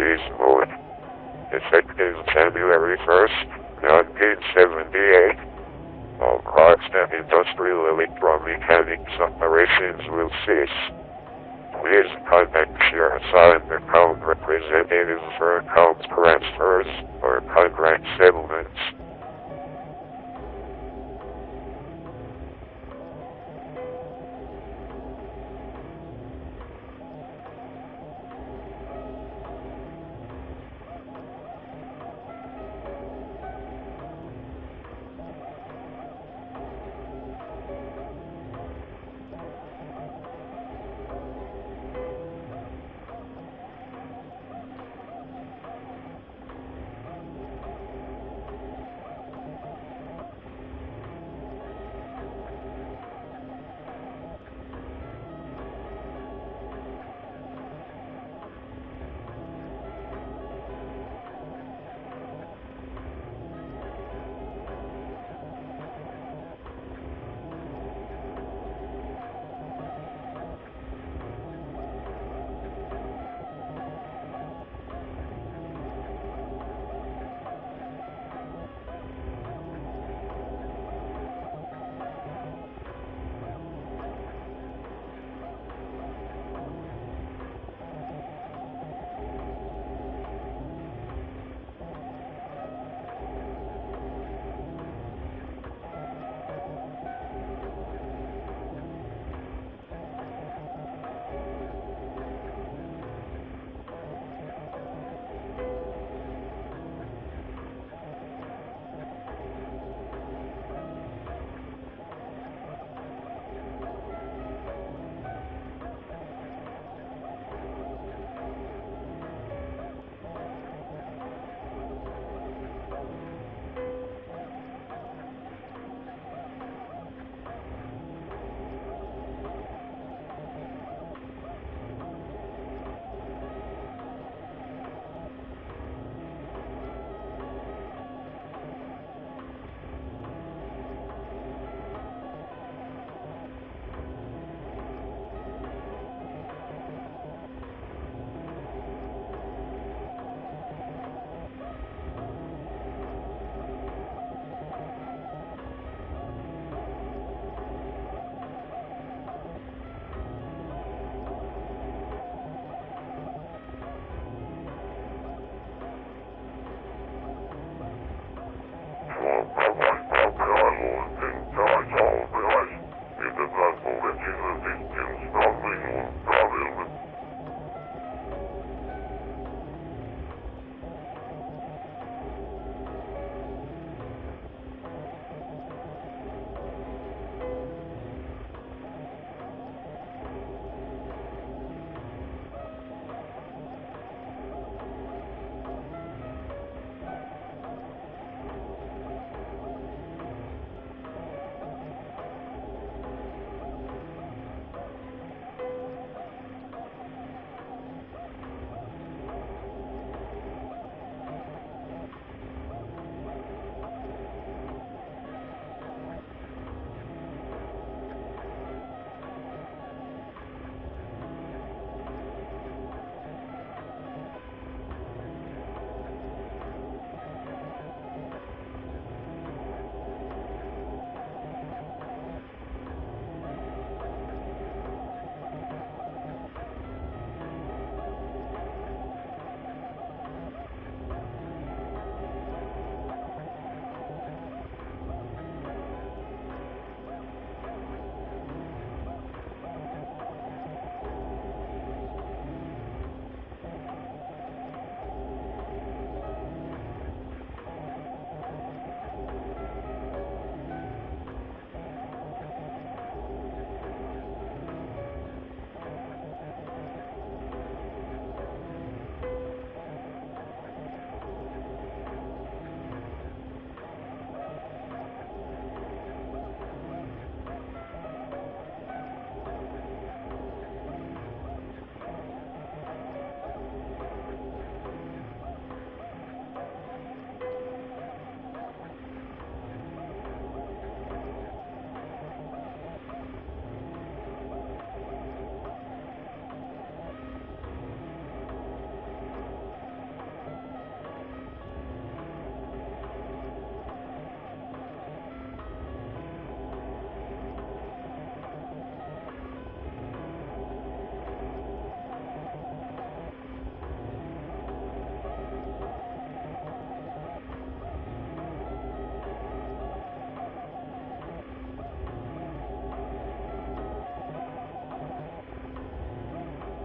Freeze mode. Effective January 1st, 1978. All clocks and industrial electromechanics operations will cease. Please contact your assigned account representative for account transfers or contract settlements.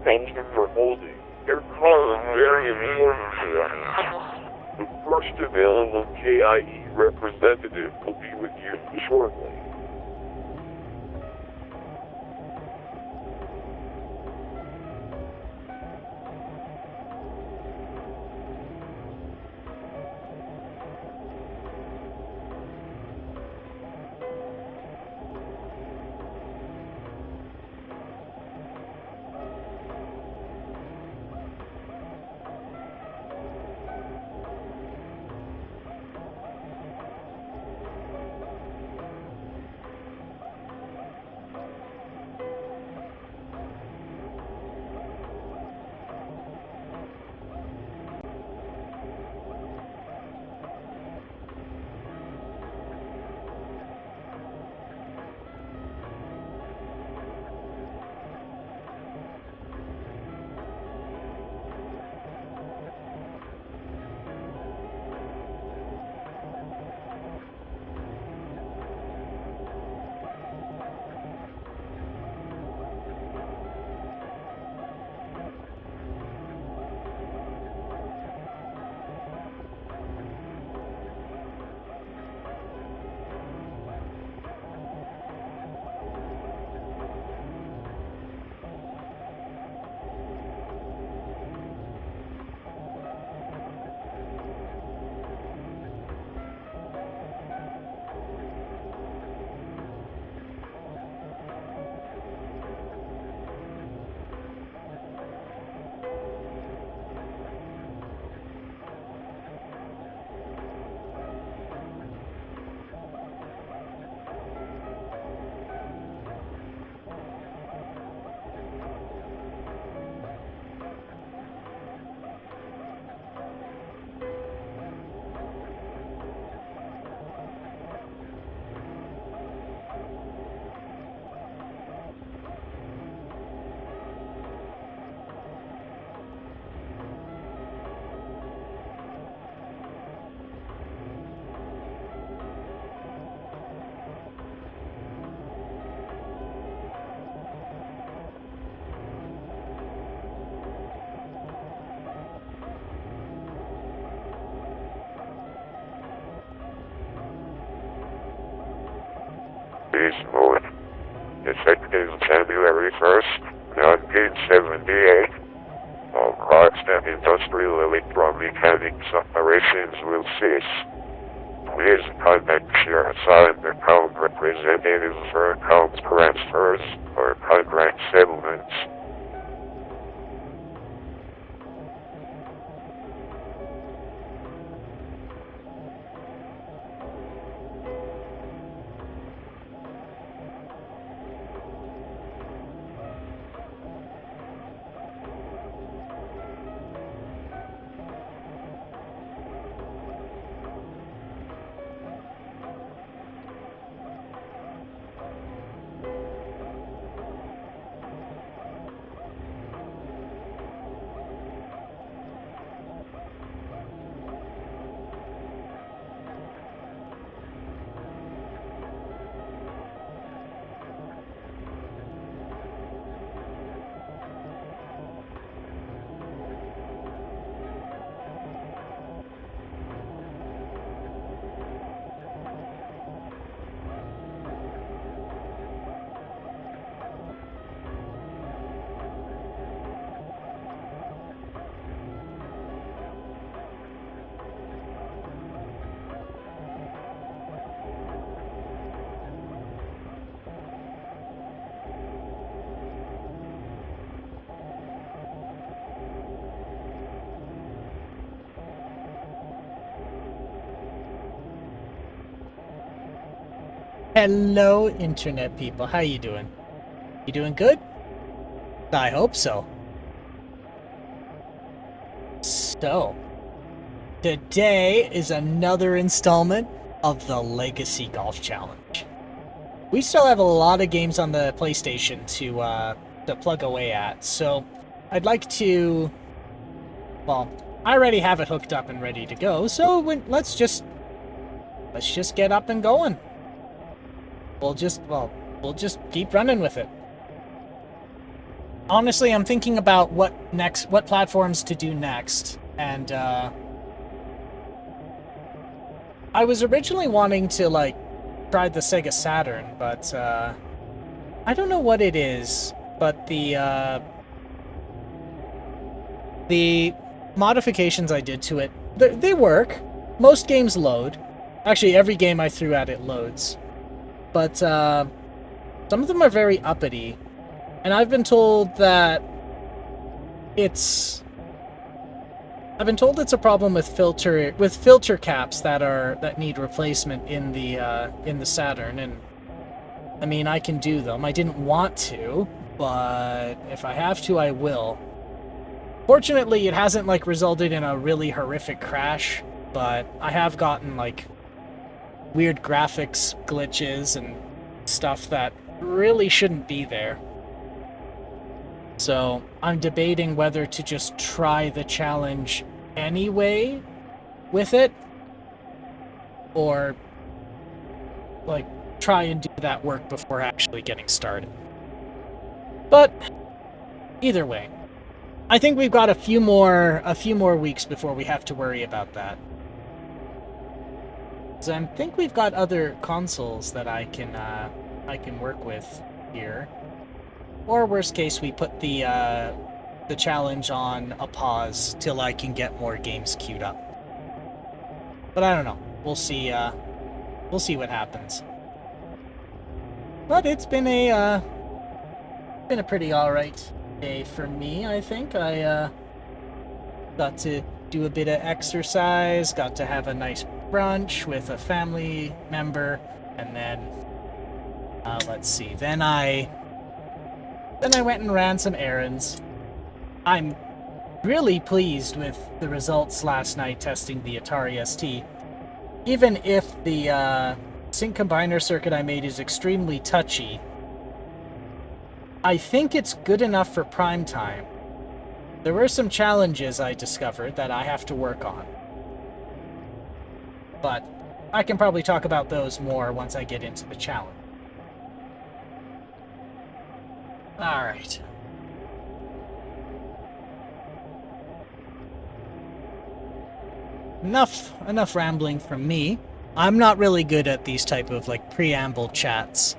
Thank you for holding. Your call is very important. The first available KIE representative will be with you shortly. Peace mode. Effective January 1st, 1978. All clocks and industrial electromechanics operations will cease. Please contact your assigned account representative for account transfers or contract settlements. Hello, internet people. How you doing? You doing good? I hope so. So, today is another installment of the Legacy Golf Challenge. We still have a lot of games on the PlayStation to plug away at, so I'd like to... Well, I already have it hooked up and ready to go, so let's just get up and going. We'll just keep running with it. honestly, I'm thinking about what platforms to do next, and I was originally wanting to like try the Sega Saturn, but I don't know what it is, but the modifications I did to it, they work. Most games load. Actually, every game I threw at it loads. But some of them are very uppity. And I've been told that it's a problem with filter caps that need replacement in the Saturn, and I mean, I can do them. I didn't want to, but if I have to, I will. Fortunately, it hasn't like resulted in a really horrific crash, but I have gotten like weird graphics glitches and stuff that really shouldn't be there. So I'm debating whether to just try the challenge anyway with it, or like try and do that work before actually getting started. But either way, I think we've got a few more weeks before we have to worry about that. So I think we've got other consoles that I can work with here. Or worst case, we put the challenge on a pause till I can get more games queued up. But I don't know. We'll see. We'll see what happens. But it's been a pretty alright day for me. I think I got to do a bit of exercise, got to have a nice brunch with a family member, and then let's see. Then I went and ran some errands. I'm really pleased with the results last night testing the Atari ST. Even if the sync combiner circuit I made is extremely touchy, I think it's good enough for prime time. There were some challenges I discovered that I have to work on, but I can probably talk about those more once I get into the challenge. Alright. Enough rambling from me. I'm not really good at these type of like preamble chats.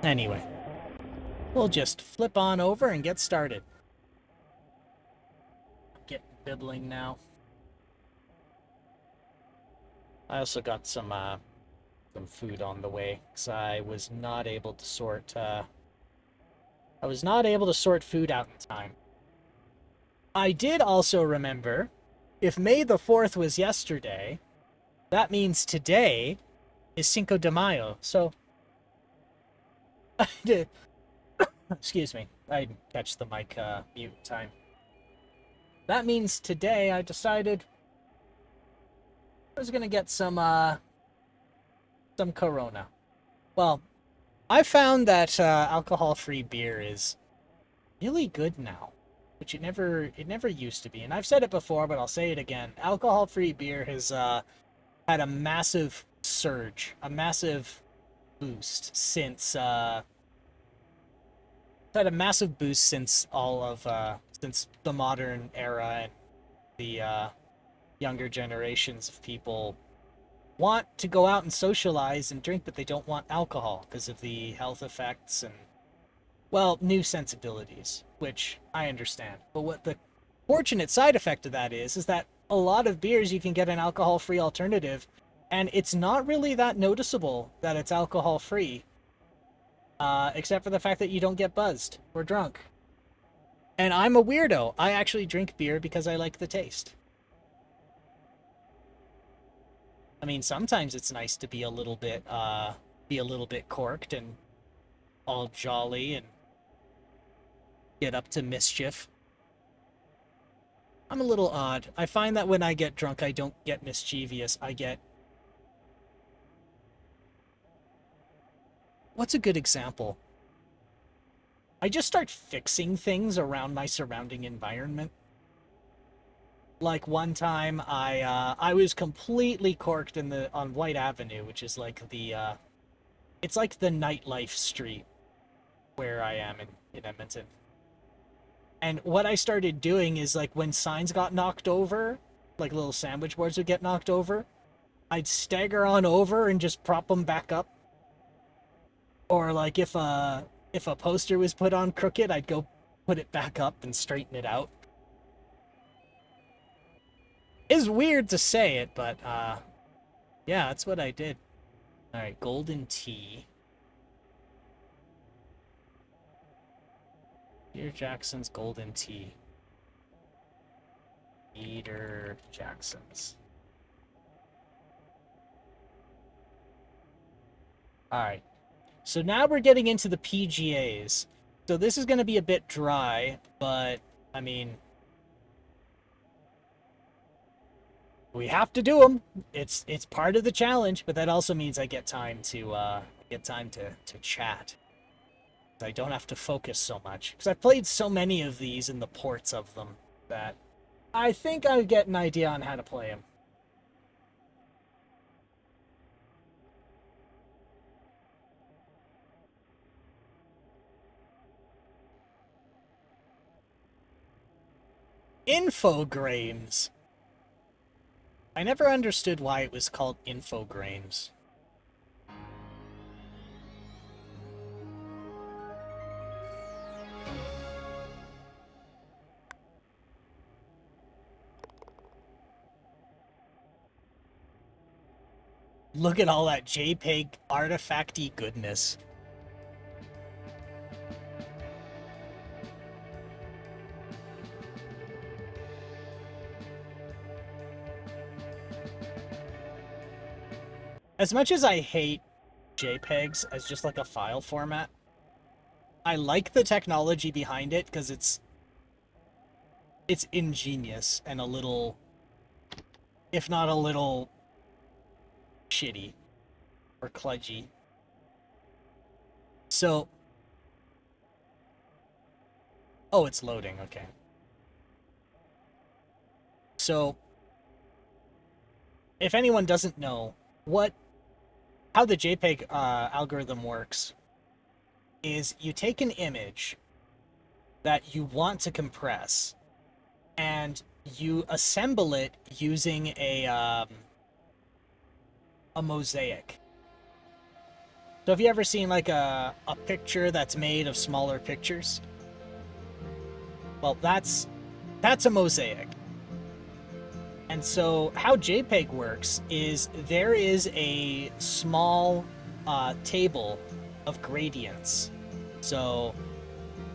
Anyway, we'll just flip on over and get started. Get bibbling now. I also got some food on the way, because I was not able to sort food out in time. I did also remember, if May the 4th was yesterday, that means today is Cinco de Mayo, so excuse me, I didn't catch the mic mute time. That means today I decided I was gonna get some Corona. Well, I found that alcohol-free beer is really good now, which it never used to be. And I've said it before, but I'll say it again. Alcohol-free beer has had a massive surge, a massive boost since since the modern era, and the younger generations of people want to go out and socialize and drink, but they don't want alcohol because of the health effects and, well, new sensibilities, which I understand. But what the fortunate side effect of that is that a lot of beers you can get an alcohol-free alternative, and it's not really that noticeable that it's alcohol-free, except for the fact that you don't get buzzed or drunk. And I'm a weirdo. I actually drink beer because I like the taste. I mean, sometimes it's nice to be a little bit corked and all jolly and get up to mischief. I'm a little odd. I find that when I get drunk, I don't get mischievous. I get... What's a good example? I just start fixing things around my surrounding environment. Like one time, I was completely corked on White Avenue, which is like it's like the nightlife street. where I am in Edmonton. And what I started doing is, like, when signs got knocked over, like little sandwich boards would get knocked over, I'd stagger on over and just prop them back up. Or, like, if a poster was put on crooked, I'd go put it back up and straighten it out. It's weird to say it, but, yeah, that's what I did. Alright, golden tea. Peter Jackson's golden tea. Peter Jackson's. Alright. So now we're getting into the PGAs. So this is going to be a bit dry, but, I mean, we have to do them. It's part of the challenge, but that also means I get time to chat. I don't have to focus so much, because I've played so many of these in the ports of them that I think I get an idea on how to play them. Infogrames. I never understood why it was called Infogrames. Look at all that JPEG artifacty goodness. As much as I hate JPEGs as just like a file format, I like the technology behind it because it's ingenious and a little, if not a little, shitty or kludgy. So, oh, it's loading, okay. So, if anyone doesn't know how the JPEG algorithm works, is you take an image that you want to compress, and you assemble it using a mosaic. So have you ever seen like a picture that's made of smaller pictures? Well, that's a mosaic. And so how JPEG works is there is a small table of gradients. So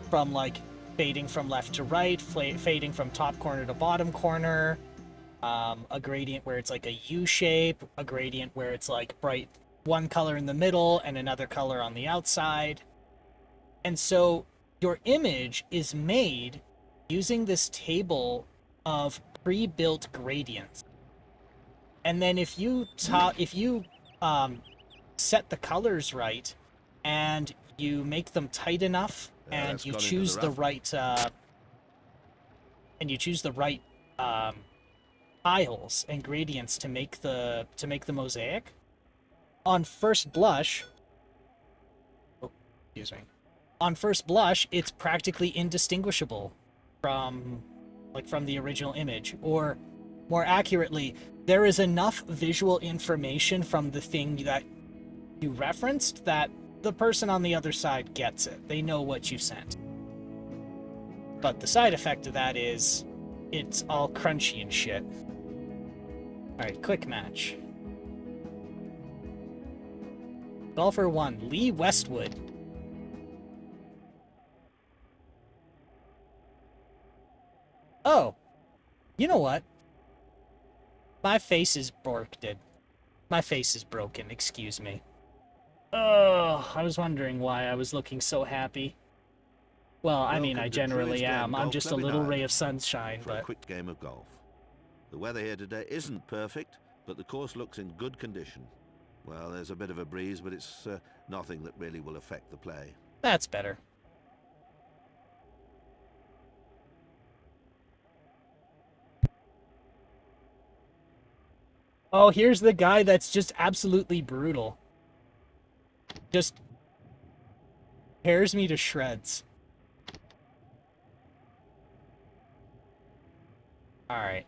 from like fading from left to right, fading from top corner to bottom corner, a gradient where it's like a U shape, a gradient where it's like bright one color in the middle and another color on the outside. And so your image is made using this table of pre-built gradients. And then if you set the colors right and you make them tight enough and you choose the right tiles and gradients to make the mosaic, on first blush, it's practically indistinguishable from the original image. Or more accurately, there is enough visual information from the thing that you referenced that the person on the other side gets it. They know what you sent. But the side effect of that is it's all crunchy and shit. Alright, quick match. Golfer 1, Lee Westwood. Oh, you know what? My face is My face is broken, excuse me. Oh, I was wondering why I was looking so happy. Well, I mean, I generally am. I'm just a little ray of sunshine, but... a quick game of golf. The weather here today isn't perfect, but the course looks in good condition. Well, there's a bit of a breeze, but it's nothing that really will affect the play. That's better. Oh, here's the guy that's just absolutely brutal. Just Tears me to shreds. Alright.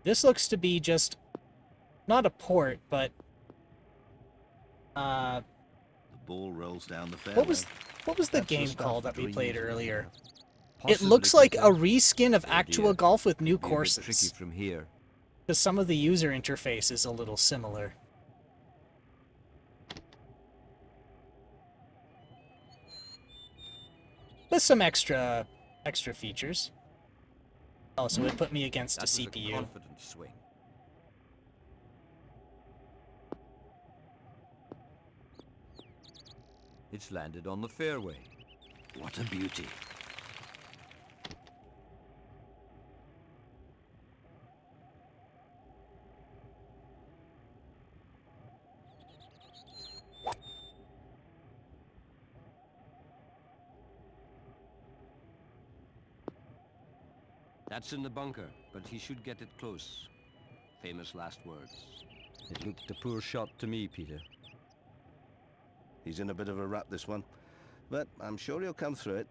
This looks to be just not a port, but The ball rolls down the fairway. what was the That's game stuff called that we dreams played dream earlier? of. It Possibly, looks like Peter. a reskin of Oh Actua dear. Golf with new Be a bit tricky courses. from here. Because some of the user interface is a little similar. With some extra features. Oh, so it put me against That a was CPU. a confident swing. It's landed on the fairway. What a beauty. That's in the bunker, but he should get it close. Famous last words. It looked a poor shot to me, Peter. He's in a bit of a rut, this one. But I'm sure he'll come through it.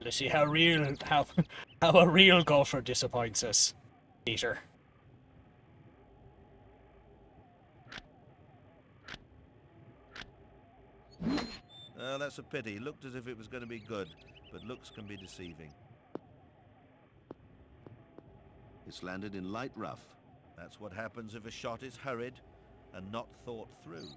Let's see how a real golfer disappoints us, Peter. Oh, that's a pity. Looked as if it was going to be good, but looks can be deceiving. It's landed in light rough. That's what happens if a shot is hurried and not thought through.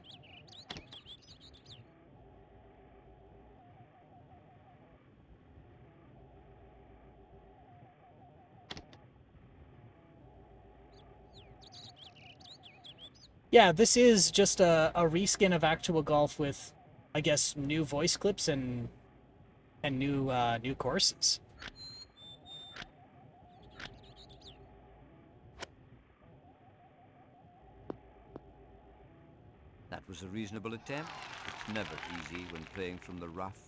Yeah, this is just a reskin of Actua Golf with, I guess, new voice clips and new courses. That was a reasonable attempt. It's never easy when playing from the rough.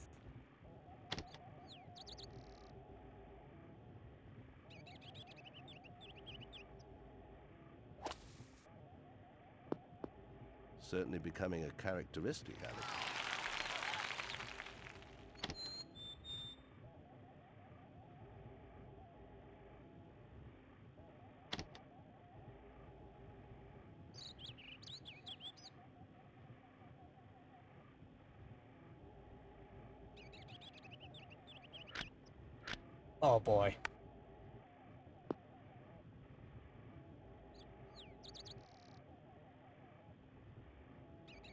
Certainly becoming a characteristic, Alex. Oh boy.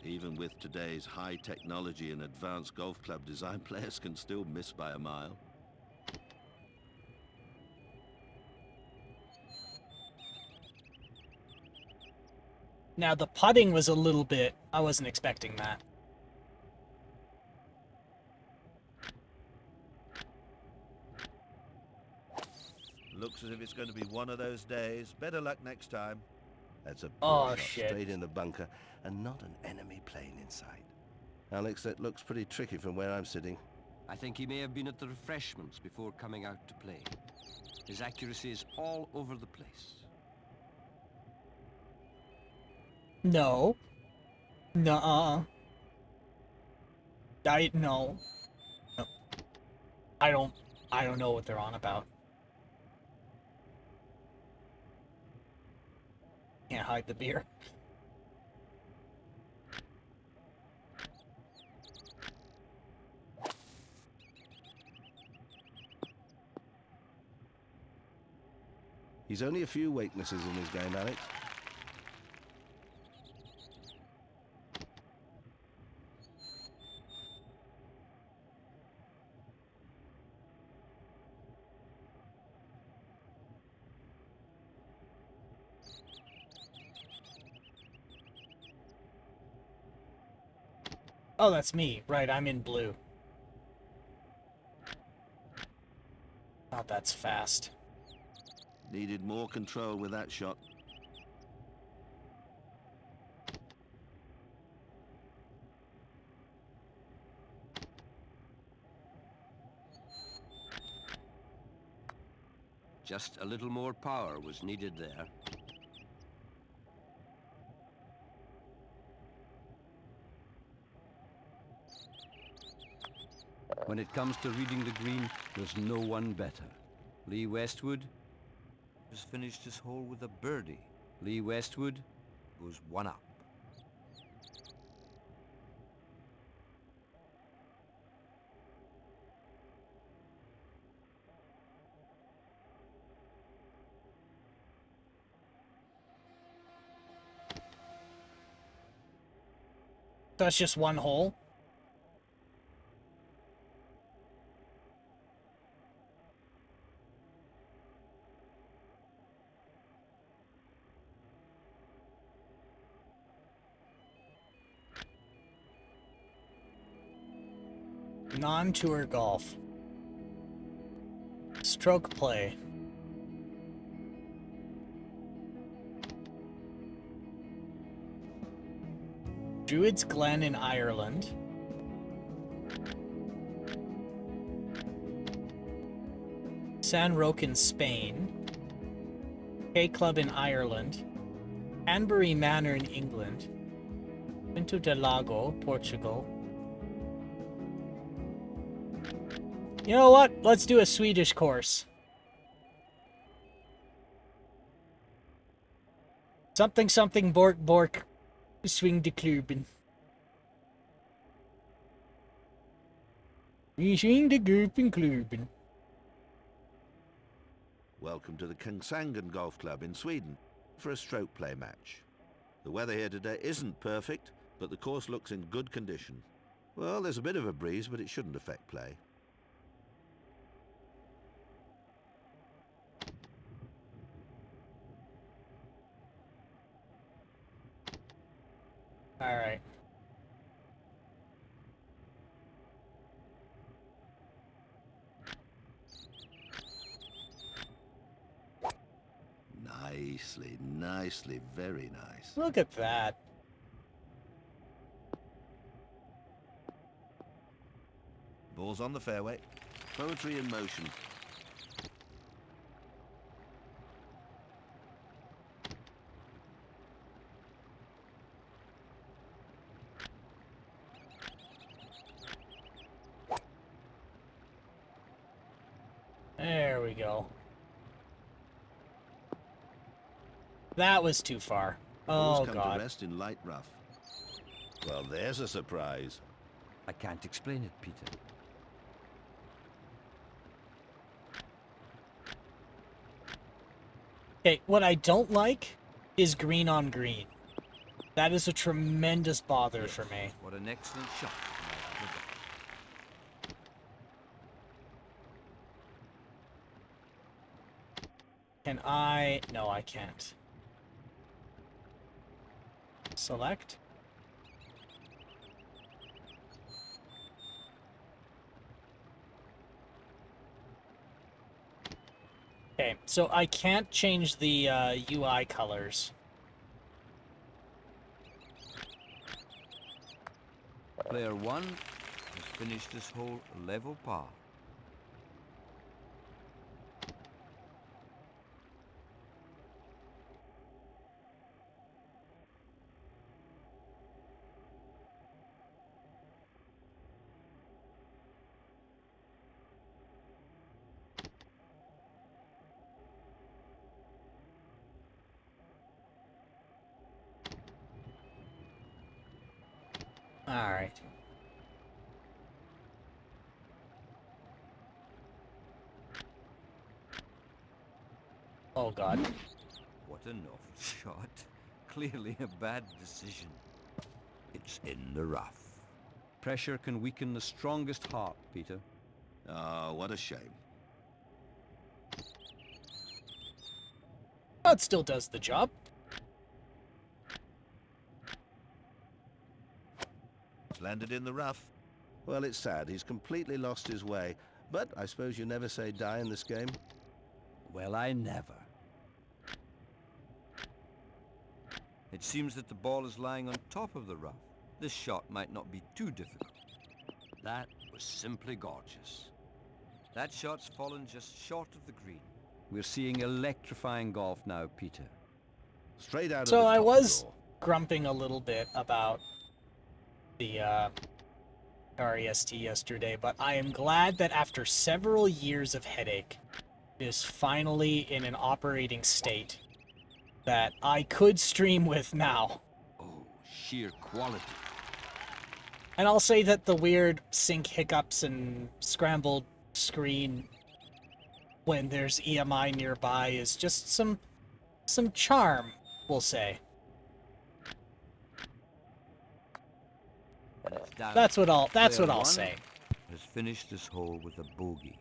Even with today's high technology and advanced golf club design, players can still miss by a mile. Now the putting was a little bit, I wasn't expecting that. Looks as if it's going to be one of those days. Better luck next time. That's a Oh, poor shot shit. straight in the bunker, and not an enemy plane in sight. Alex, that looks pretty tricky from where I'm sitting. I think he may have been at the refreshments before coming out to play. His accuracy is all over the place. No. Nuh-uh. No. No. I don't know what they're on about. Can't hide the beer. He's only a few weaknesses in his game, Alex. Oh, that's me. Right, I'm in blue. Oh, that's fast. Needed more control with that shot. Just a little more power was needed there. When it comes to reading the green, there's no one better. Lee Westwood has finished his hole with a birdie. Lee Westwood goes one up. That's just one hole. Non-tour golf. Stroke play. Druids Glen in Ireland. San Roque in Spain. K Club in Ireland. Hanbury Manor in England. Pinto del Lago, Portugal. You know what? Let's do a Swedish course. Something something Bork Bork. Swing de klubben. We swing de klubben. Welcome to the Kungsangen Golf Club in Sweden for a stroke play match. The weather here today isn't perfect, but the course looks in good condition. Well, there's a bit of a breeze, but it shouldn't affect play. All right. Nicely, very nice. Look at that. Ball's on the fairway. Poetry in motion. There we go. That was too far. Oh, Ball's come God. to rest in light rough. Well, there's a surprise. I can't explain it, Peter. Okay, what I don't like is green on green. That is a tremendous bother for me. What an excellent shot. Can I... No, I can't. Select. Okay, so I can't change the UI colors. Player 1 has finished this hole level par. Alright. Oh, God. What an awful shot. Clearly a bad decision. It's in the rough. Pressure can weaken the strongest heart, Peter. Oh, what a shame. Well, it still does the job. It's landed in the rough. Well, it's sad. He's completely lost his way. But I suppose you never say die in this game. Well, I never. It seems that the ball is lying on top of the rough. This shot might not be too difficult. That was simply gorgeous. That shot's fallen just short of the green. We're seeing electrifying golf now, Peter. Straight out of So the I top was drawer. grumping a little bit about the REST yesterday, but I am glad that after several years of headache, it is finally in an operating state that I could stream with now. Oh, sheer quality. And I'll say that the weird sync hiccups and scrambled screen when there's EMI nearby is just some charm, we'll say. And it's down. That's what I'll Player one say. has finished this hole with a bogey.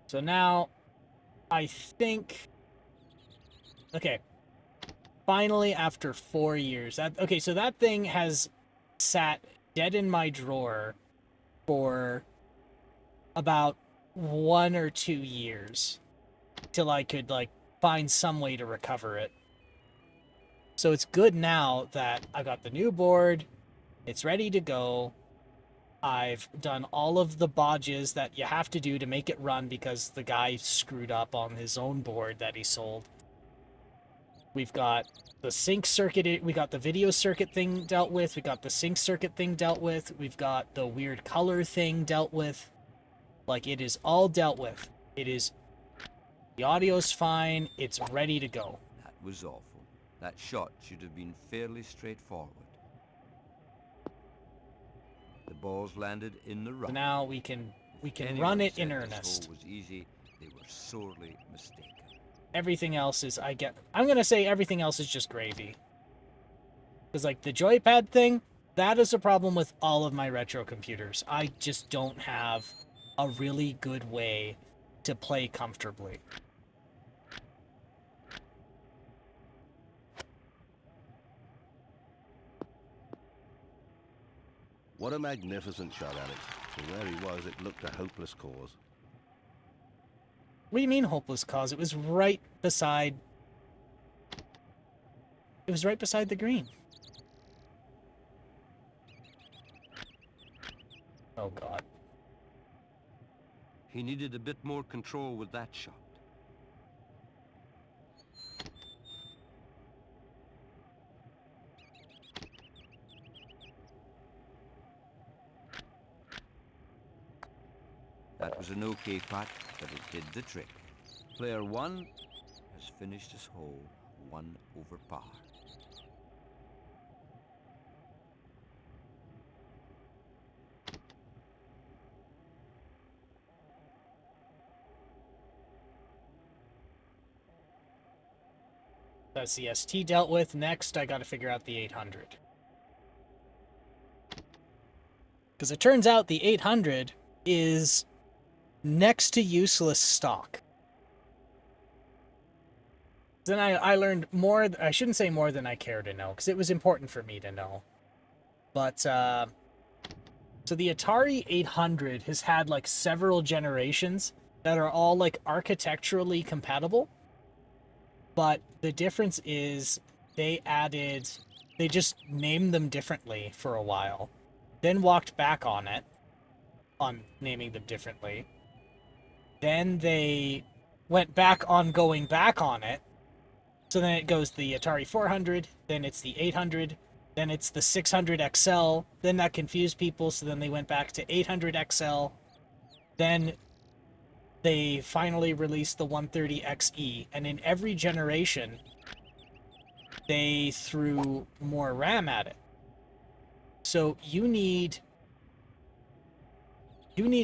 So now I think okay. Finally after 4 years. Okay, so that thing has sat dead in my drawer for about 1 or 2 years till I could like find some way to recover it. So it's good now that I got the new board, it's ready to go. I've done all of the bodges that you have to do to make it run because the guy screwed up on his own board that he sold. We've got the sync circuit, we got the video circuit thing dealt with, we got the sync circuit thing dealt with, we've got the weird color thing dealt with. Like, it is all dealt with. The audio's fine, it's ready to go. That was awful. That shot should have been fairly straightforward. The balls landed in the rough. So now we can Anyone run it said in this earnest. hole was easy, they were sorely mistaken. Everything else is, I'm gonna say everything else is just gravy. Because, like, the joypad thing, that is a problem with all of my retro computers. I just don't have a really good way to play comfortably. What a magnificent shot, Alex. From where he was, it looked a hopeless cause. What do you mean hopeless cause? It was right beside... It was right beside the green. Oh, God. He needed a bit more control with that shot. That was an okay putt, but it did the trick. Player one has finished his hole 1 over par. That's the ST dealt with. Next, I gotta figure out the 800. Because it turns out the 800 is next to useless stock. Then I learned more, I shouldn't say more than I care to know, because it was important for me to know. But, so the Atari 800 has had, like, several generations that are all, like, architecturally compatible. But the difference is they just named them differently for a while. Then walked back on it, on naming them differently. Then they went back on going back on it. So then it goes the Atari 400, then it's the 800, then it's the 600 XL. Then that confused people, so then they went back to 800 XL. Then they finally released the 130 XE, and in every generation, they threw more RAM at it. So you need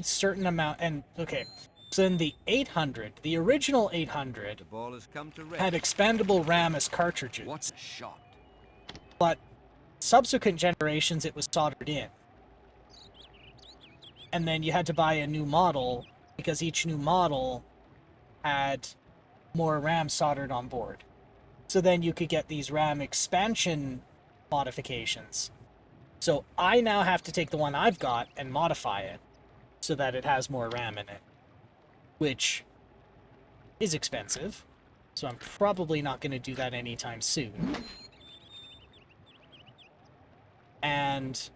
certain amount, and okay, so then the 800, the original 800, The ball has come to rest. had expandable RAM as cartridges. What a shot. But subsequent generations, it was soldered in. And then you had to buy a new model, because each new model had more RAM soldered on board. So then you could get these RAM expansion modifications. So I now have to take the one I've got and modify it so that it has more RAM in it, which is expensive. So I'm probably not going to do that anytime soon. And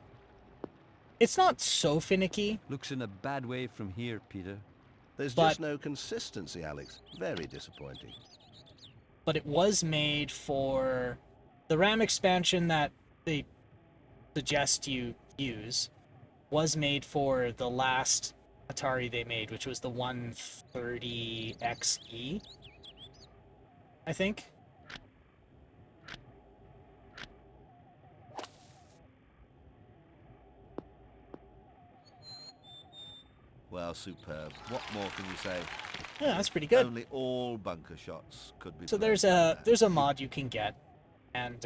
It's not so finicky, Looks in a bad way from here, Peter. There's But- just no consistency, Alex. Very disappointing. but it was made for the RAM expansion that they suggest you use was made for the last Atari they made, which was the 130XE, I think. Well, superb. What more can you say? Yeah, that's pretty good. Only all bunker shots could be So played there's like a that. mod you can get, and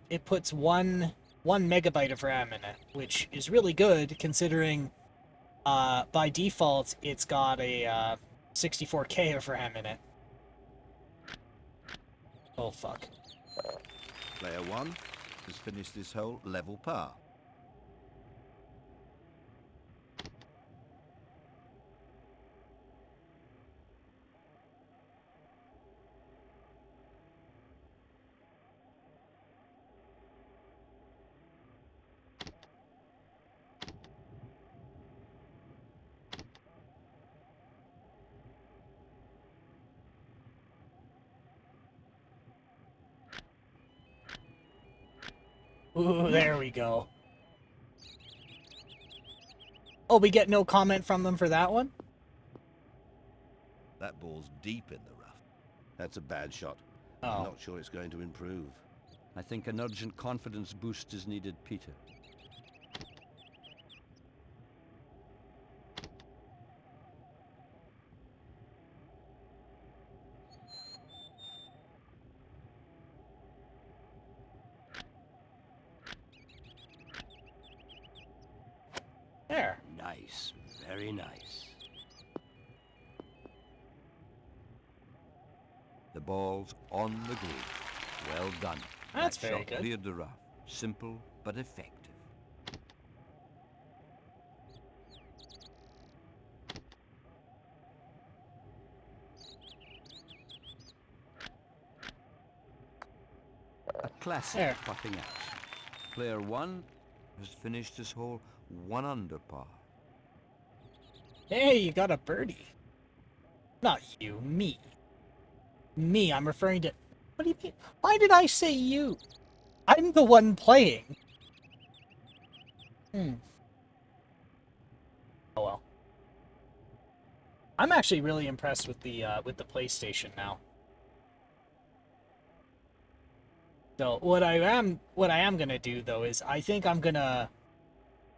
it puts one megabyte of RAM in it, which is really good considering by default it's got a 64K of RAM in it. Oh fuck. Player 1 has finished this hole level par. Ooh, there we go. Oh, we get no comment from them for that one? That ball's deep in the rough. That's a bad shot. I'm Oh. not sure it's going to improve. I think an urgent confidence boost is needed, Peter. There. Nice, very nice. The ball's on the green. Well done. That's That very shot good. cleared the rough. Simple but effective. A classic There. putting action. Player 1 has finished his hole 1 under par. Hey, you got a birdie. Not you, me. Me, I'm referring to... What do you mean? Why did I say you? I'm the one playing. Oh well. I'm actually really impressed with the PlayStation now. So what I am gonna do though is I think I'm gonna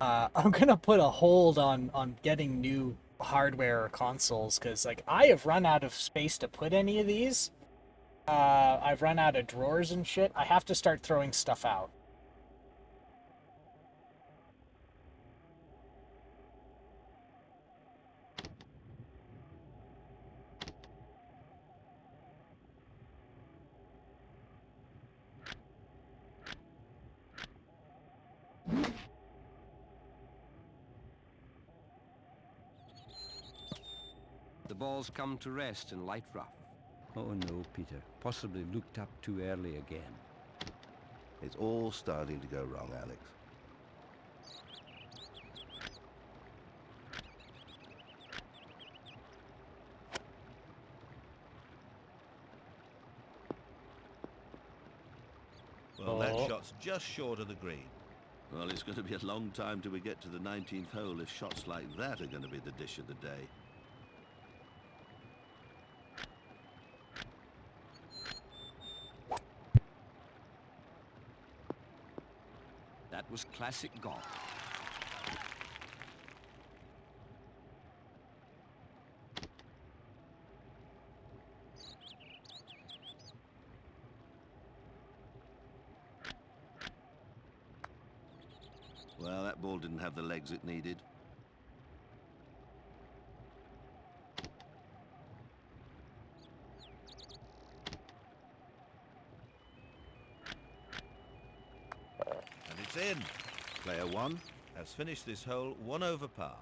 put a hold on getting new hardware or consoles, because like I have run out of space to put any of these. I've run out of drawers and shit. I have to start throwing stuff out. The ball's come to rest in light rough. Oh no, Peter. Possibly looked up too early again. It's all starting to go wrong, Alex. Well, that Oh. shot's just short of the green. Well, it's going to be a long time till we get to the 19th hole if shots like that are going to be the dish of the day. That was classic golf. Well, that ball didn't have the legs it needed. And it's in. Player 1 has finished this hole 1 over par.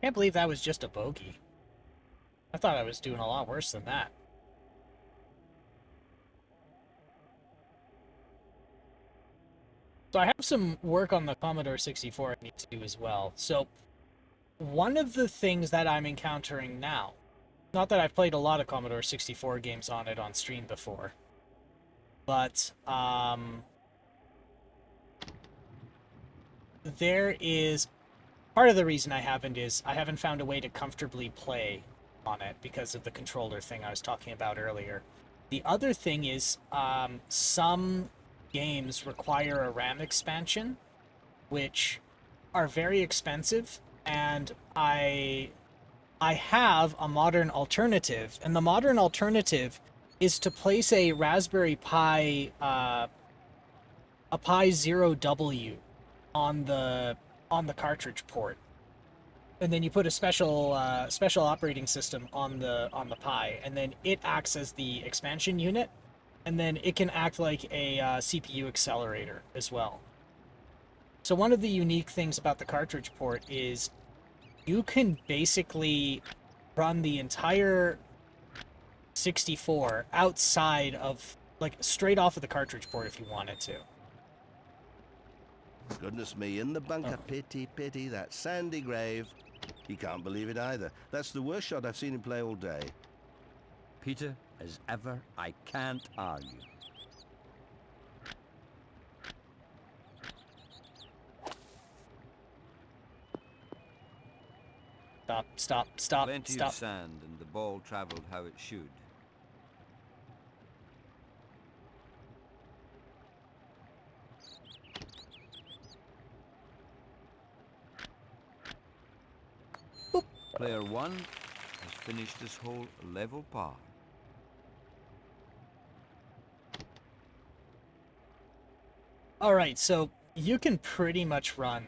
Can't believe that was just a bogey. I thought I was doing a lot worse than that. So I have some work on the Commodore 64 I need to do as well. So one of the things that I'm encountering now, not that I've played a lot of Commodore 64 games on it on stream before, but there is part of the reason I haven't found a way to comfortably play on it because of the controller thing I was talking about earlier. The other thing is some games require a RAM expansion, which are very expensive, and I have a modern alternative, and the modern alternative is to place a Raspberry Pi a Pi 0W on the cartridge port, and then you put a special operating system on the Pi, and then it acts as the expansion unit, and then it can act like a CPU accelerator as well. So one of the unique things about the cartridge port is you can basically run the entire 64 outside of, like, straight off of the cartridge port if you wanted to. Goodness me, in the bunker, pity, pity, that sandy grave. He can't believe it either. That's the worst shot I've seen him play all day. Peter, as ever, I can't argue. Stop, Plenty stop. of sand, and the ball travelled how it should. Boop. Player 1 has finished this hole level par. Alright, so you can pretty much run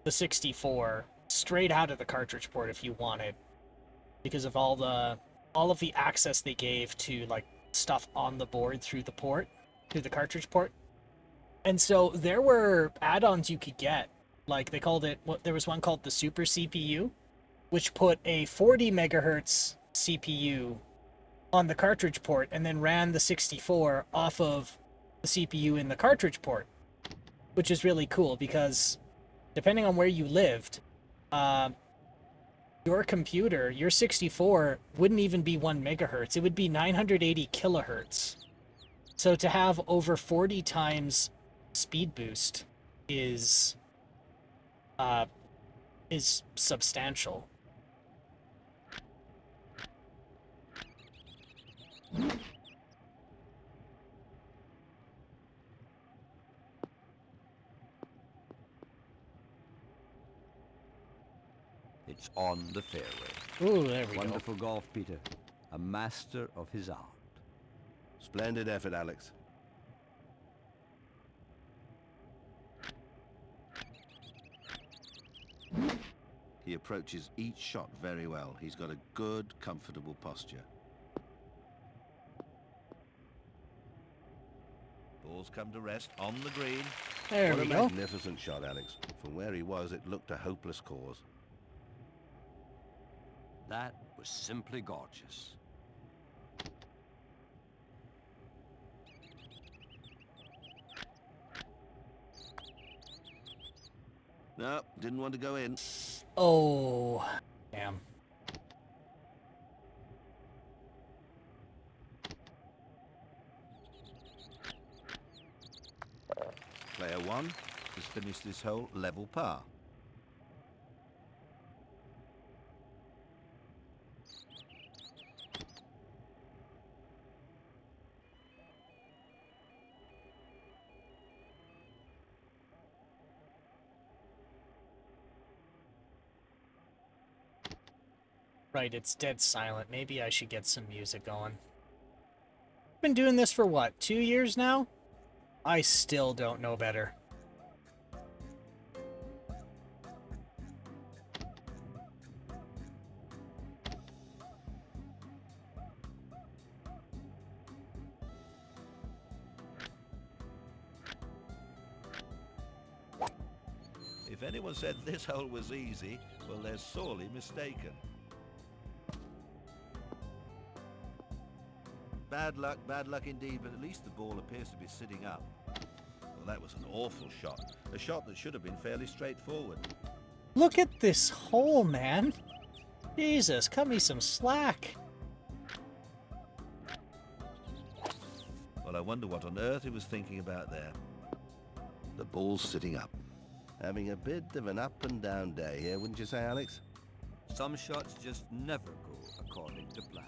the 64 straight out of the cartridge port if you wanted, because of all of the access they gave to, like, stuff on the board through the cartridge port. And so there were add-ons you could get, like they called it, there was one called the Super CPU, which put a 40 megahertz CPU on the cartridge port and then ran the 64 off of the CPU in the cartridge port, which is really cool because depending on where you lived, your computer, your 64, wouldn't even be 1 megahertz. It would be 980 kilohertz. So to have over 40 times speed boost is substantial. It's on the fairway. Ooh, there we Wonderful golf, Peter. A master of his art. Splendid effort, Alex. He approaches each shot very well. He's got a good, comfortable posture. Ball's come to rest on the green. There What we a go. magnificent shot, Alex. From where he was, it looked a hopeless cause. That was simply gorgeous. No, didn't want to go in. Oh, damn. Player 1 has finished this hole level par. Right, it's dead silent. Maybe I should get some music going. Been doing this for what, 2 years now? I still don't know better. If anyone said this hole was easy, well, they're sorely mistaken. bad luck indeed, but at least the ball appears to be sitting up. Well, that was an awful shot. A shot that should have been fairly straightforward. Look at this hole, man. Jesus, cut me some slack. Well, I wonder what on earth he was thinking about there. The ball's sitting up. Having a bit of an up and down day here, wouldn't you say, Alex? Some shots just never go according to plan.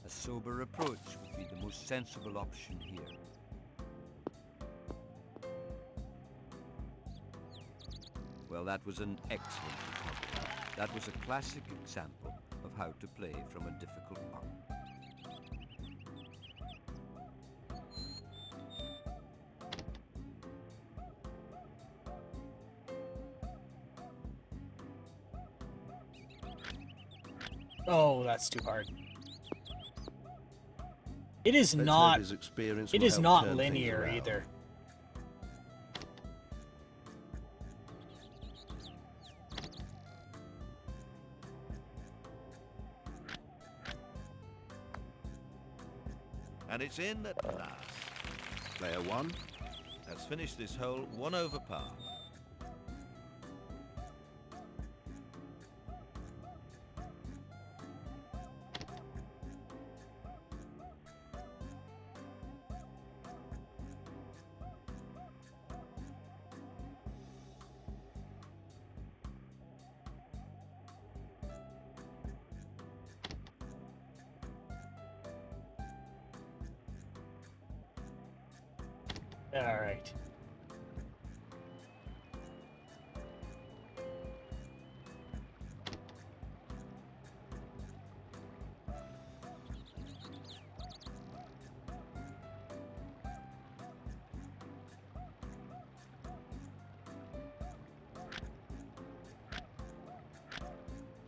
A sober approach would be the most sensible option here. Well, that was an excellent recovery. That was a classic example of how to play from a difficult putt. Oh, that's too hard. It is Let's not. hope his experience It will is help not turn things linear around. either. And it's in at last. Player one has finished this hole 1 over par. All right.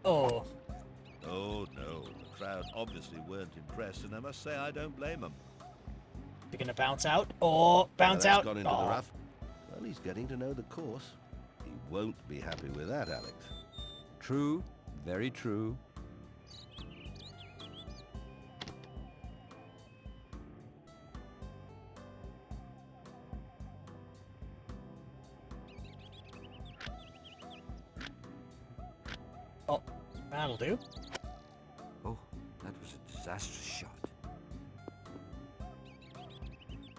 Oh, Oh no, the crowd obviously weren't impressed, and I must say I don't blame them. they're gonna bounce out. Oh, bounce That's out. gone into Oh. the rough. Well, he's getting to know the course. He won't be happy with that, Alex. True, very true. Oh, that'll do. Oh, that was a disastrous shot.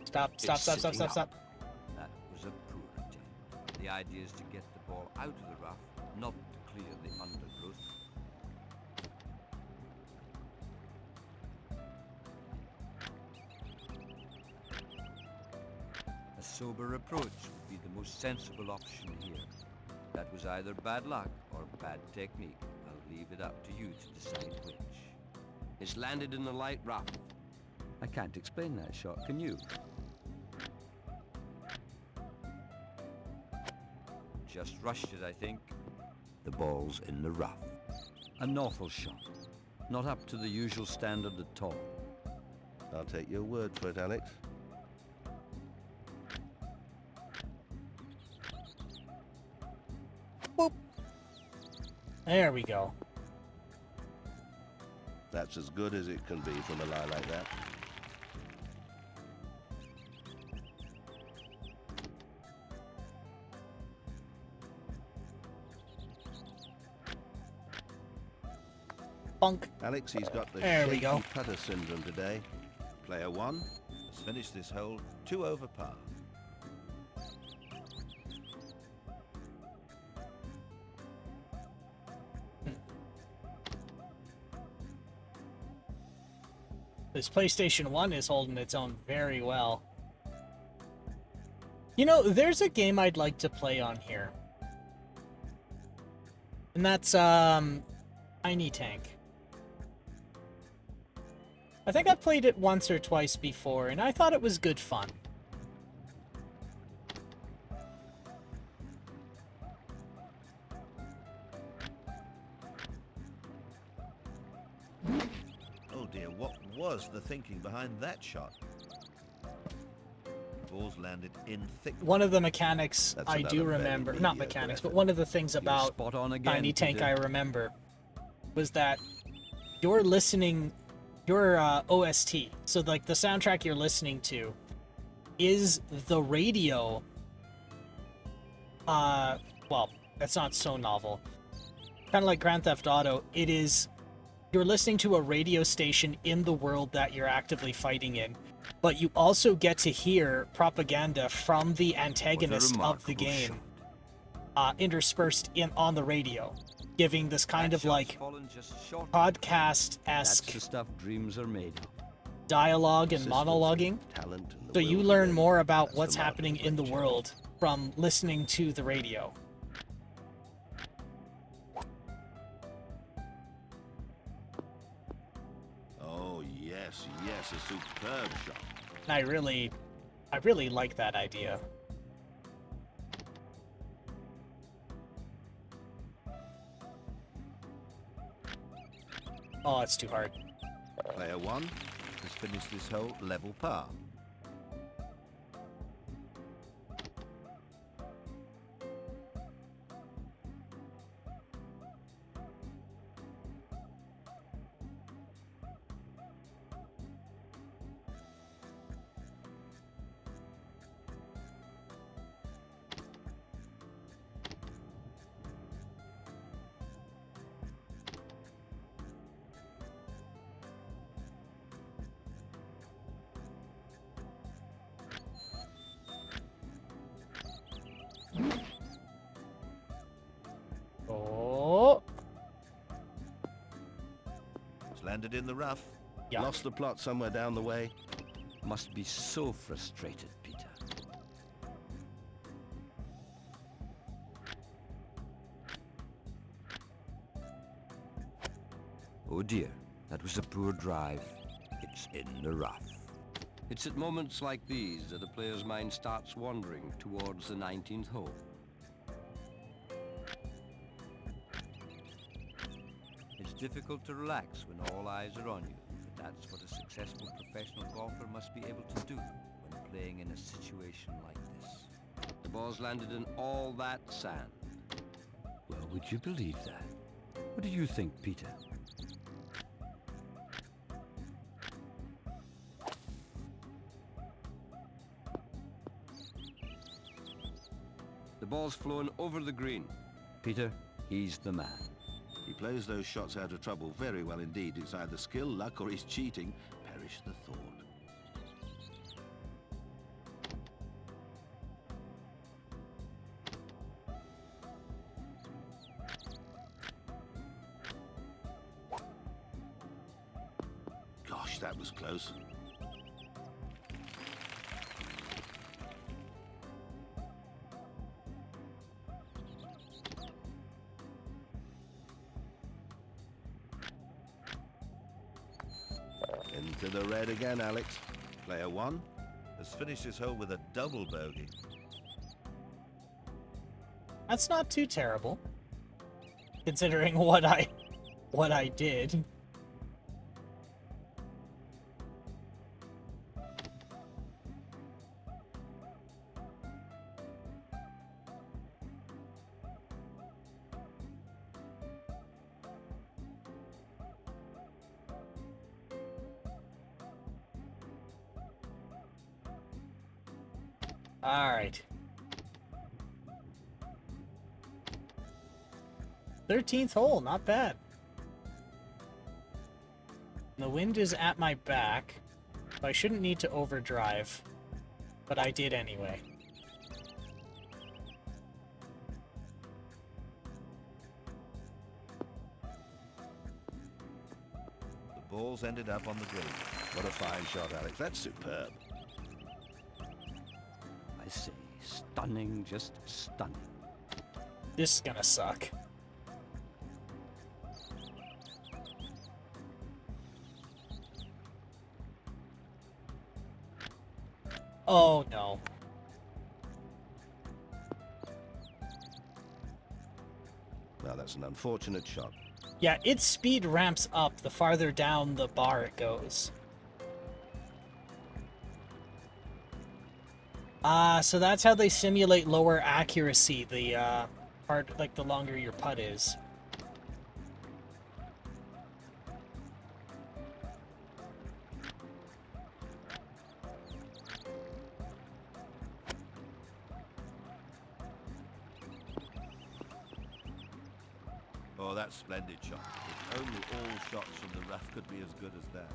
Stop, It's stop, stop, stop, sitting stop, up. stop. That was a poor attempt. The idea is to get the ball out of the rough, not to clear the undergrowth. A sober approach would be the most sensible option here. That was either bad luck or bad technique. I'll leave it up to you to decide which. It's landed in the light rough. I can't explain that shot, can you? Just rushed it, I think. The ball's in the rough. An awful shot. Not up to the usual standard at all. I'll take your word for it, Alex. Boop. There we go. That's as good as it can be from a lie like that. Bunk. Alex, he's got the There we shaky go. putter syndrome today. Player one has finished this hole 2 over par. This PlayStation 1 is holding its own very well. You know, there's a game I'd like to play on here. And that's, Tiny Tank. I think I've played it once or twice before, and I thought it was good fun. Oh dear, what was the thinking behind that shot? Ball's landed in thick. One of the mechanics That's I do another very remember, not mediocre mechanics, but effort. one of the things You're about spot on again, Tiny Tank Peter. I remember was that you're listening, your OST, so like the soundtrack you're listening to, is the radio. Well, that's not so novel. Kind of like Grand Theft Auto, it is, you're listening to a radio station in the world that you're actively fighting in, but you also get to hear propaganda from the antagonist of the game, interspersed in on the radio, giving this kind of like podcast-esque That's the stuff dreams are made of. dialogue and monologuing. Talent and the So you will to learn win. more about That's what's the mark of happening a in the great world from listening to the radio. Oh, yes, a superb shot. And I really like that idea. Oh, it's too hard. Player 1 has finished this hole level par. Oh, It's landed in the rough. yeah. Lost the plot somewhere down the way. Must be so frustrated, Peter. Oh dear, that was a poor drive. It's in the rough. It's at moments like these that a player's mind starts wandering towards the 19th hole. It's difficult to relax when all eyes are on you, but that's what a successful professional golfer must be able to do when playing in a situation like this. The ball's landed in all that sand. Well, would you believe that? What do you think, Peter? The ball's flown over the green. Peter, he's the man. He plays those shots out of trouble very well indeed. It's either skill, luck, or he's cheating. Perish the thought. Gosh, that was close. Into the red again, Alex. Player 1 has finished his hole with a double bogey. That's not too terrible, considering what I did. All right. 13th hole, not bad. The wind is at my back, so I shouldn't need to overdrive, but I did anyway. The ball's ended up on the green. What a fine shot, Alex. That's superb. I say, stunning, just stunning. This is gonna suck. Oh no. Well, that's an unfortunate shot. Yeah, its speed ramps up the farther down the bar it goes. So that's how they simulate lower accuracy, the part, like the longer your putt is. Oh, that's splendid shot. If only all shots from the rough could be as good as that.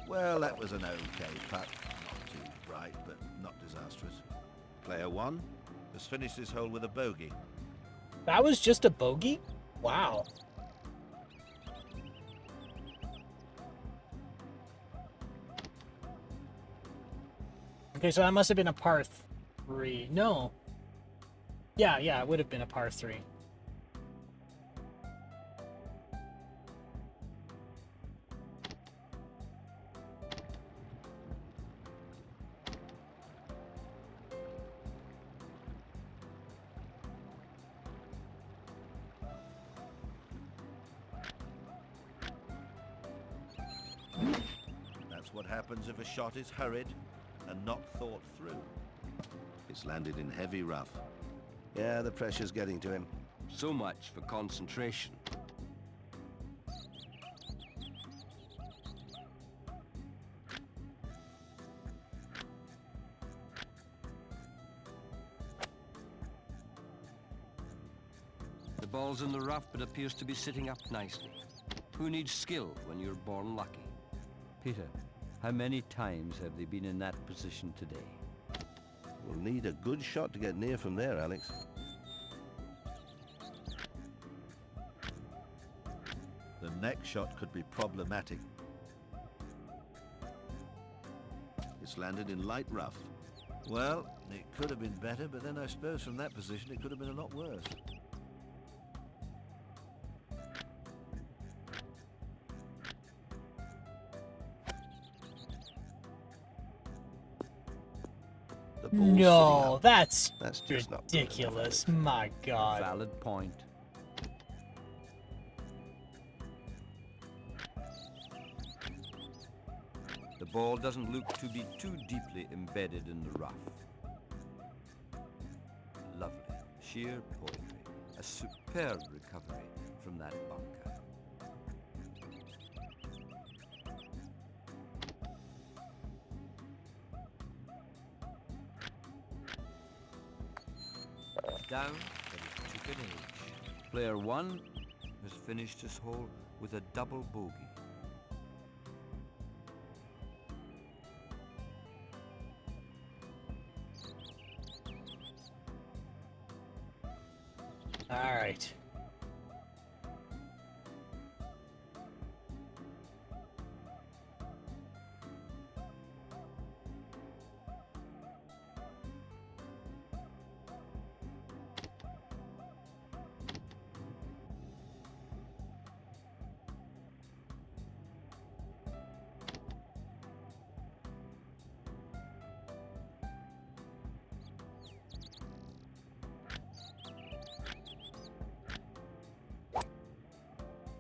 Well, that was an okay putt. Not too bright, but not disastrous. Player 1 has finished this hole with a bogey. That was just a bogey? Wow. Okay, so that must have been a par 3. No. Yeah, it would have been a par 3. That's what happens if a shot is hurried and not thought through. It's landed in heavy rough. Yeah, the pressure's getting to him. So much for concentration. The ball's in the rough, but appears to be sitting up nicely. Who needs skill when you're born lucky? Peter, how many times have they been in that position today? We'll need a good shot to get near from there, Alex. The next shot could be problematic. It's landed in light rough. Well, it could have been better, but then I suppose from that position it could have been a lot worse. The ball's sitting No, up. that's just not good enough, ridiculous. Alex. My God. Valid point. The ball doesn't look to be too deeply embedded in the rough. Lovely, sheer poetry. A superb recovery from that bunker. Down, but it took an age. Player 1 has finished his hole with a double bogey. All right.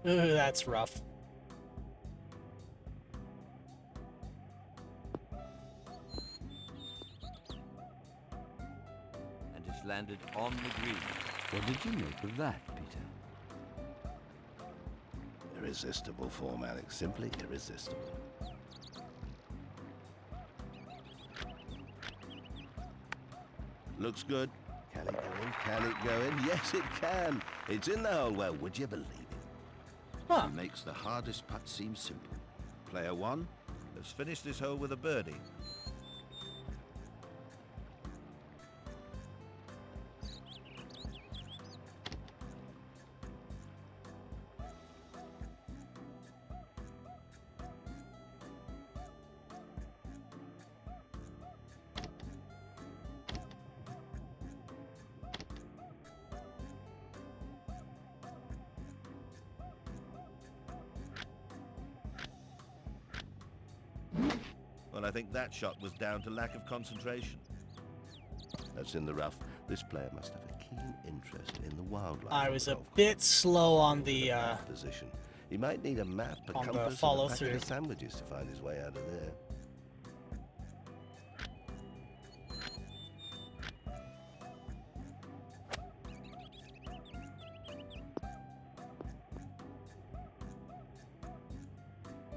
Ooh, that's rough. And it's landed on the green. What did you make of that, Peter? Irresistible form, Alex. Simply irresistible. Looks good. Can it go in? Can it go in? Yes, it can. It's in the hole. Well, would you believe it? Huh. He makes the hardest putt seem simple. Player 1 has finished this hole with a birdie. Well, I think that shot was down to lack of concentration. That's in the rough. This player must have a keen interest in the wildlife. I of was the a golf bit course. slow on the Position. He might need a map, a on the compass, and a follow packet through. of sandwiches to find his way out of there.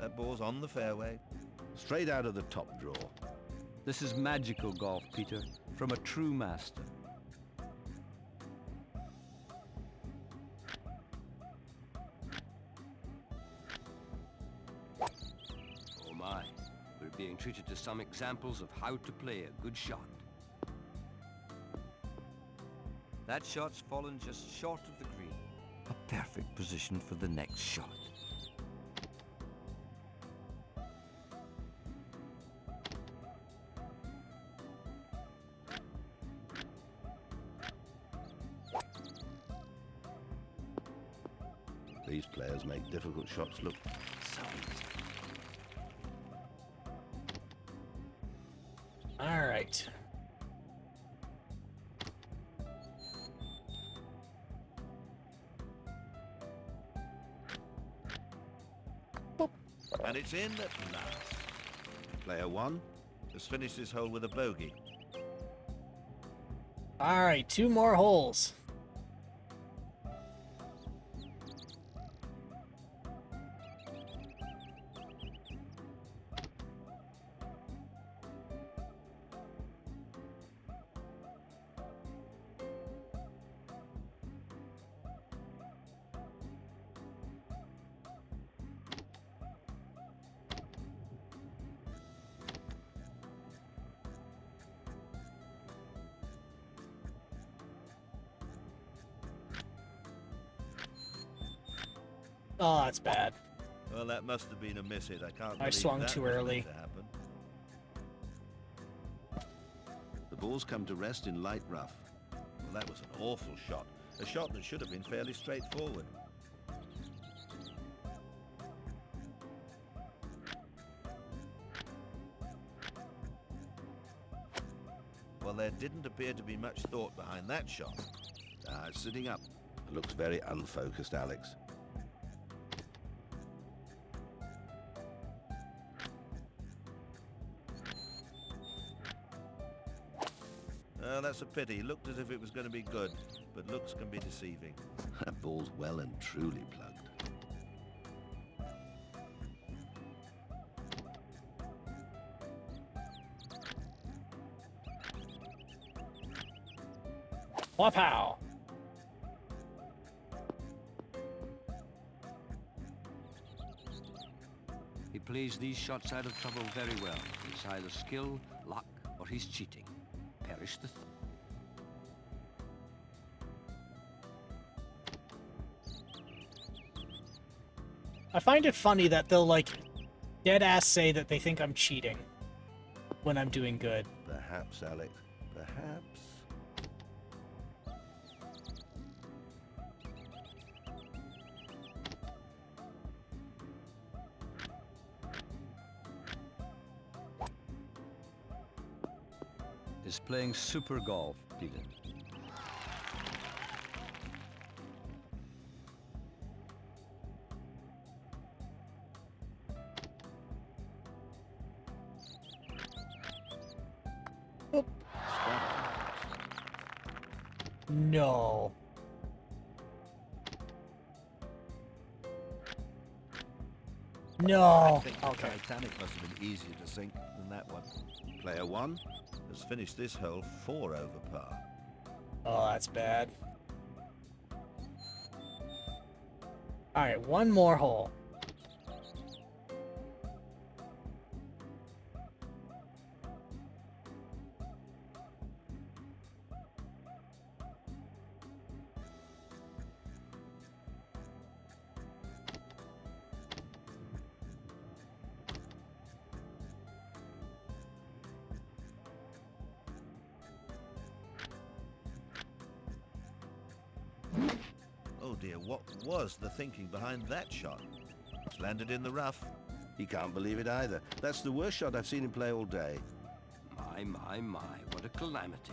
That ball's on the fairway. Straight out of the top drawer. This is magical golf, Peter, from a true master. Oh my, we're being treated to some examples of how to play a good shot. That shot's fallen just short of the green. A perfect position for the next shot. These players make difficult shots look so easy. All right. And it's in at last. Player 1 has finished this hole with a bogey. All right, 2 more holes. Oh, that's bad. Well, that must have been a miss hit. I can't I believe swung that too was early. meant to happen. The ball's come to rest in light rough. Well, that was an awful shot. A shot that should have been fairly straightforward. Well, there didn't appear to be much thought behind that shot. It's sitting up. It looks very unfocused, Alex. Well, that's a pity. Looked as if it was going to be good, but looks can be deceiving. That ball's well and truly plugged. Wapow! He plays these shots out of trouble very well. It's either skill, luck, or he's cheating. Perish the thought. I find it funny that they'll, like, dead-ass say that they think I'm cheating when I'm doing good. Perhaps, Alex. Perhaps. Is playing super golf, Peter. No. No. I think the Okay. Titanic must have been easier to sink than that one. Player 1 has finished this hole 4 over par. Oh, that's bad. Alright, 1 more hole. Oh dear, what was the thinking behind that shot? It's landed in the rough. He can't believe it either. That's the worst shot I've seen him play all day. My, what a calamity.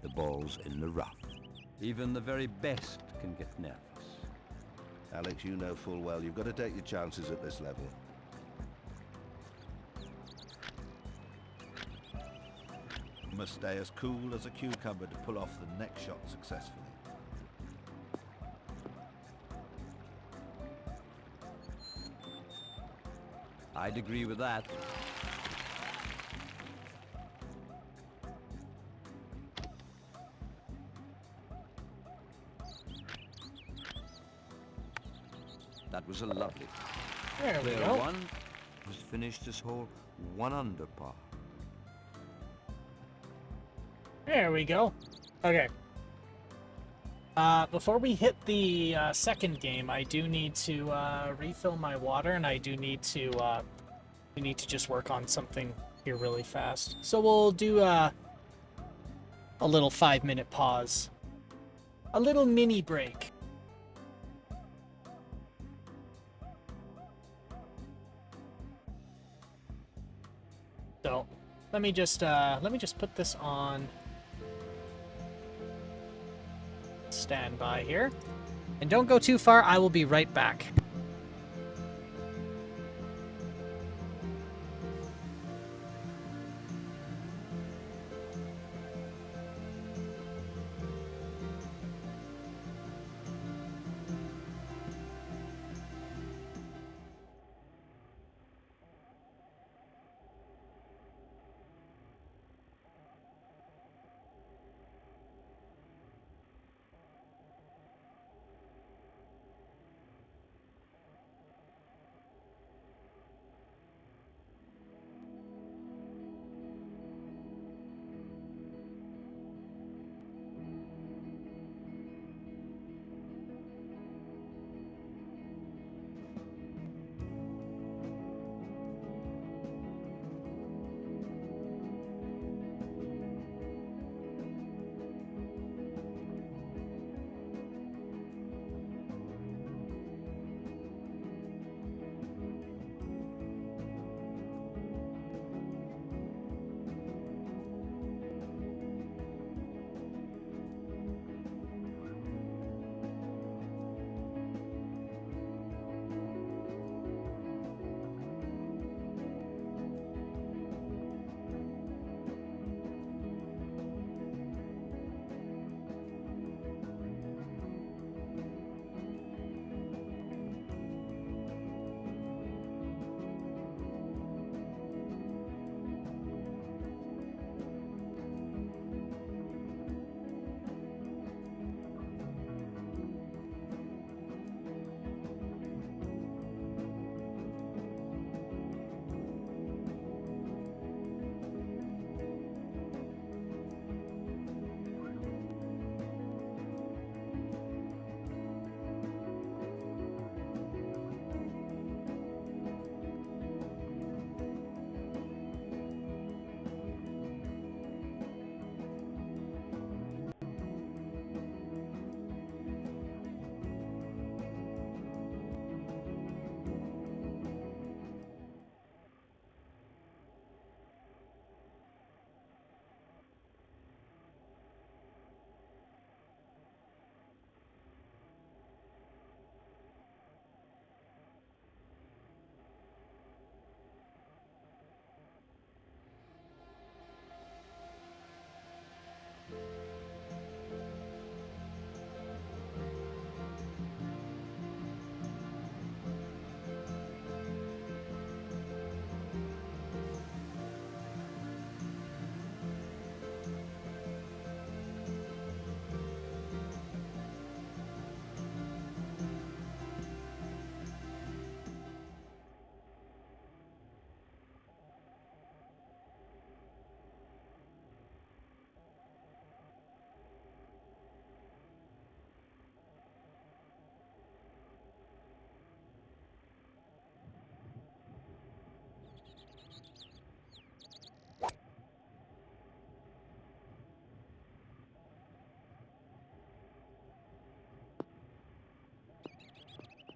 The ball's in the rough. Even the very best can get nervous. Alex, you know full well you've got to take your chances at this level. You must stay as cool as a cucumber to pull off the next shot successfully. I'd agree with that. That was a lovely. There we Player go. one has finished this hole 1 under par. There we go. Okay. Before we hit the second game, I do need to refill my water, and I do need to we need to just work on something here really fast. So we'll do a little 5-minute pause, a little mini break. So let me just put this on standby here. And don't go too far, I will be right back.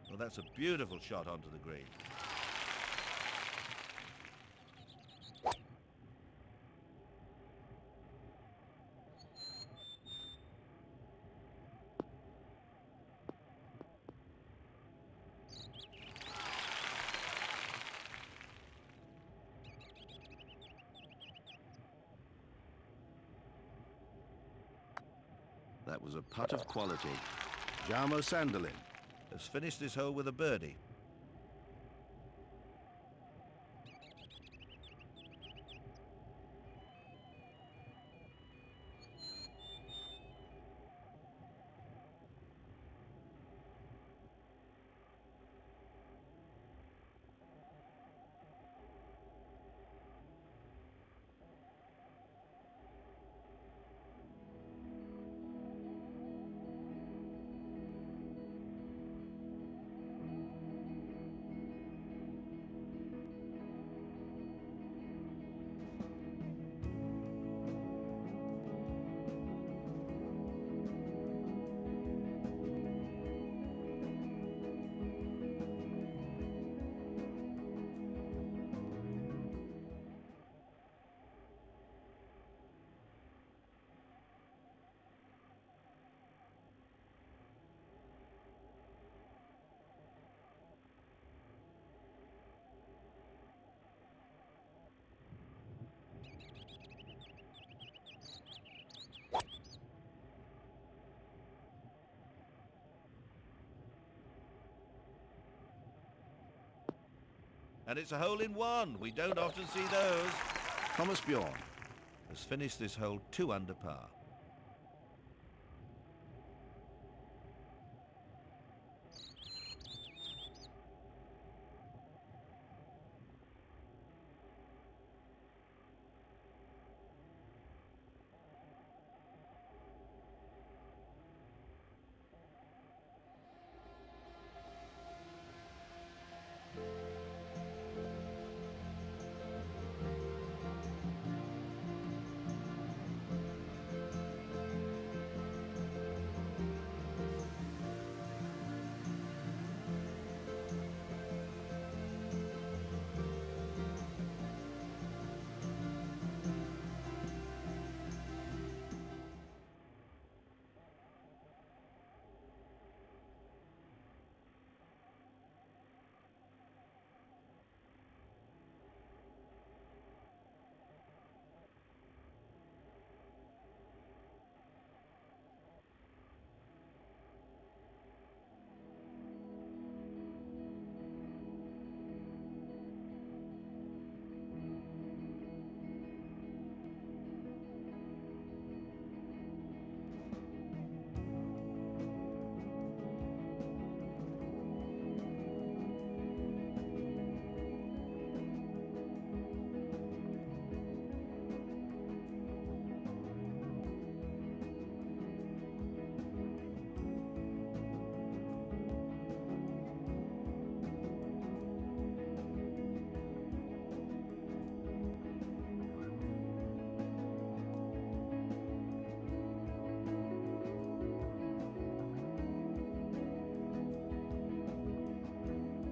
Well, that's a beautiful shot onto the green. That was a putt of quality. Jarmo Sanderlin has finished this hole with a birdie. And it's a hole-in-one. We don't often see those. Thomas Bjorn has finished this hole 2 under par.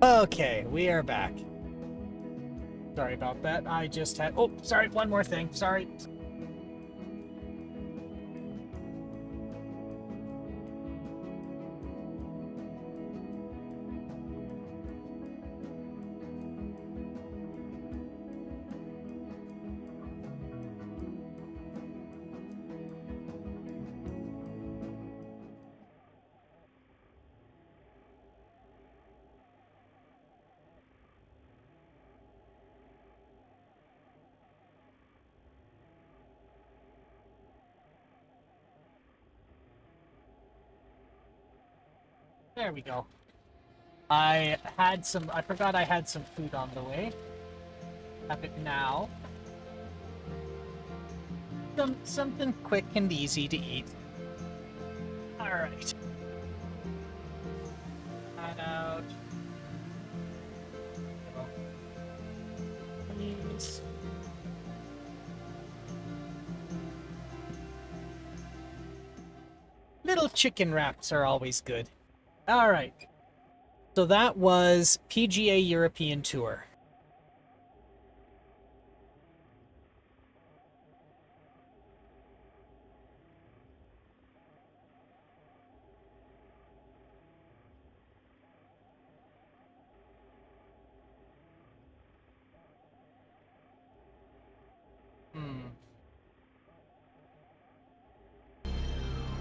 Okay, we are back. Sorry about that. I just had... Oh, sorry, one more thing. Sorry. There we go. I forgot I had some food on the way. Have it now. Something quick and easy to eat. Alright. That out. Please. Little chicken wraps are always good. Alright. So that was PGA European Tour.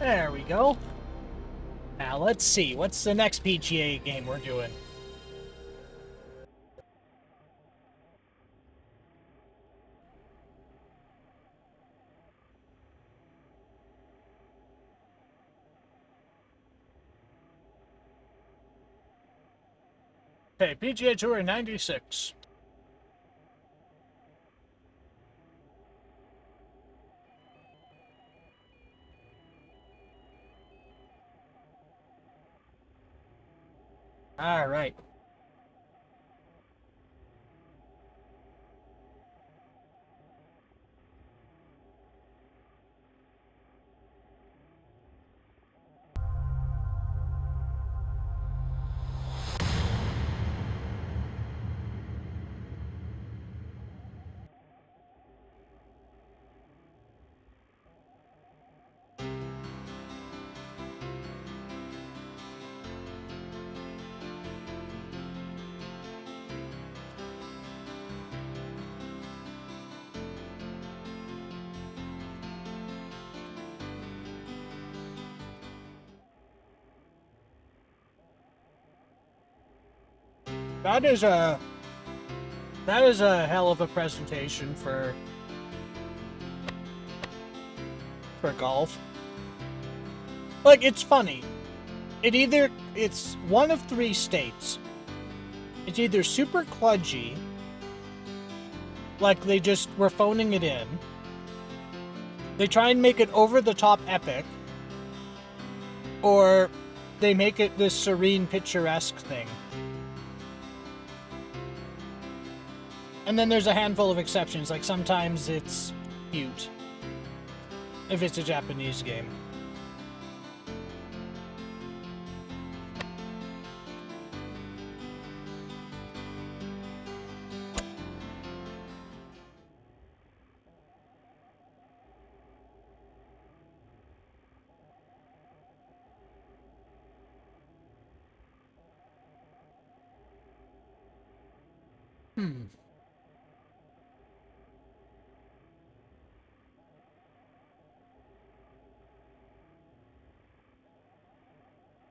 There we go. Now let's see. What's the next PGA game we're doing? Okay, PGA Tour 96. All right. That is a hell of a presentation for golf. Like, it's funny. It's one of three states. It's either super kludgy, like they just were phoning it in. They try and make it over the top epic, or they make it this serene, picturesque thing. And then there's a handful of exceptions, like sometimes it's cute, if it's a Japanese game.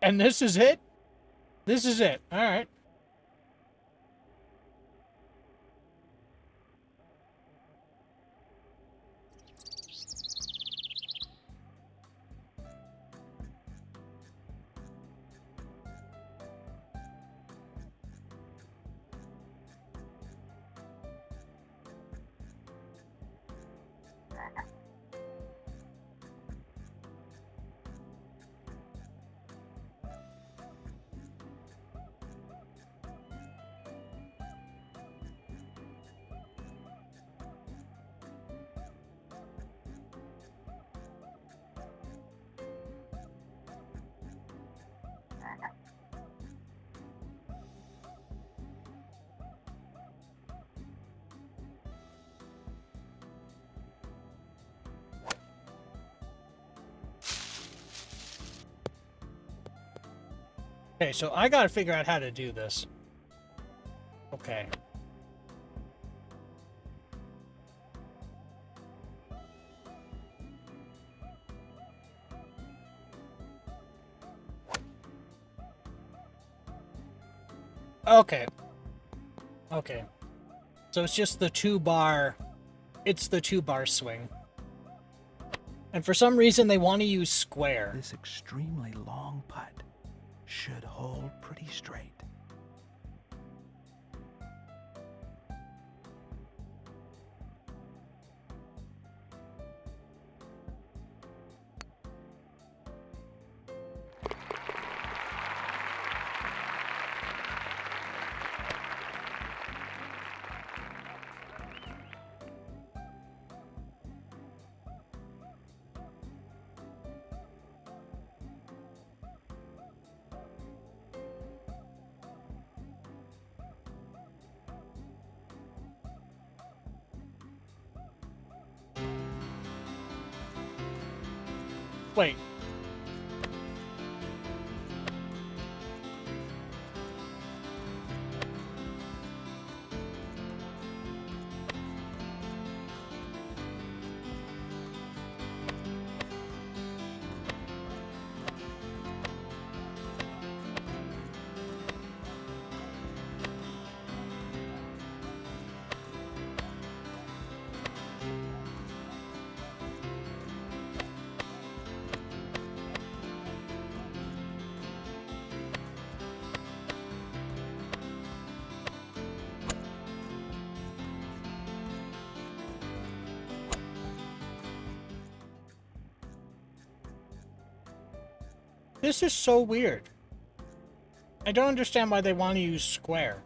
And this is it? This is it. All right. Okay, so I gotta figure out how to do this. Okay. Okay. Okay. So it's just the it's the 2-bar swing. And for some reason they want to use square. This extremely long putt should hold pretty straight. Wait. This is so weird. I don't understand why they want to use square.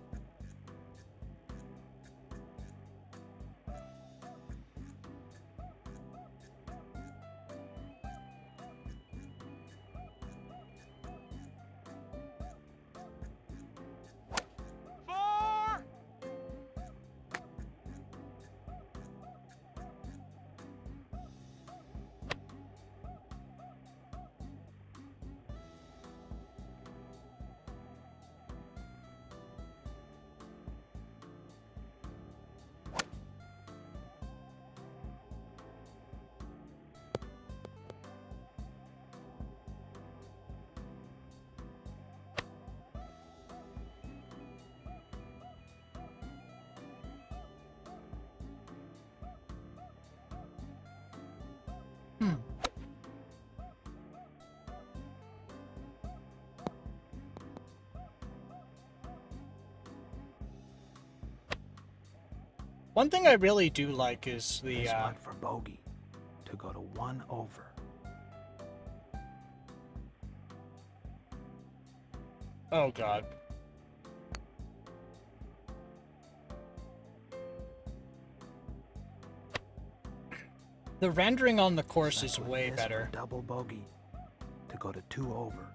One thing I really do like is the, This one for bogey to go to 1 over. oh god. The rendering on the course is Especially way this better. for double bogey to go to 2 over.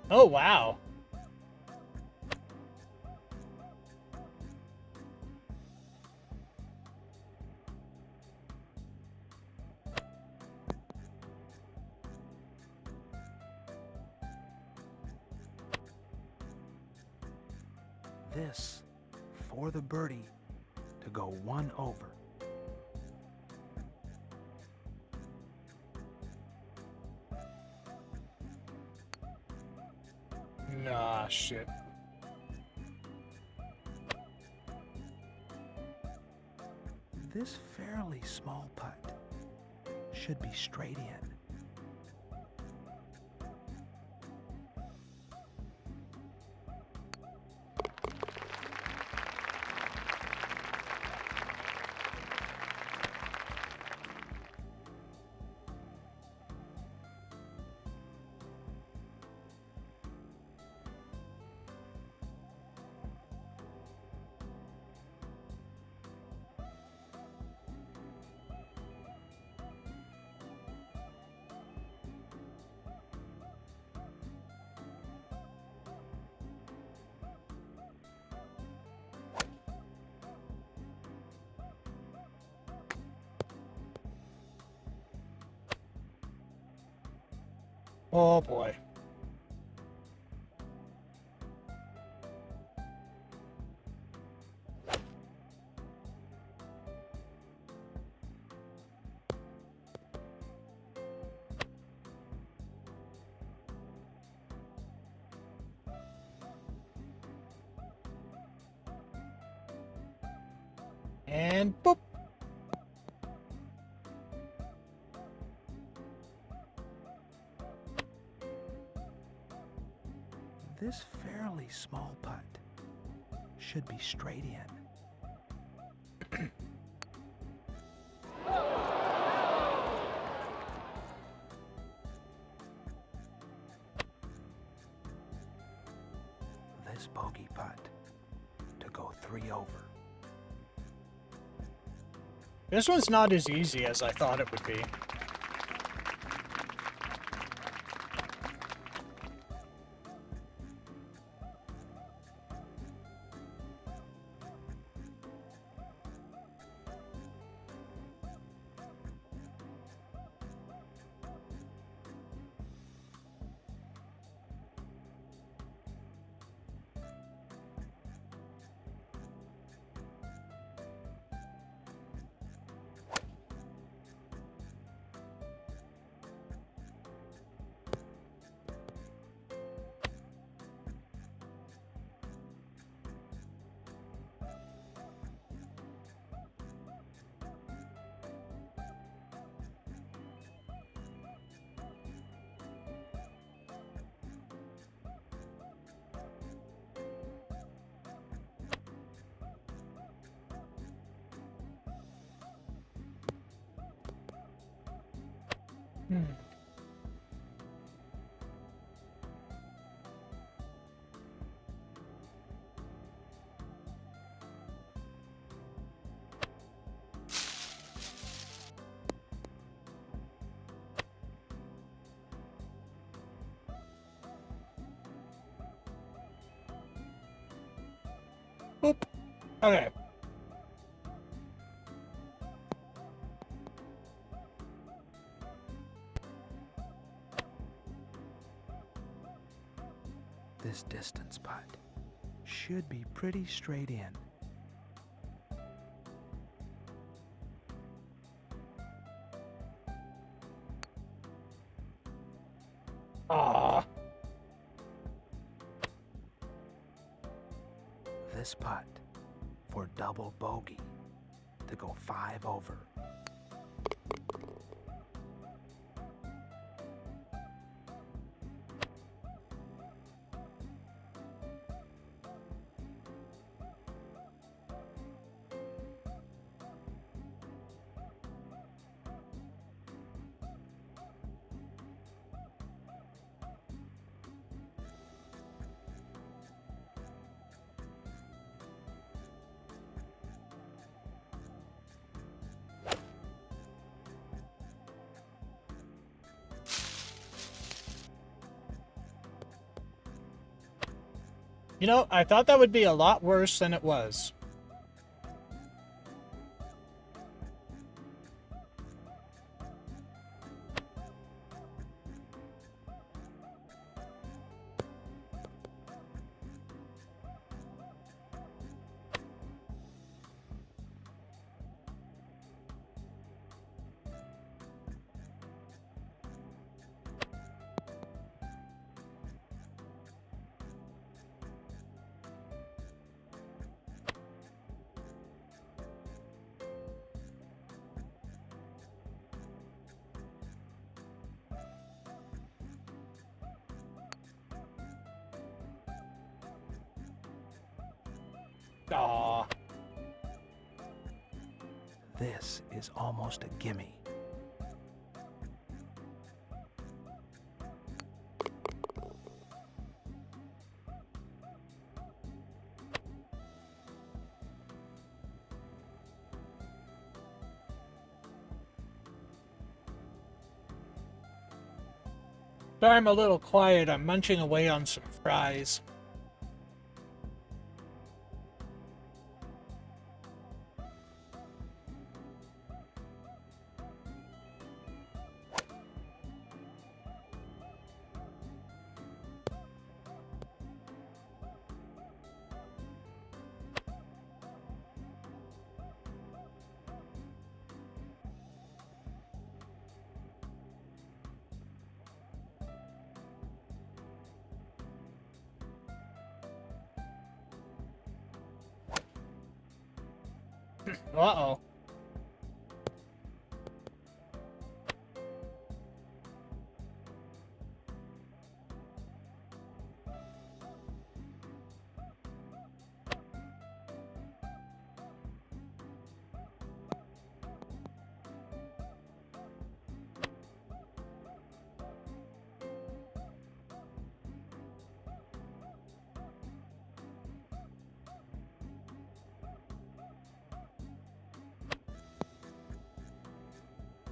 Oh wow. This for the birdie to go 1 over. Nah, shit. This fairly small putt should be straight in. Oh boy. And boop. This fairly small putt should be straight in. This bogey putt to go 3 over. This one's not as easy as I thought it would be. Hmm. Oop. Okay. This distance putt should be pretty straight in. Ah. This putt for double bogey to go 5 over. You know, I thought that would be a lot worse than it was. Aw. This is almost a gimme. Sorry I'm a little quiet. I'm munching away on some fries. Uh-oh.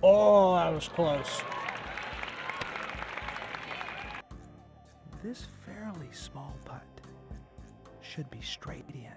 Oh, that was close. This fairly small putt should be straight in.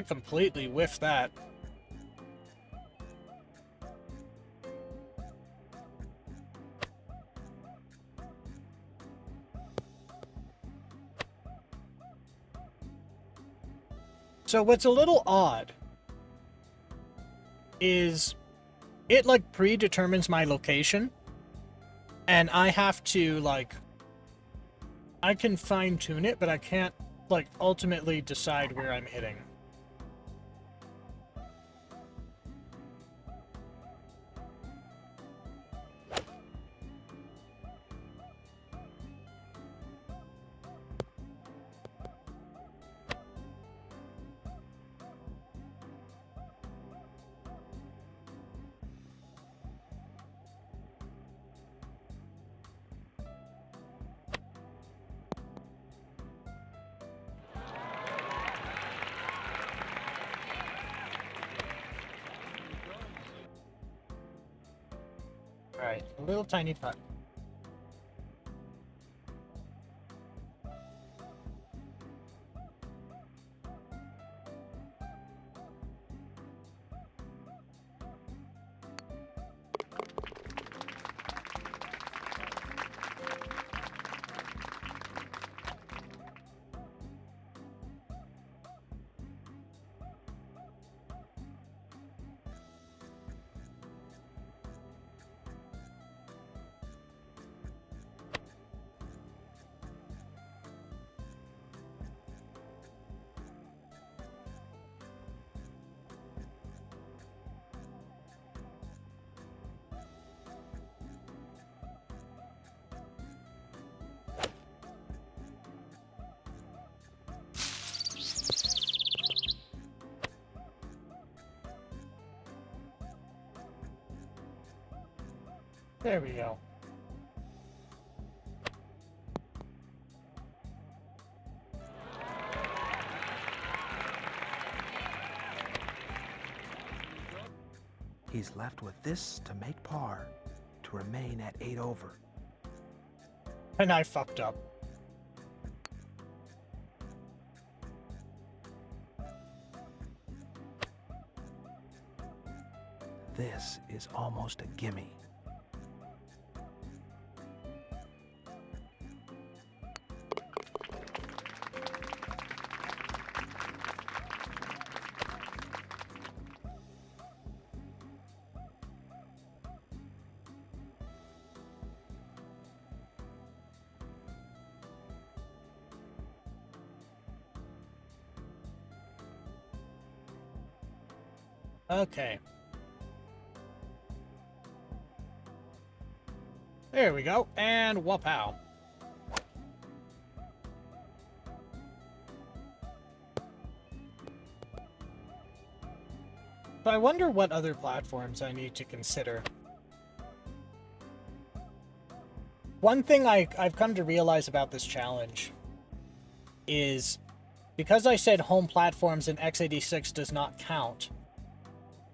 completely whiffed that. So what's a little odd is it like predetermines my location, and I have to like, I can fine tune it, but I can't like ultimately decide where I'm hitting. Alright, a little tiny putt. There we go. He's left with this to make par, to remain at 8 over. And I fucked up. This is almost a gimme. Okay. There we go. And whoop-ow. So I wonder what other platforms I need to consider. One thing I've come to realize about this challenge is because I said home platforms and x86 does not count,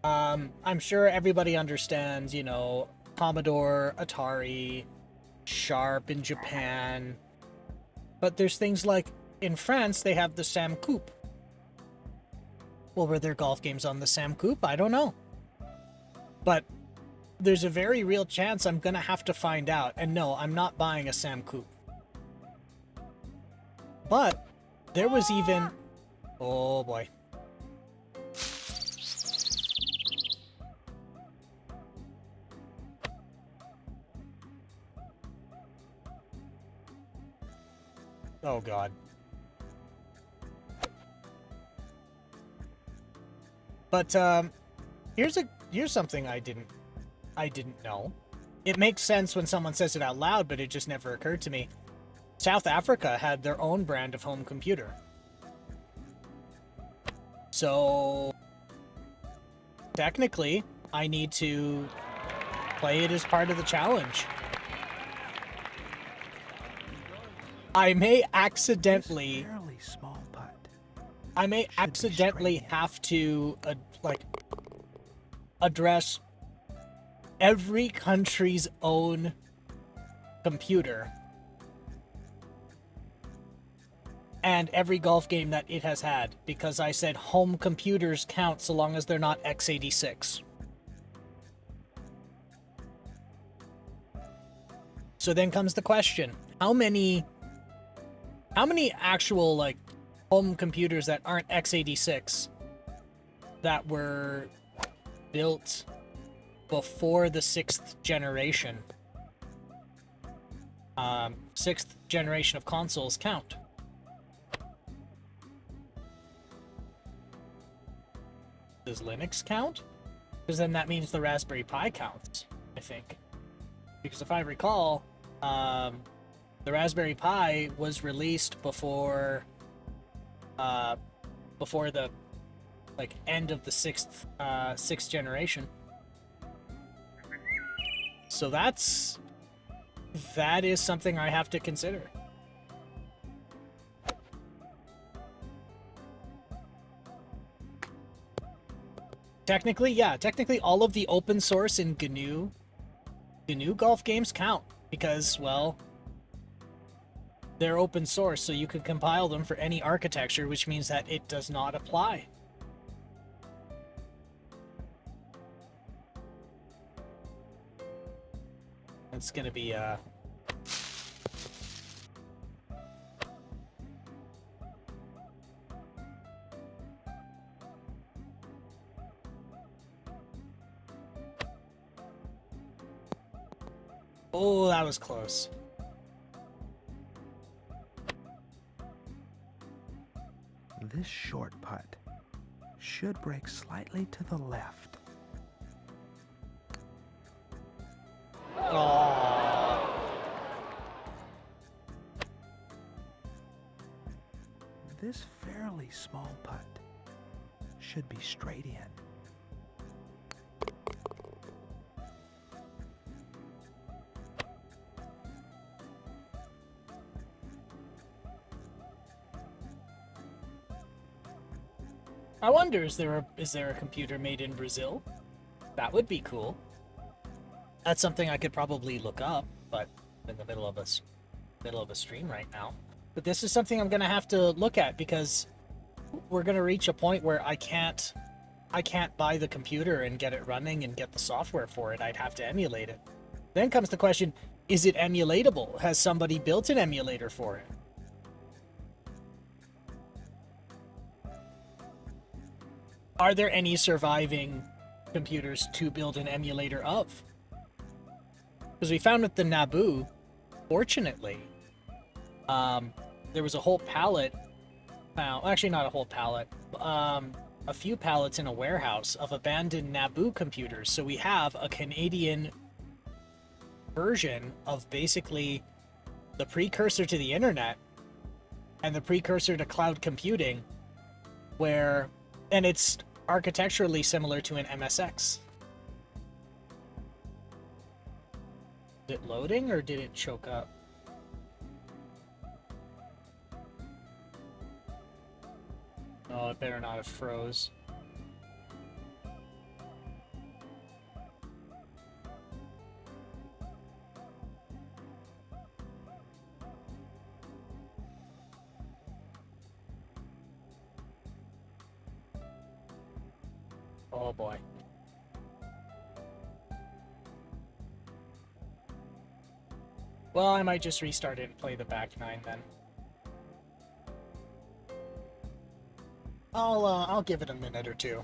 I'm sure everybody understands, you know, Commodore, Atari, Sharp in Japan. But there's things like, in France, they have the Sam Coupe. Well, were there golf games on the Sam Coupe? I don't know. But there's a very real chance I'm going to have to find out. And no, I'm not buying a Sam Coupe. But there was even... Oh, boy. Oh, God. But here's something I didn't know. It makes sense when someone says it out loud, but it just never occurred to me. South Africa had their own brand of home computer. So technically, I need to play it as part of the challenge. I may accidentally... Fairly small putt. I may Should be accidentally straight. have to, address every country's own computer and every golf game that it has had, because I said home computers count so long as they're not x86. So then comes the question, how many actual, like, home computers that aren't x86 that were built before the 6th generation, 6th generation of consoles count? Does Linux count? Because then that means the Raspberry Pi counts, I think. Because if I recall, the Raspberry Pi was released before the end of the sixth generation. So that is something I have to consider. Technically all of the open source and GNU golf games count because, well, they're open source, so you can compile them for any architecture, which means that it does not apply. It's gonna be Oh, that was close. This short putt should break slightly to the left. Oh. This fairly small putt should be straight in. I wonder, is there a computer made in Brazil? That would be cool. That's something I could probably look up, but I'm in the middle of a stream right now. But this is something I'm gonna have to look at because we're gonna reach a point where I can't buy the computer and get it running and get the software for it. I'd have to emulate it. Then comes the question, is it emulatable? Has somebody built an emulator for it? Are there any surviving computers to build an emulator of? Because we found with the Naboo, fortunately, there was a whole pallet, actually not a whole pallet, a few pallets in a warehouse of abandoned Naboo computers. So we have a Canadian version of basically the precursor to the internet and the precursor to cloud computing, and it's architecturally similar to an MSX. Is it loading or did it choke up? Oh, it better not have froze. Oh boy. Well, I might just restart it and play the back nine then. I'll give it a minute or two.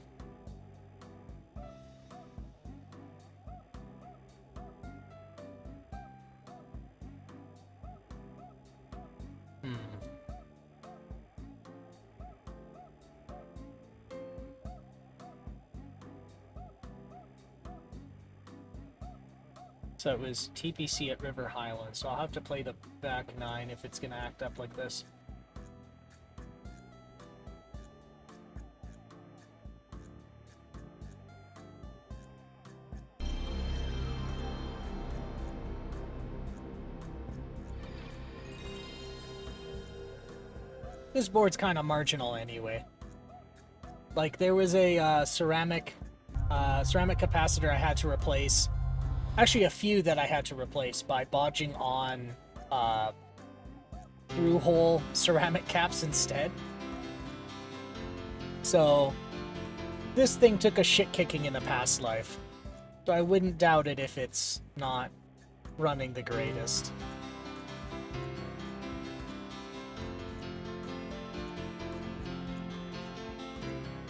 So it was TPC at River Highlands, so I'll have to play the back nine if it's gonna act up like this. This board's kind of marginal anyway. Like, there was a ceramic capacitor I had to replace. Actually, a few that I had to replace by bodging on through-hole ceramic caps instead. So, this thing took a shit kicking in the past life. So I wouldn't doubt it if it's not running the greatest.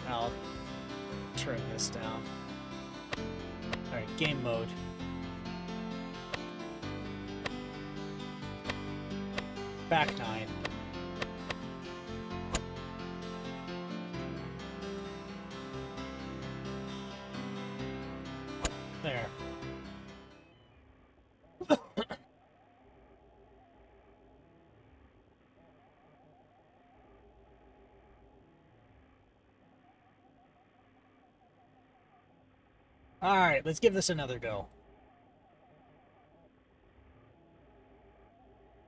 I'll turn this down. Alright, game mode. Back 9. There. Alright, let's give this another go.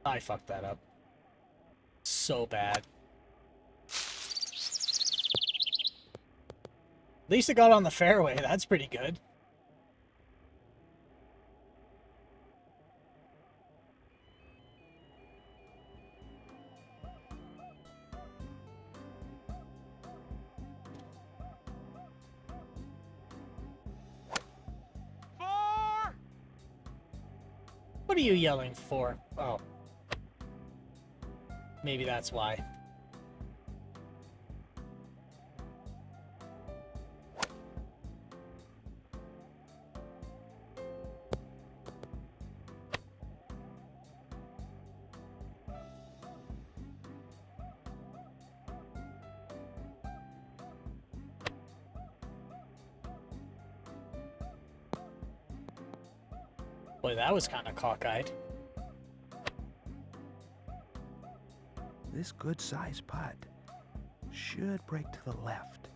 I fucked that up. So bad. At least it got on the fairway. That's pretty good. What are you yelling for? Oh. Maybe that's why. Boy, that was kind of cockeyed. This good-sized putt should break to the left.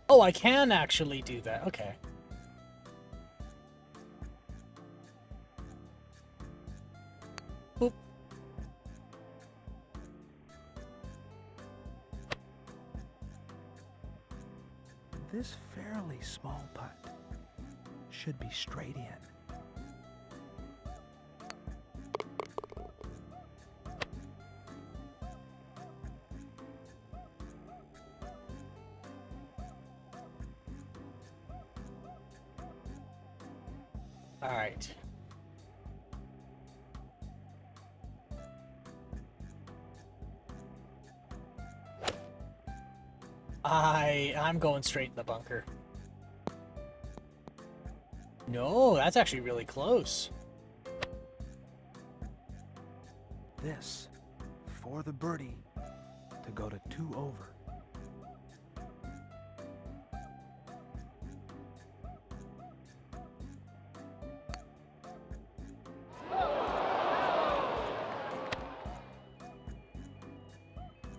Oh, I can actually do that. Okay. Boop. This fairly small putt should be straight in. All right. I'm going straight in the bunker. No, that's actually really close. This for the birdie to go to 2 over.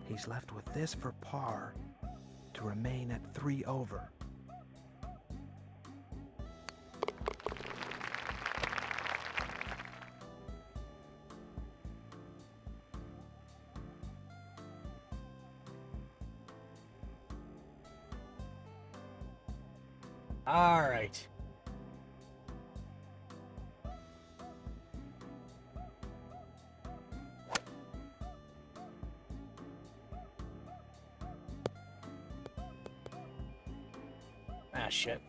He's left with this for par to remain at 3 over. All right. Ah, shit.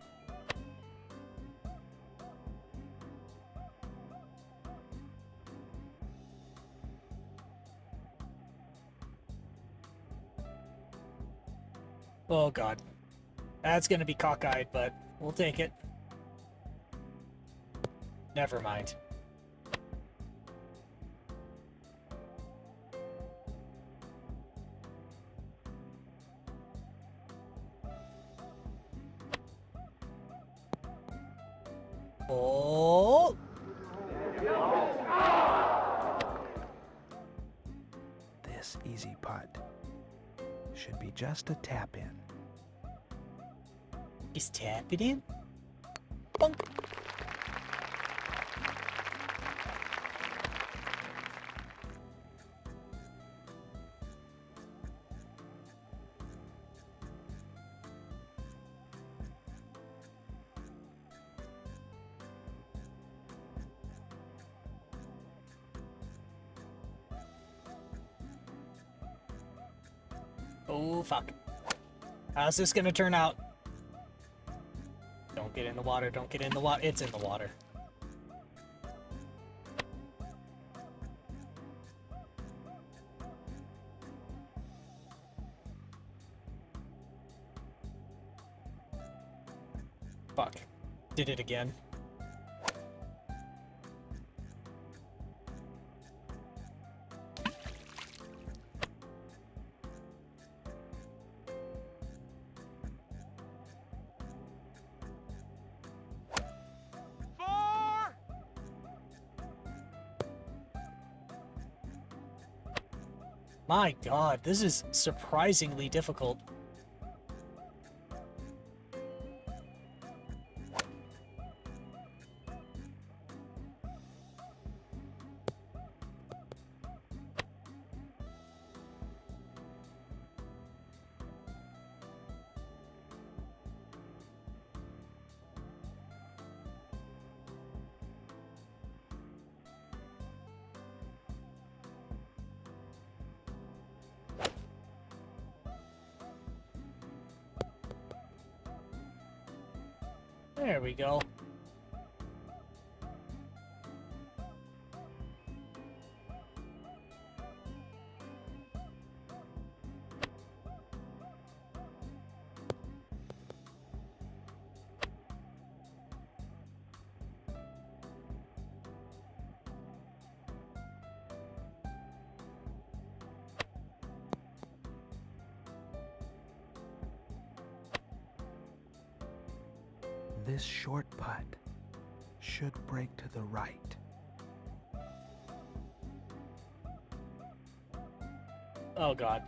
Oh, God. That's gonna be cockeyed, but we'll take it. Never mind. Oh! This easy putt should be just a tap in. Just tap it in. Bunk. Oh, fuck. How's this gonna turn out? Don't get in the water, don't get in the water. It's in the water. Fuck. Did it again. My god, this is surprisingly difficult. There we go. This short putt should break to the right. Oh god.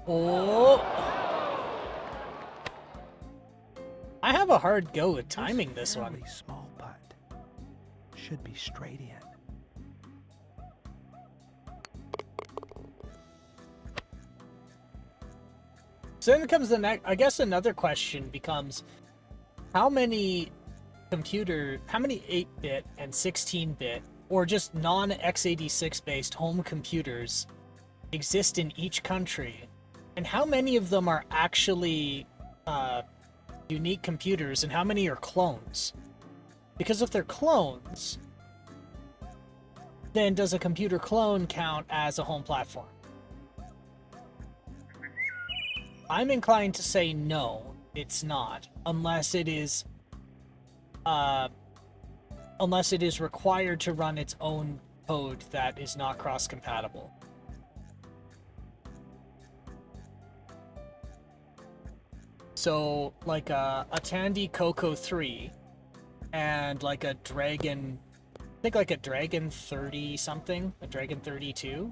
Oh! I have a hard go with timing this one. Fairly small putt should be straight in. So then comes the next, I guess another question becomes, how many 8-bit and 16-bit, or just non-x86 based home computers exist in each country? And how many of them are actually unique computers, and how many are clones? Because if they're clones, then does a computer clone count as a home platform? I'm inclined to say no, it's not, unless it is required to run its own code that is not cross-compatible. So, like a Tandy Coco 3 and like a Dragon, I think like a Dragon 30 something, a Dragon 32.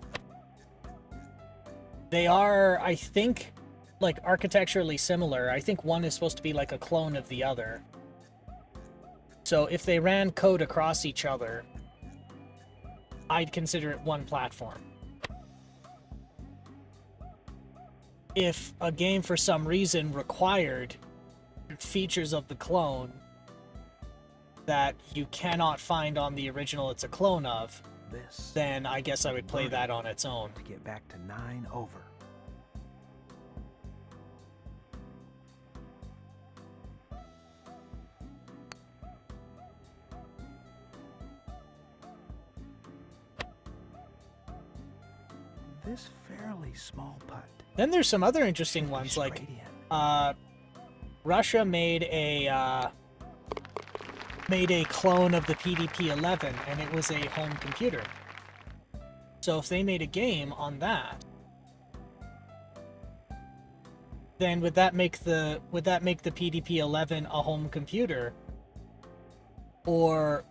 They are, I think, like architecturally similar. I think one is supposed to be like a clone of the other. So if they ran code across each other, I'd consider it one platform. If a game for some reason required features of the clone that you cannot find on the original it's a clone of, then I guess I would play that on its own. To get back to 9 over. This fairly small putt. Then there's some other interesting ones, like Russia made a clone of the PDP-11, and it was a home computer. So if they made a game on that, then would that make the PDP-11 a home computer, or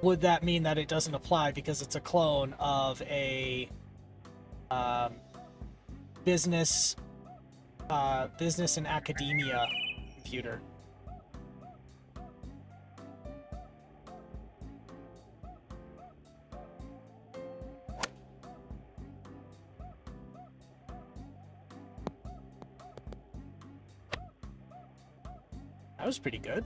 would that mean that it doesn't apply because it's a clone of a business and academia computer? That was pretty good.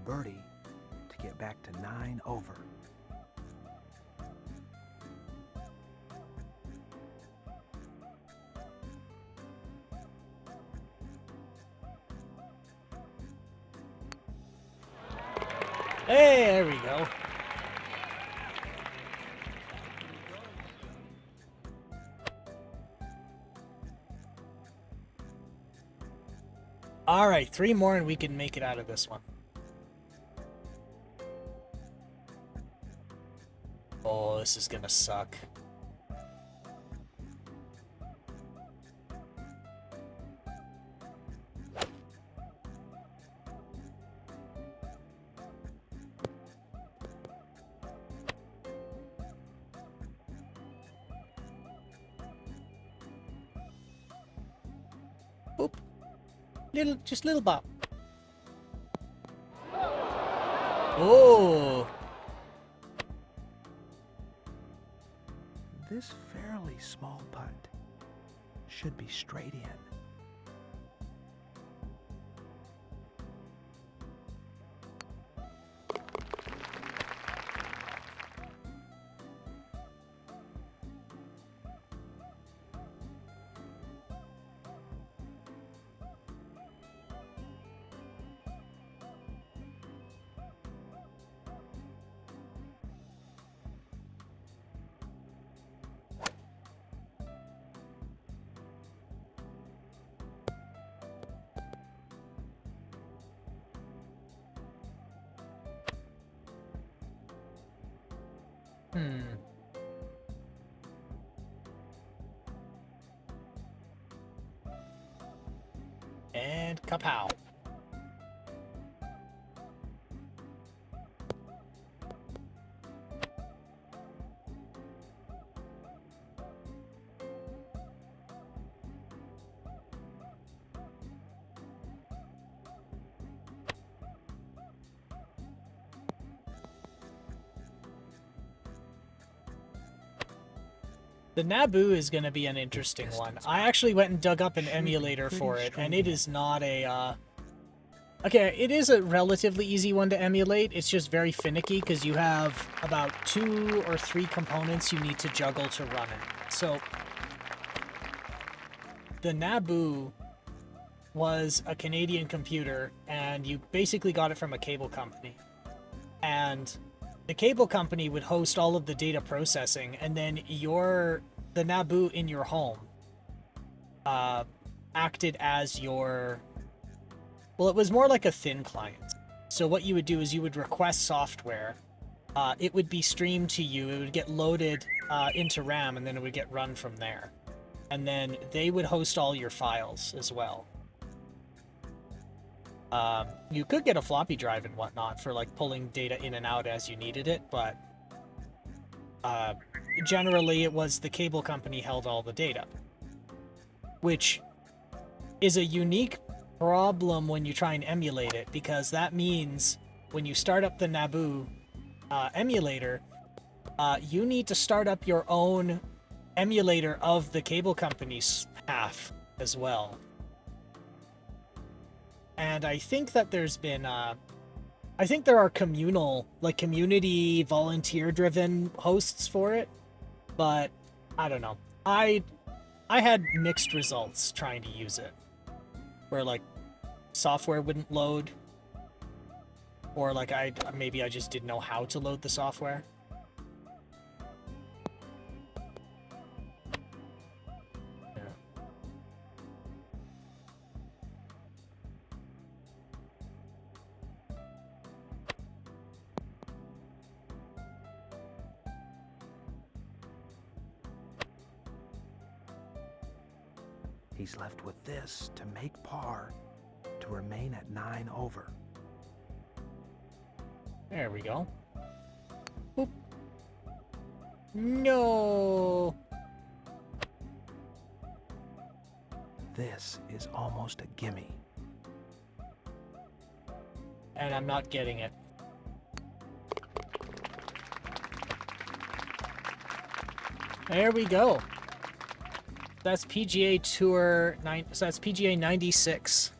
birdie to get back to 9 over. Hey, there we go. All right, 3 more and we can make it out of this one. Oh, this is gonna suck. Boop. Just little bop. Oh. This fairly small putt should be straight in. And kapow. The Naboo is going to be an interesting one. I actually went and dug up an emulator for it, and it is not a, Okay, it is a relatively easy one to emulate. It's just very finicky because you have about 2 or 3 components you need to juggle to run it. So, the Naboo was a Canadian computer, and you basically got it from a cable company. And the cable company would host all of the data processing, and then the Naboo in your home acted as your... Well, it was more like a thin client. So what you would do is you would request software. It would be streamed to you. It would get loaded into RAM, and then it would get run from there. And then they would host all your files as well. You could get a floppy drive and whatnot for like pulling data in and out as you needed it, but generally it was the cable company held all the data, which is a unique problem when you try and emulate it, because that means when you start up the Naboo emulator, you need to start up your own emulator of the cable company's half as well. And I think that there's been, I think there are communal, like community volunteer-driven hosts for it, but I don't know. I had mixed results trying to use it, where like software wouldn't load, or like maybe I just didn't know how to load the software. He's left with this to make par to remain at 9 over. There we go. Boop. No. This is almost a gimme. And I'm not getting it. There we go. That's PGA Tour 9. So that's PGA 96.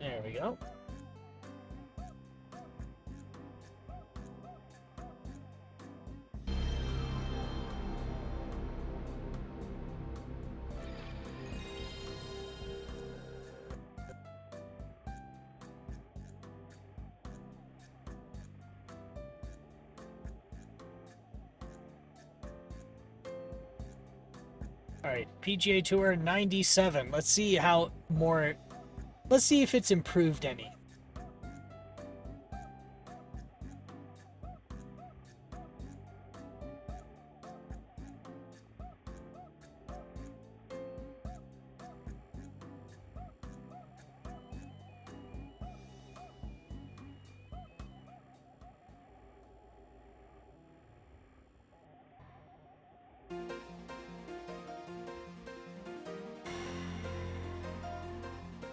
There we go. Alright, PGA Tour 97. Let's see how more... Let's see if it's improved any.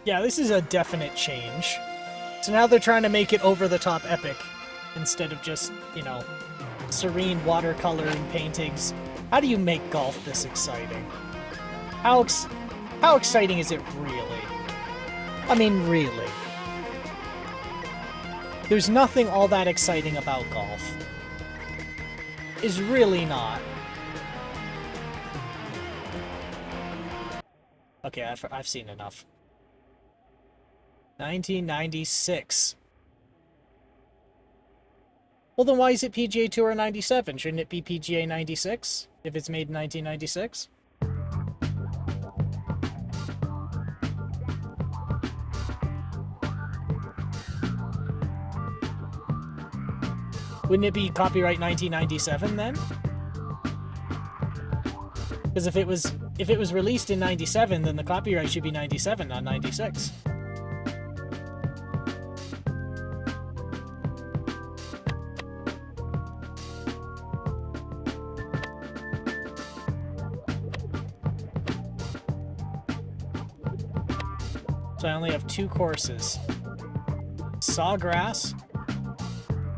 Yeah, this is a definite change. So now they're trying to make it over-the-top epic instead of just, you know, serene watercoloring paintings. How do you make golf this exciting? How exciting is it really? I mean, really. There's nothing all that exciting about golf. Is really not. Okay, I've seen enough. 1996. Well, then why is it PGA Tour 97? Shouldn't it be PGA 96 if it's made in 1996? Wouldn't it be copyright 1997 then? Because if it was released in 97, then the copyright should be 97, not 96. So I only have 2 courses. Sawgrass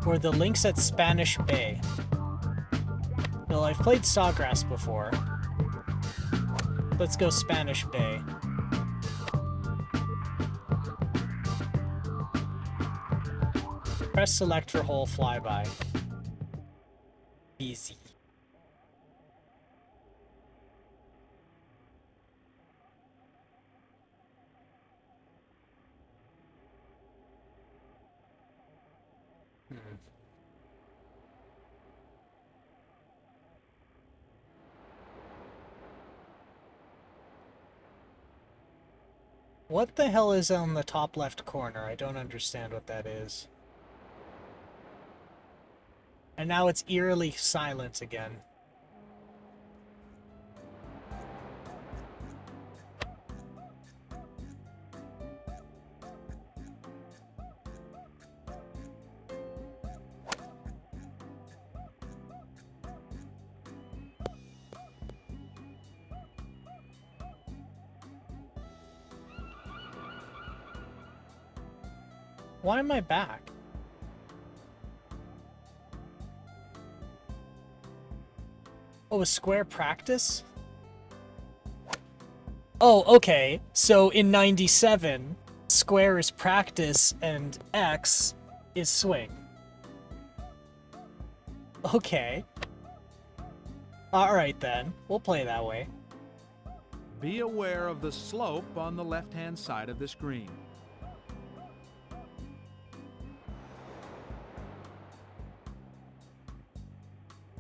or the links at Spanish Bay. Well, I've played Sawgrass before. Let's go Spanish Bay. Press select for hole flyby. Easy. What the hell is on the top left corner? I don't understand what that is. And now it's eerily silent again. Why am I back? Oh, a square practice? Oh, okay. So in 97, square is practice and X is swing. Okay. Alright then. We'll play that way. Be aware of the slope on the left-hand side of this green.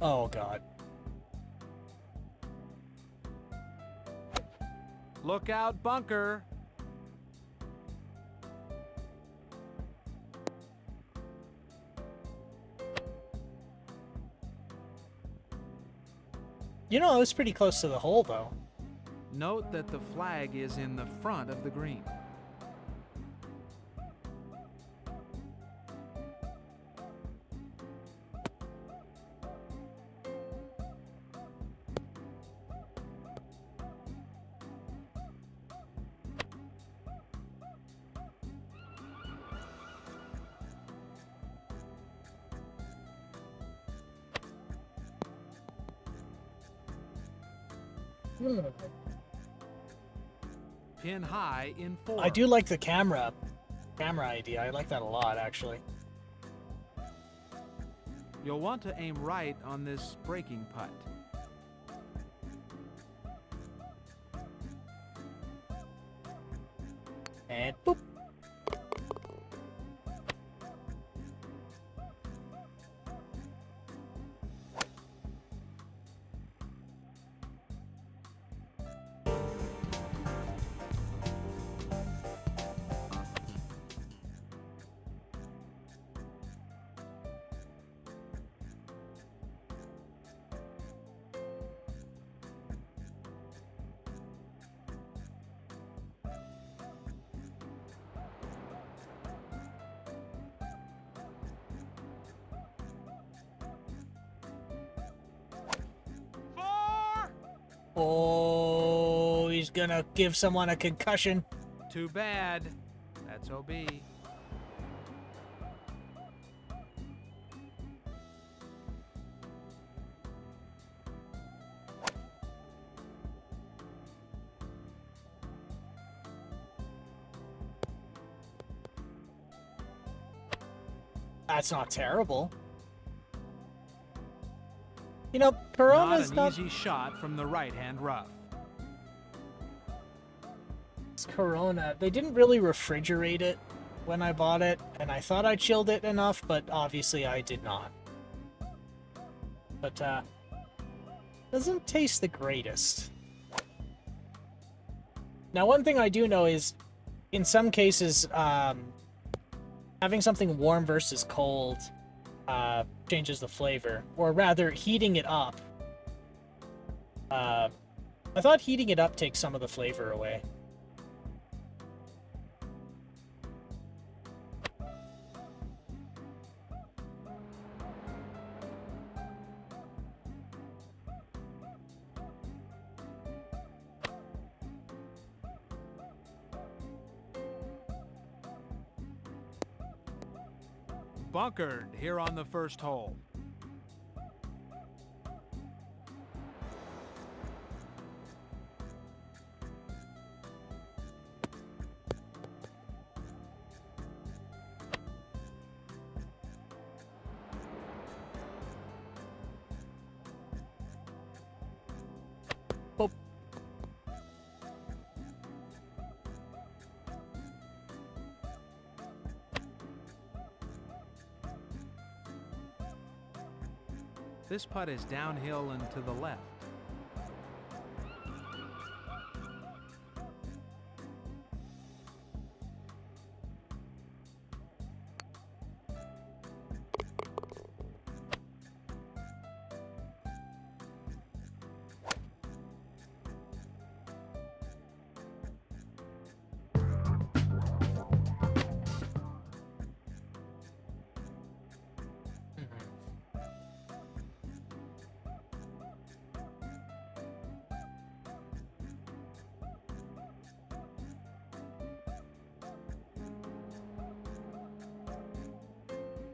Oh, God. Look out, bunker! You know, I was pretty close to the hole, though. Note that the flag is in the front of the green. Pin high in 4. I do like the camera camera idea. I like that a lot, actually. You'll want to aim right on this breaking putt. And boop. Oh, he's gonna give someone a concussion. Too bad. That's OB. That's not terrible. You know, Corona's Not an easy shot from the right-hand rough. It's Corona. They didn't really refrigerate it when I bought it, and I thought I chilled it enough, but obviously I did not. But, doesn't taste the greatest. Now, one thing I do know is, in some cases, having something warm versus cold changes the flavor, or rather, heating it up. I thought heating it up takes some of the flavor away. Bunkered here on the first hole. Oh. This putt is downhill and to the left.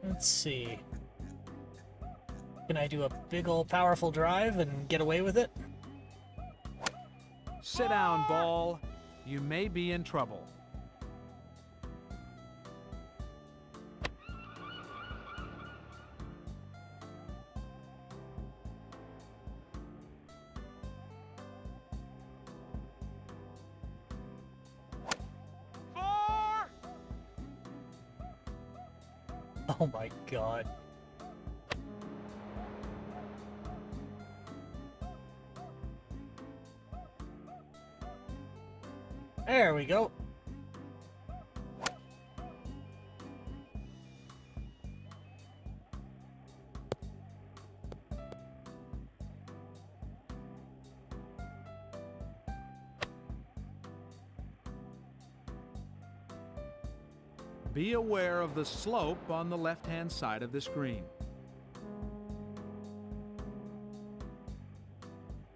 Let's see. Can I do a big old powerful drive and get away with it? Sit down, ball. You may be in trouble. Oh my god. There we go. Be aware of the slope on the left-hand side of this green.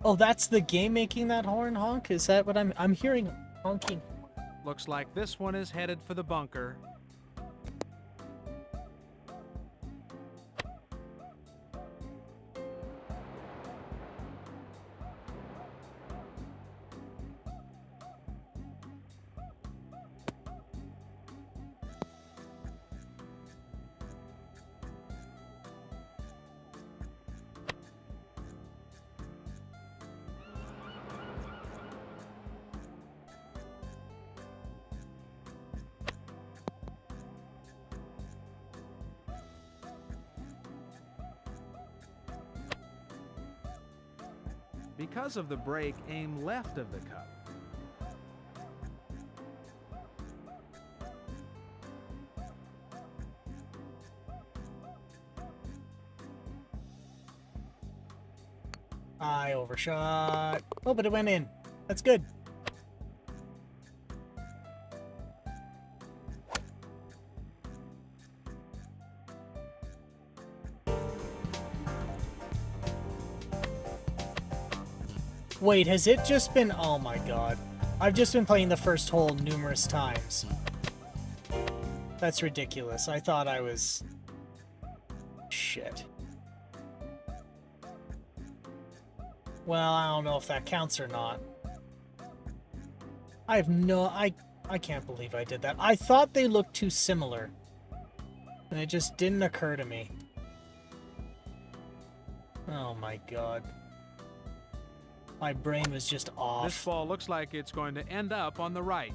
Oh, that's the game making that horn honk? Is that what I'm hearing honking? Looks like this one is headed for the bunker. Because of the break, aim left of the cup. I overshot. Oh, but it went in. That's good. Wait, has it just been... Oh my god. I've just been playing the first hole numerous times. That's ridiculous. I thought I was... Shit. Well, I don't know if that counts or not. I have no... I can't believe I did that. I thought they looked too similar. And it just didn't occur to me. Oh my god. My brain was just off. This ball looks like it's going to end up on the right.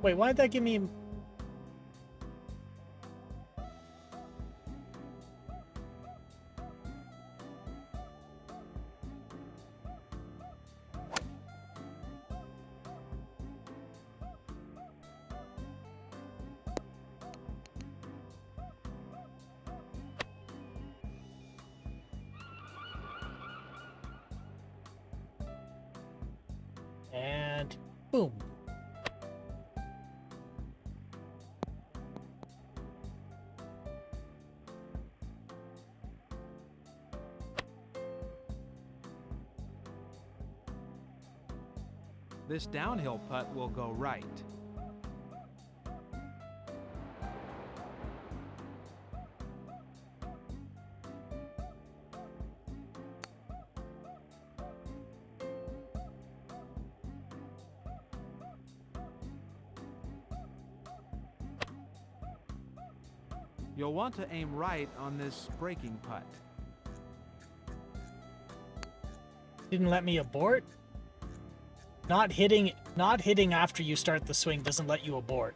Wait, why did that give me... And boom. This downhill putt will go right. You'll want to aim right on this breaking putt. Didn't let me abort? Not hitting after you start the swing doesn't let you abort.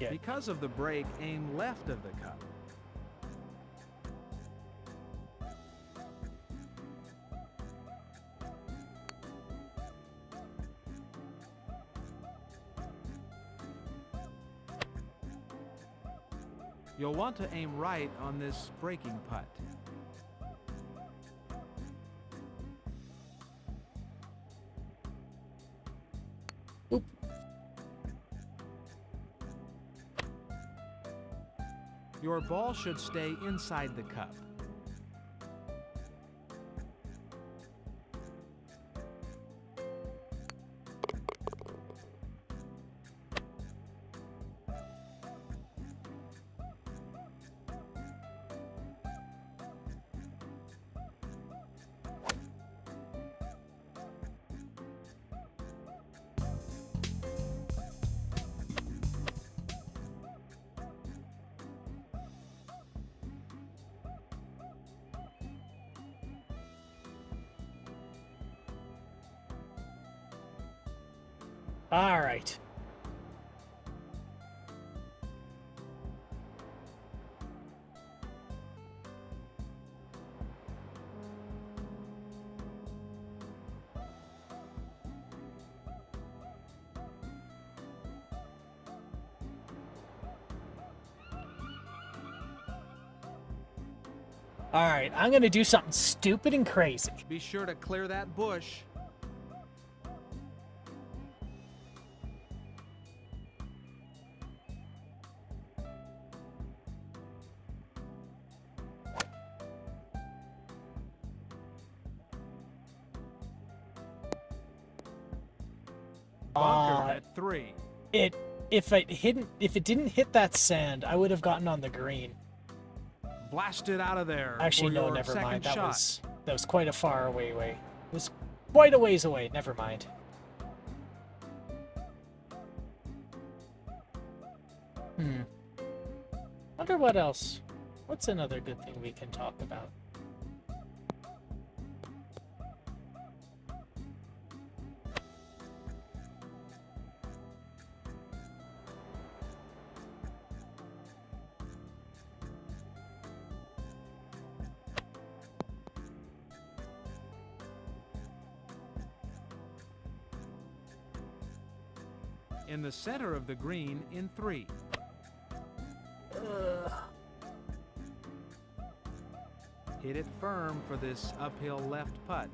Yeah. Because of the break, aim left of the cup. You'll want to aim right on this breaking putt. Oop. Your ball should stay inside the cup. All right. All right, I'm going to do something stupid and crazy. Be sure to clear that bush. Bunker at 3. If it didn't hit that sand, I would have gotten on the green. Blast it out of there. Actually, for no, your never second mind. shot. That was quite a far away way. It was quite a ways away. Never mind. Wonder what else. What's another good thing we can talk about? in the center of the green in 3. Hit it firm for this uphill left putt.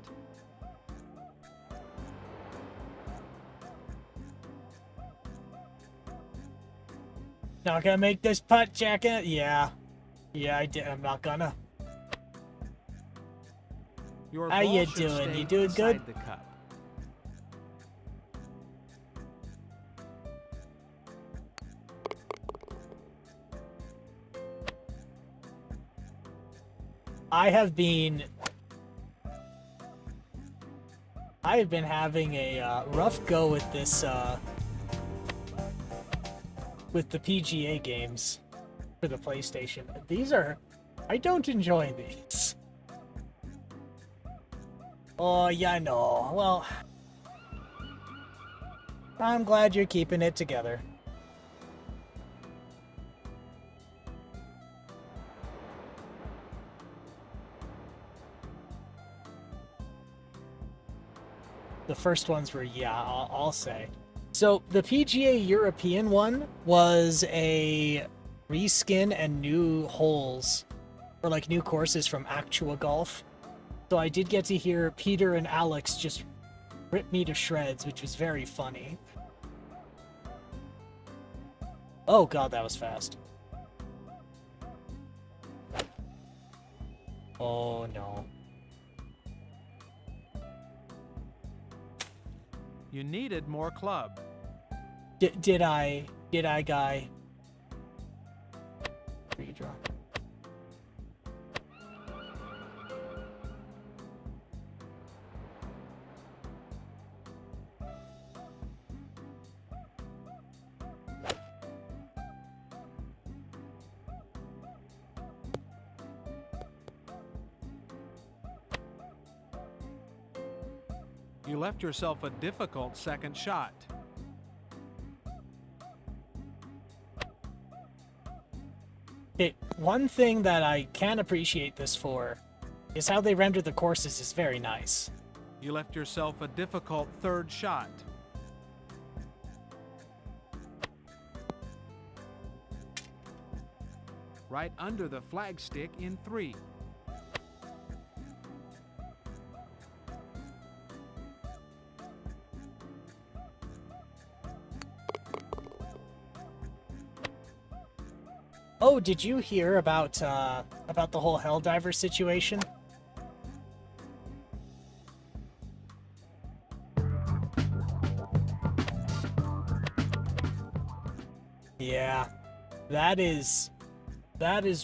Not gonna make this putt, Jacket? Yeah. Yeah, I did. I'm not gonna. Your How ball you should doing? stay You doing good? inside the cup. I have been having a rough go with this with the PGA games for the PlayStation. I don't enjoy these. Oh, yeah, I know. Well, I'm glad you're keeping it together. The first ones were, yeah, I'll say. So the PGA European one was a reskin and new holes, or like new courses from Actua Golf. So I did get to hear Peter and Alex just rip me to shreds, which was very funny. Oh god, that was fast. Oh no. You needed more club. Did I, guy? Redraw. You left yourself a difficult second shot. One thing that I can appreciate this for is how they render the courses is very nice. You left yourself a difficult third shot. Right under the flagstick in 3. Oh, did you hear about the whole Helldiver situation? Yeah, that is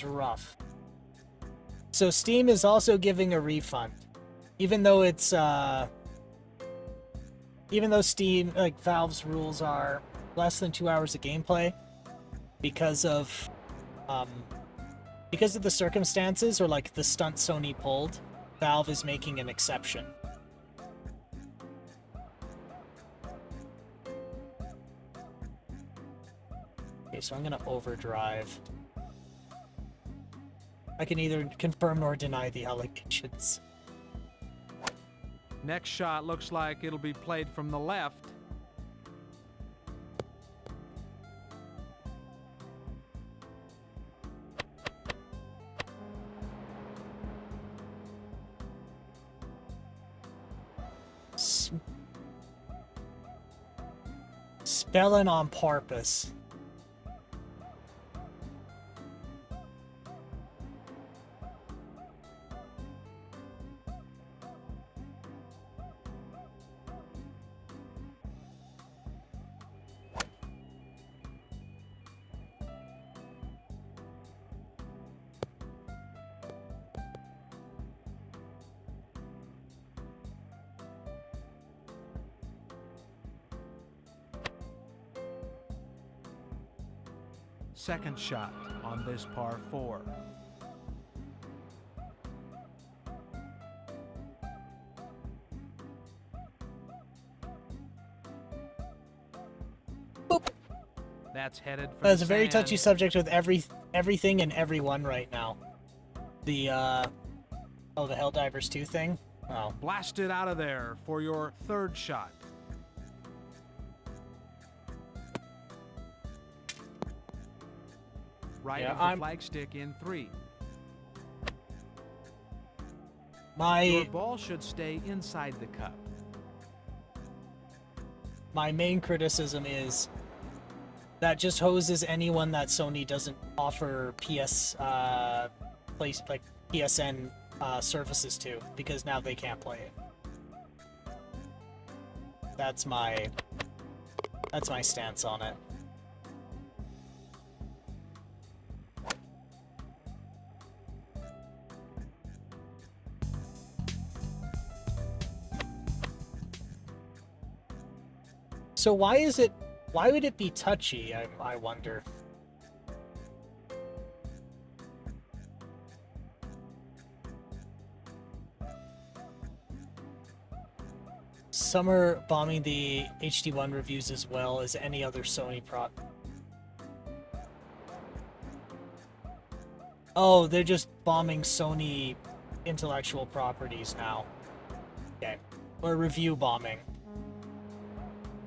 rough. So Steam is also giving a refund, even though it's even though Steam, like Valve's rules are less than 2 hours of gameplay, because of the circumstances or like the stunt Sony pulled, Valve is making an exception. Okay, so I'm gonna overdrive. I can neither confirm nor deny the allegations. Next shot looks like it'll be played from the left. Spelling on purpose. Second shot on this par 4. Boop. That's headed for That's the a very sand. touchy subject with everything and everyone right now. The the Helldivers 2 thing. Oh. Blast it out of there for your third shot. right Yeah, of the flagstick in 3. Your ball should stay inside the cup. My main criticism is that just hoses anyone that Sony doesn't offer PSN services to, because now they can't play it. That's my stance on it. So why would it be touchy, I wonder? Some are bombing the HD1 reviews as well as any other Sony prop. Oh, they're just bombing Sony intellectual properties now. Okay. Or review bombing.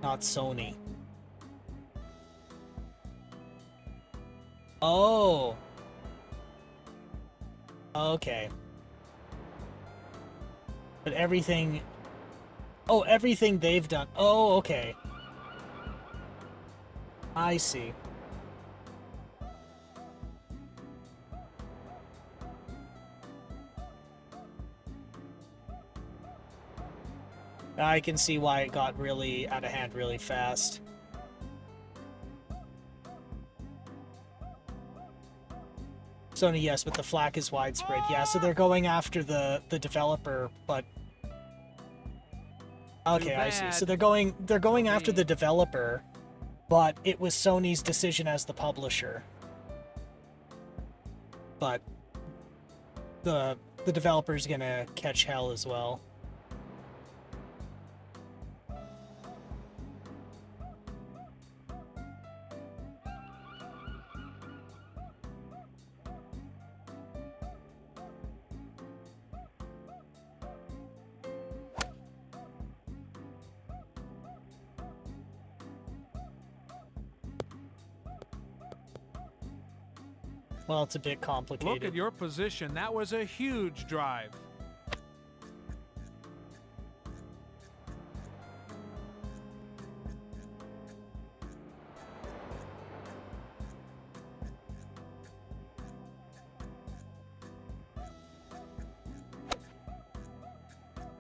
Not Sony. Oh. Okay. But everything... Oh, everything they've done. Oh, okay. I see. I can see why it got really out of hand really fast. Sony, yes, but the flack is widespread. Yeah, so they're going after the developer, but okay, I see. So they're going after the developer, but it was Sony's decision as the publisher. But the developer's gonna catch hell as well. Well, it's a bit complicated. Look at your position. That was a huge drive.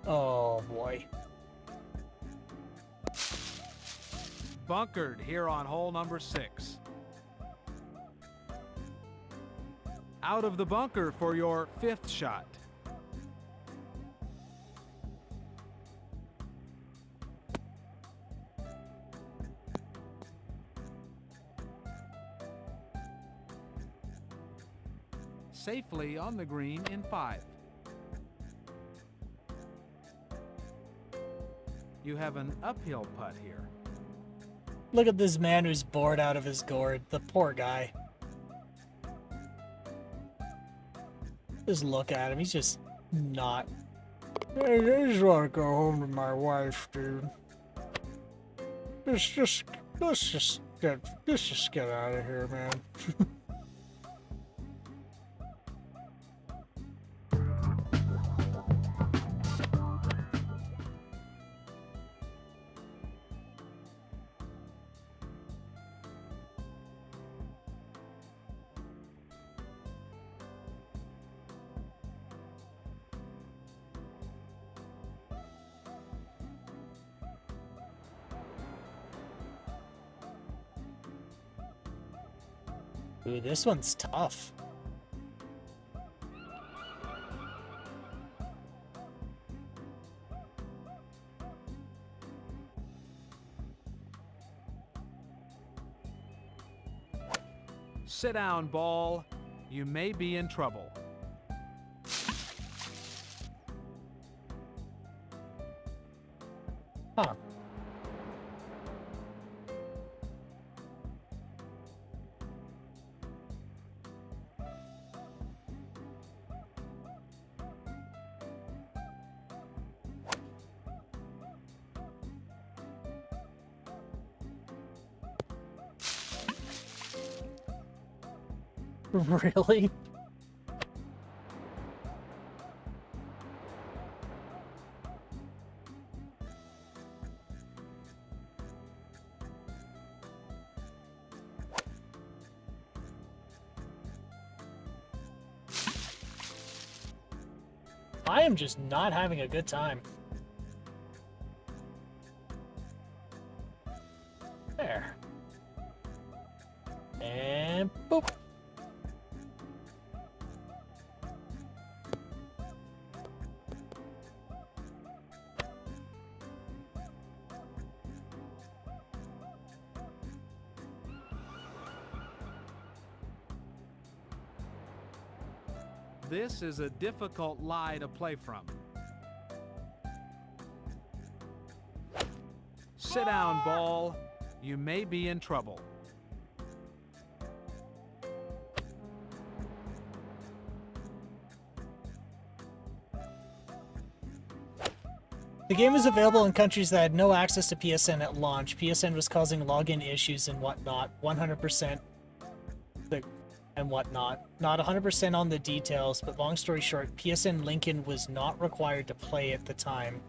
Oh, boy. Bunkered here on hole number 6. Out of the bunker for your 5th shot. Safely on the green in 5. You have an uphill putt here. Look at this man who's bored out of his gourd. The poor guy. Just look at him. He's just not. I just want to go home to my wife, dude. Let's just get out of here, man. Ooh, this one's tough. Sit down, ball. You may be in trouble. Huh. Really? I am just not having a good time. There. And boop. This is a difficult lie to play from. Sit down, ball. You may be in trouble. The game was available in countries that had no access to PSN at launch. PSN was causing login issues and whatnot. 100% and whatnot. Not 100% on the details, but long story short, PSN Lincoln was not required to play at the time.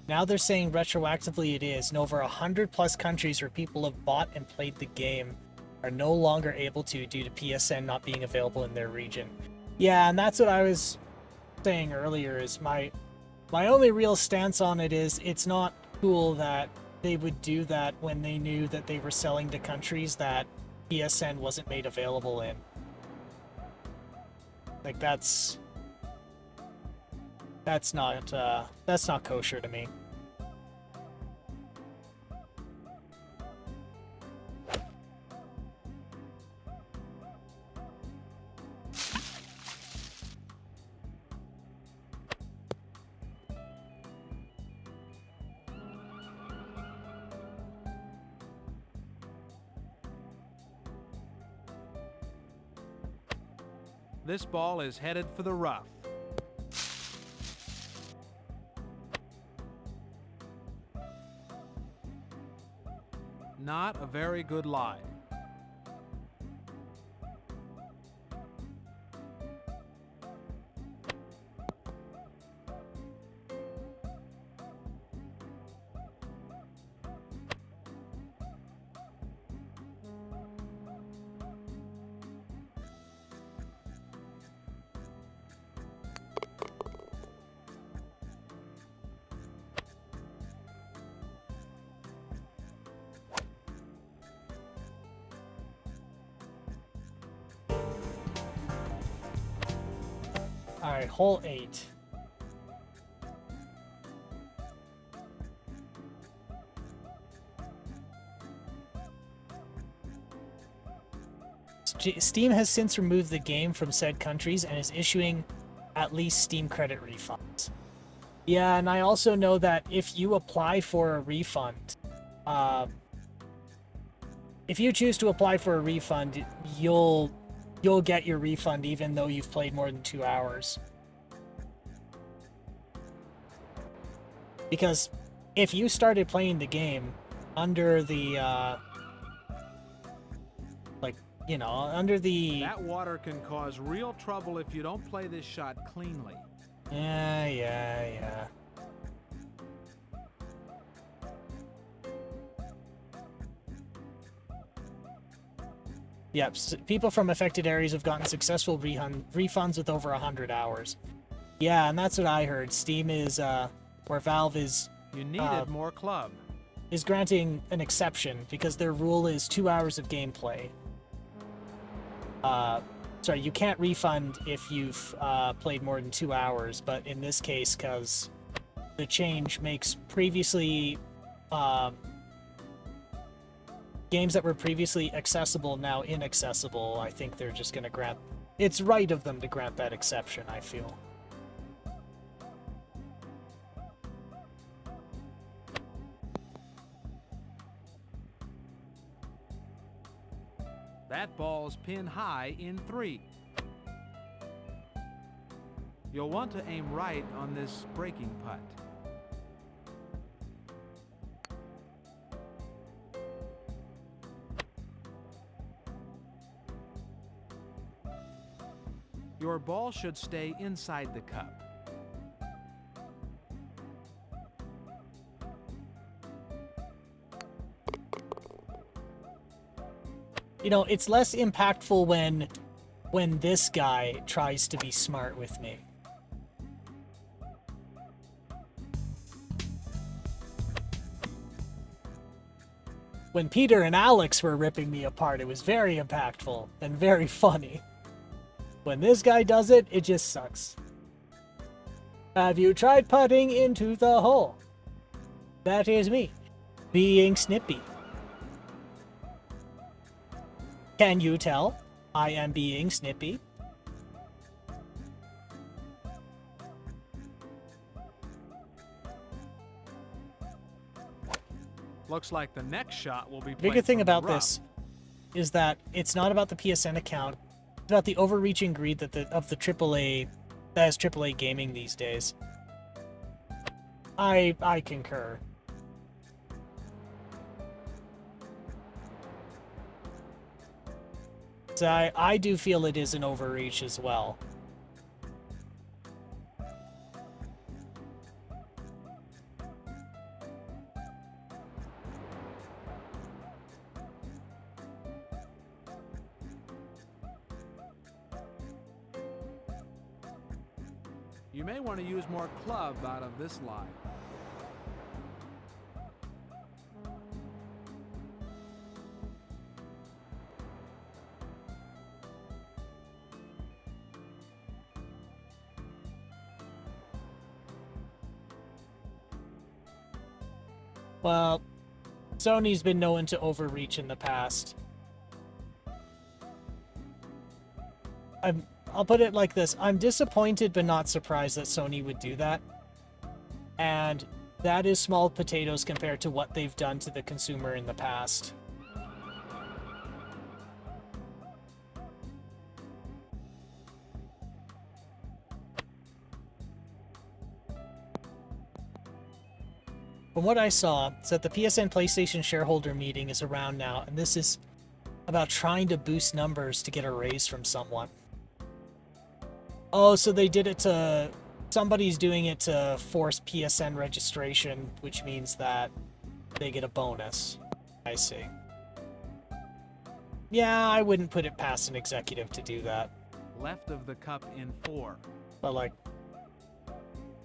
Now they're saying retroactively it is, and over 100 plus countries where people have bought and played the game are no longer able to due to PSN not being available in their region. Yeah, and that's what I was saying earlier, is my only real stance on it is it's not cool that they would do that when they knew that they were selling to countries that PSN wasn't made available in. Like that's not kosher to me. This ball is headed for the rough. Not a very good lie. Alright, hole 8. Steam has since removed the game from said countries and is issuing at least Steam credit refunds. Yeah, and I also know that if you apply for a refund, if you choose to apply for a refund, you'll get your refund even though you've played more than 2 hours. Because if you started playing the game under the, under the... That water can cause real trouble if you don't play this shot cleanly. Yeah. Yep, people from affected areas have gotten successful refunds with over 100 hours. Yeah, and that's what I heard. Steam is, where Valve is... You needed more club. Is granting an exception because their rule is 2 hours of gameplay. Sorry, you can't refund if you've played more than 2 hours, but in this case, because the change makes previously... games that were previously accessible now inaccessible, I think they're just going to grant... It's right of them to grant that exception, I feel. That ball's pinned high in 3. You'll want to aim right on this breaking putt. Your ball should stay inside the cup. You know, it's less impactful when this guy tries to be smart with me. When Peter and Alex were ripping me apart, it was very impactful and very funny. When this guy does it, it just sucks. Have you tried putting into the hole? That is me, being snippy. Can you tell I am being snippy? Looks like the next shot will be The bigger played thing from the about rough. this is that it's not about the PSN account. It's about the overreaching greed that of the AAA that has AAA gaming these days. I concur. So I do feel it is an overreach as well. You may want to use more club out of this lie. Well, Sony's been known to overreach in the past. I'll put it like this. I'm disappointed but not surprised that Sony would do that. And that is small potatoes compared to what they've done to the consumer in the past. From what I saw, it's that the PSN PlayStation shareholder meeting is around now, and this is about trying to boost numbers to get a raise from someone. Oh, so they did it to... Somebody's doing it to force PSN registration, which means that they get a bonus. I see. Yeah, I wouldn't put it past an executive to do that. Left of the cup in 4. But like,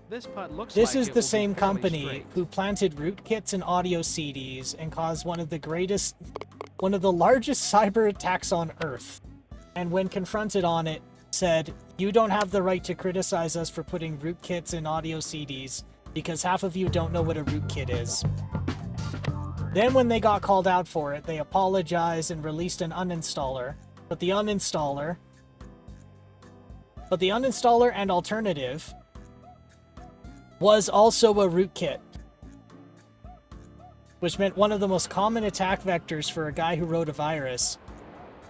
This putt looks this like is it the will be same fairly company straight. who planted rootkits and audio CDs and caused one of the largest cyber attacks on Earth. And when confronted on it, said, "You don't have the right to criticize us for putting rootkits and audio CDs because half of you don't know what a rootkit is." Then when they got called out for it, they apologized and released an uninstaller. But the uninstaller and alternative was also a rootkit, which meant one of the most common attack vectors for a guy who wrote a virus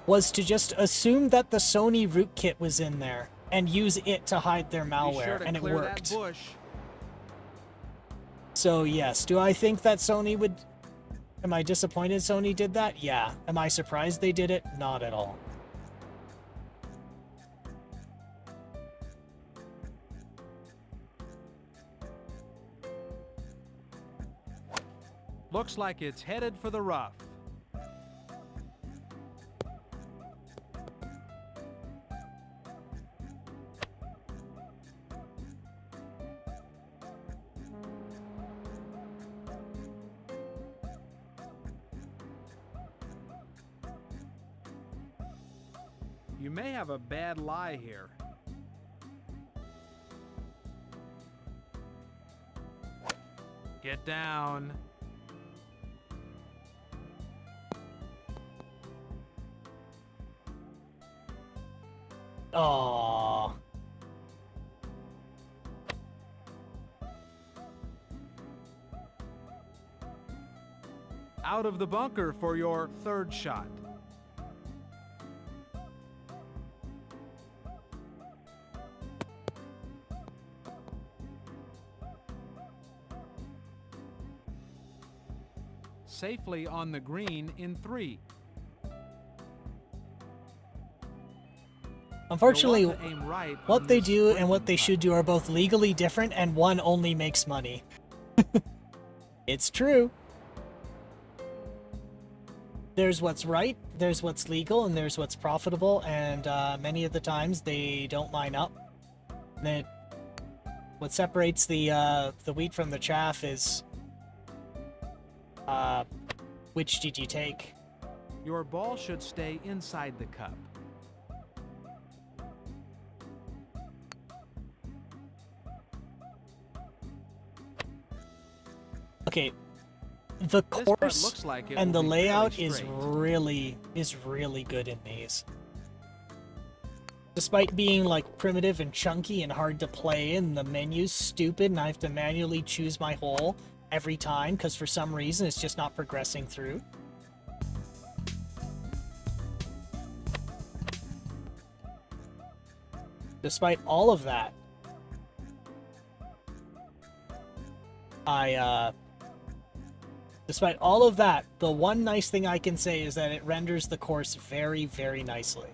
was to just assume that the Sony rootkit was in there and use it to hide their Be malware, sure to and it clear worked. That bush. So yes, do I think that Sony would... Am I disappointed Sony did that? Yeah. Am I surprised they did it? Not at all. Looks like it's headed for the rough. You may have a bad lie here. Get down. Aww. Out of the bunker for your third shot. Safely on the green in 3. Unfortunately, You'll want to aim right what on they this do and green what they putt. should do are both legally different, and one only makes money. It's true. There's what's right, there's what's legal, and there's what's profitable, and many of the times they don't line up. And what separates the wheat from the chaff is which did you take? Your ball should stay inside the cup. Okay, the This putt course looks like it and will the be fairly layout is straight. really good in these. Despite being like primitive and chunky and hard to play, and the menu's stupid, and I have to manually choose my hole every time because for some reason it's just not progressing through. Despite all of that, despite all of that, the one nice thing I can say is that it renders the course very, very nicely.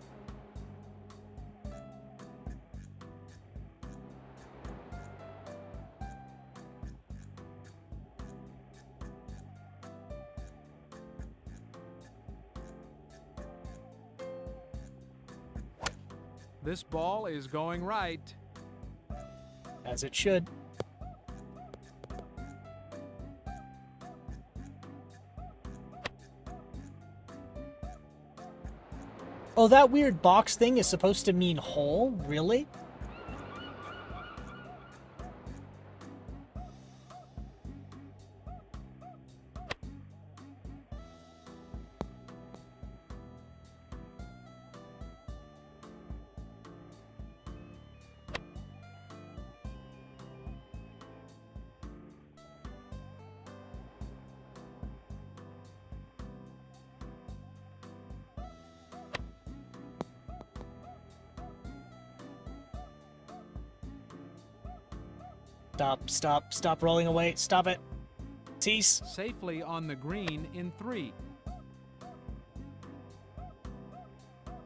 This ball is going right. As it should. Oh, that weird box thing is supposed to mean hole? Really? Stop rolling away. Stop it. Cease. Safely on the green in 3.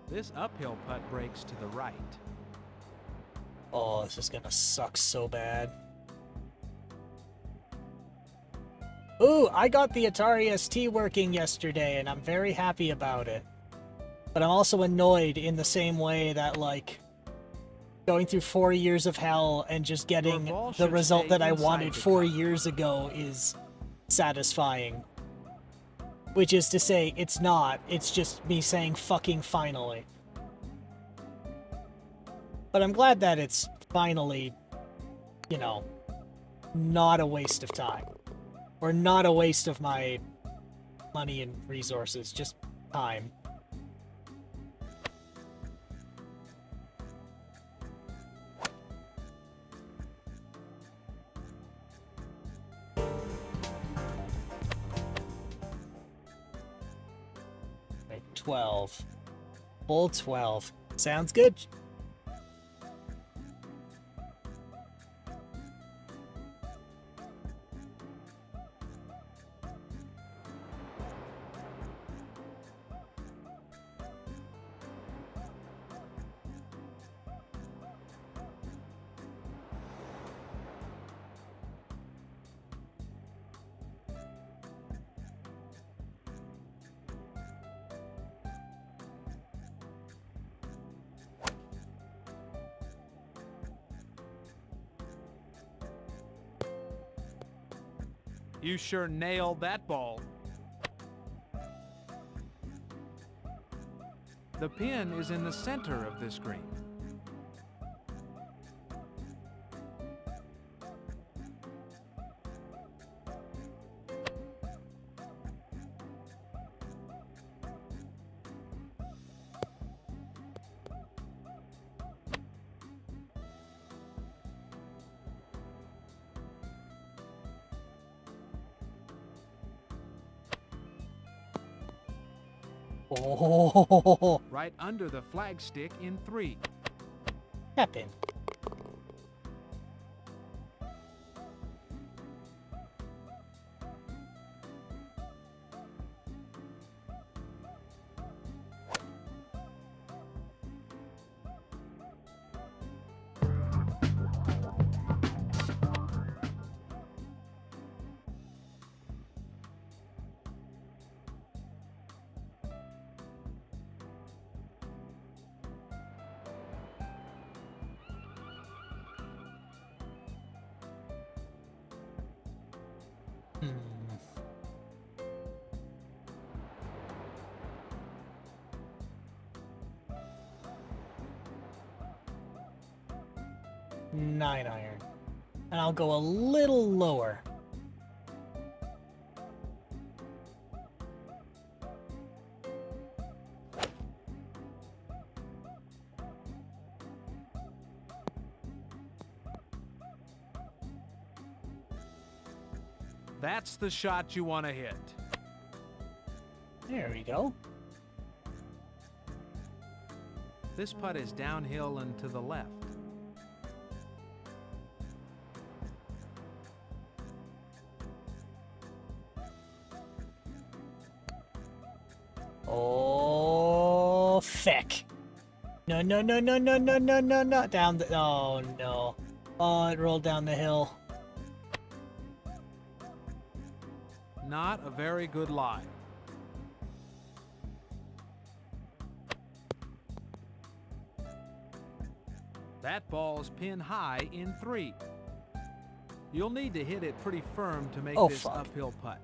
This uphill putt breaks to the right. Oh, this is gonna suck so bad. Ooh, I got the Atari ST working yesterday, and I'm very happy about it. But I'm also annoyed in the same way that, like, going through 4 years of hell and just getting ball the should result stay that I inside wanted the 4 cup. years ago is satisfying. Which is to say, it's not. It's just me saying fucking finally. But I'm glad that it's finally, you know, not a waste of time. Or not a waste of my money and resources, just time. Right, 12. Full 12. Sounds good. You sure nailed that ball. The pin is in the center of this green. Oh, Right under the flagstick in 3. happen. Nine iron. And I'll go a little lower. That's the shot you want to hit. There we go. This putt is downhill and to the left. Oh, feck. No, no, no, no, no, no, no, no, no. Down the... Oh, no. Oh, it rolled down the hill. Not a very good lie. That ball's pin high in 3. You'll need to hit it pretty firm to make this fuck. uphill putt.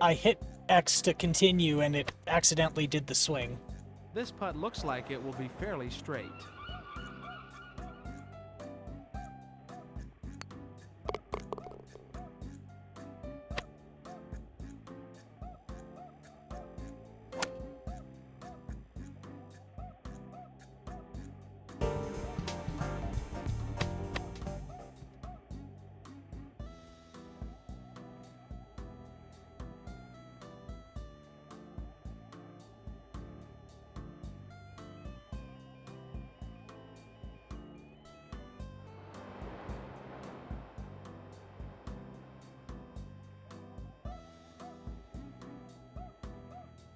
I hit X to continue, and it accidentally did the swing. This putt looks like it will be fairly straight.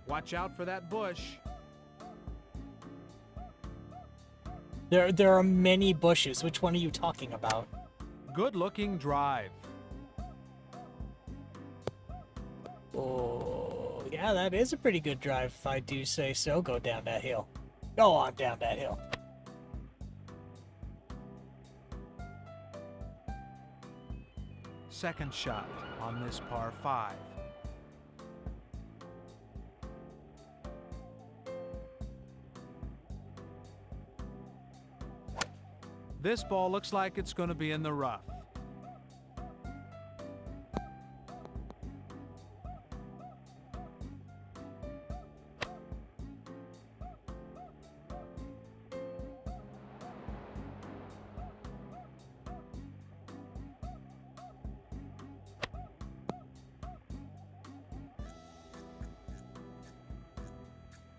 Watch out for that bush. There are many bushes. Which one are you talking about? Good looking drive. Oh, yeah, that is a pretty good drive, if I do say so. Go down that hill. Go on down that hill. Second shot on this par 5. This ball looks like it's going to be in the rough.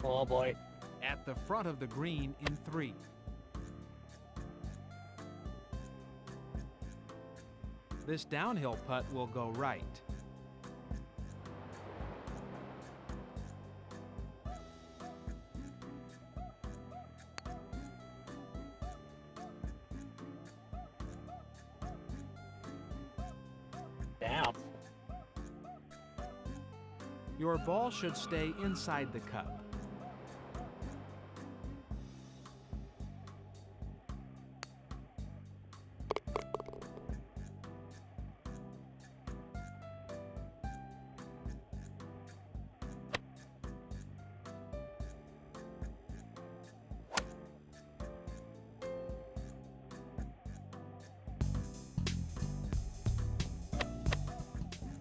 Oh, boy. At the front of the green in 3. This downhill putt will go right. Damn. Your ball should stay inside the cup.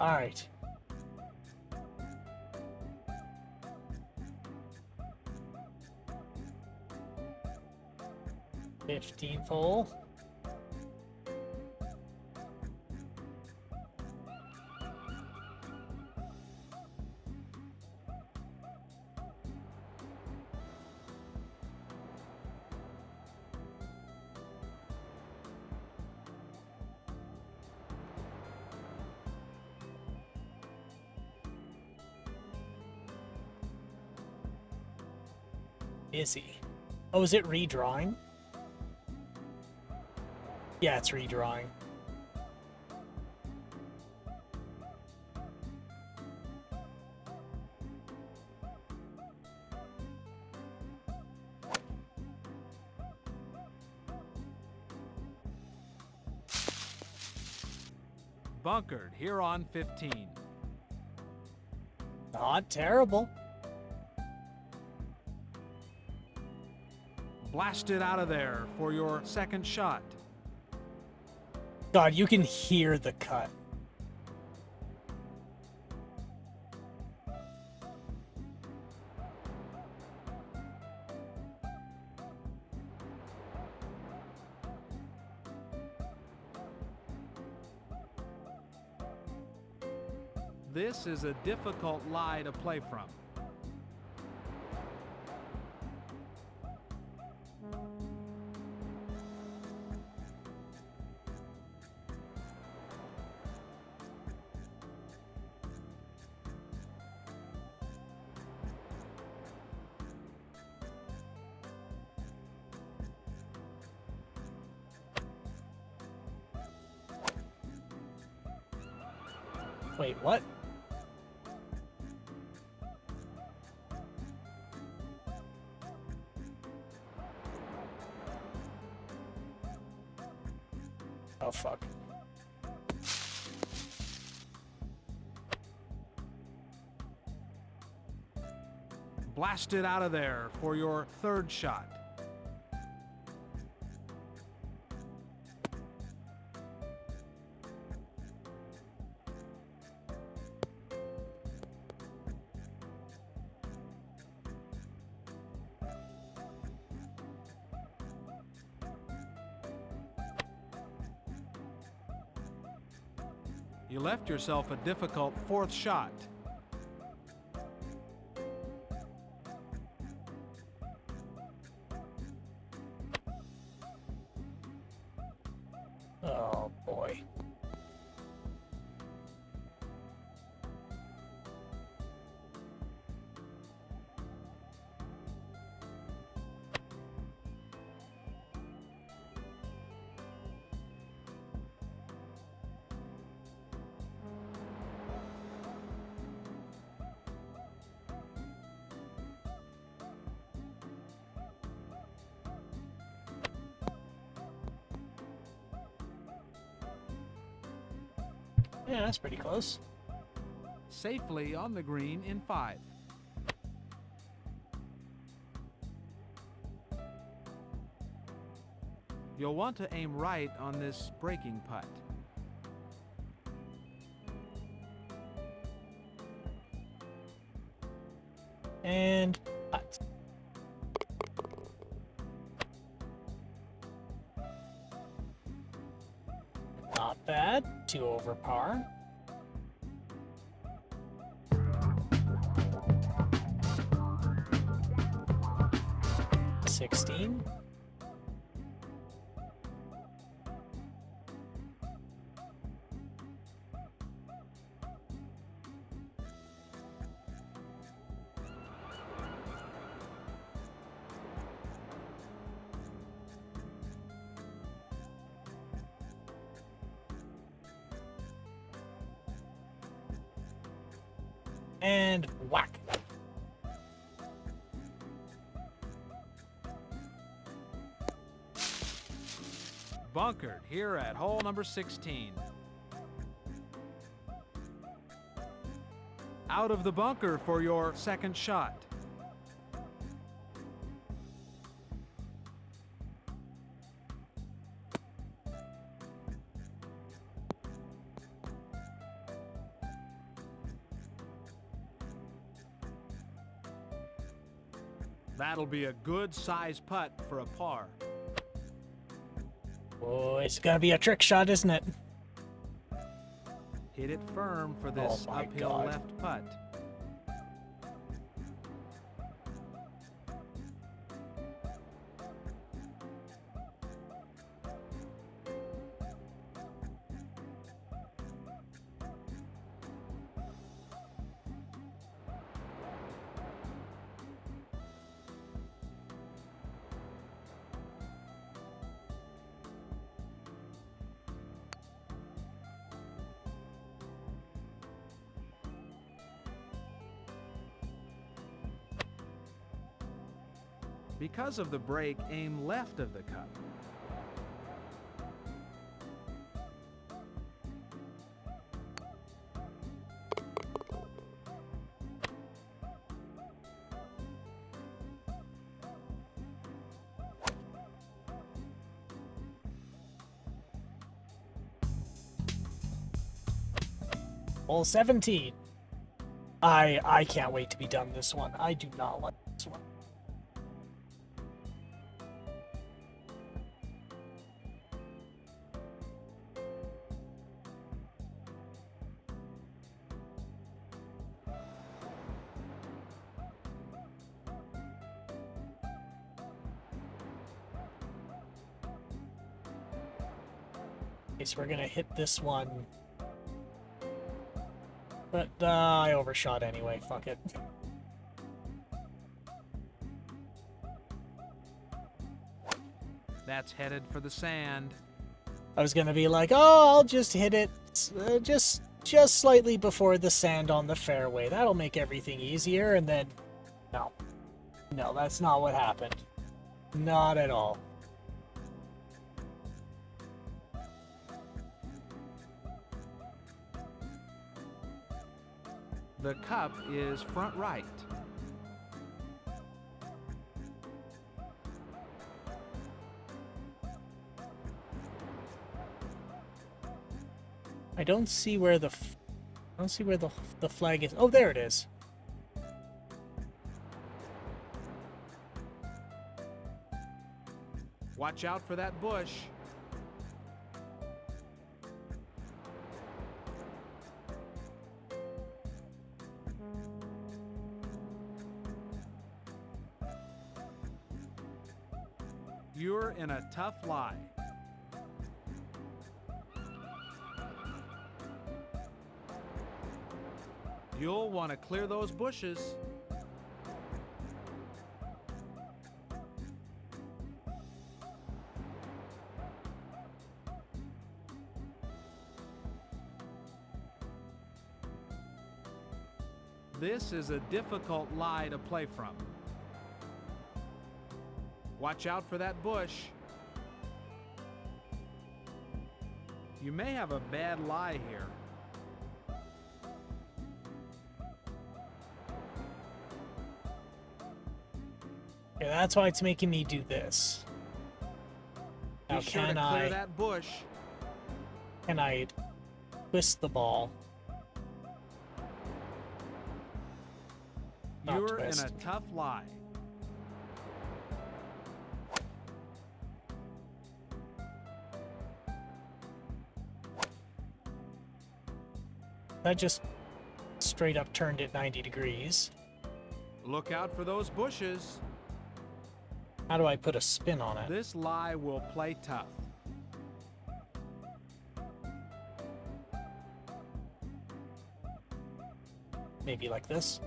All right. $15th hole. Busy. Oh, is it redrawing? Yeah, it's redrawing. Bunkered here on 15. Not terrible. Blasted out of there for your second shot. God, you can hear the cut. This is a difficult lie to play from. Wait, what? Oh, fuck. Blasted out of there for your third shot. You left yourself a difficult fourth shot. Oh, boy. Yeah, that's pretty close. Safely on the green in 5. You'll want to aim right on this breaking putt. And putt. Not bad. 2 over par. $16. And whack. Bunkered here at hole number 16. Out of the bunker for your second shot. That'll be a good size putt for a par. Oh, it's gonna be a trick shot, isn't it? Hit it firm for this Oh my uphill God. left putt. Because of the break, aim left of the cup. Hole 17. I can't wait to be done this one. I do not like this one. Okay, so we're gonna hit this one. But I overshot anyway, fuck it. That's headed for the sand. I was gonna be like, oh, I'll just hit it just slightly before the sand on the fairway. That'll make everything easier, and then, no. No, that's not what happened. Not at all. The cup is front right. I don't see where the flag is. Oh, there it is. Watch out for that bush. You're in a tough lie. You'll want to clear those bushes. This is a difficult lie to play from. Watch out for that bush. You may have a bad lie here. Okay, that's why it's making me do this. Now, Be sure to clear that bush. can I twist the ball? Not You're twist. in a tough lie. That just straight up turned it 90 degrees. Look out for those bushes. How do I put a spin on it? This lie will play tough. Maybe like this.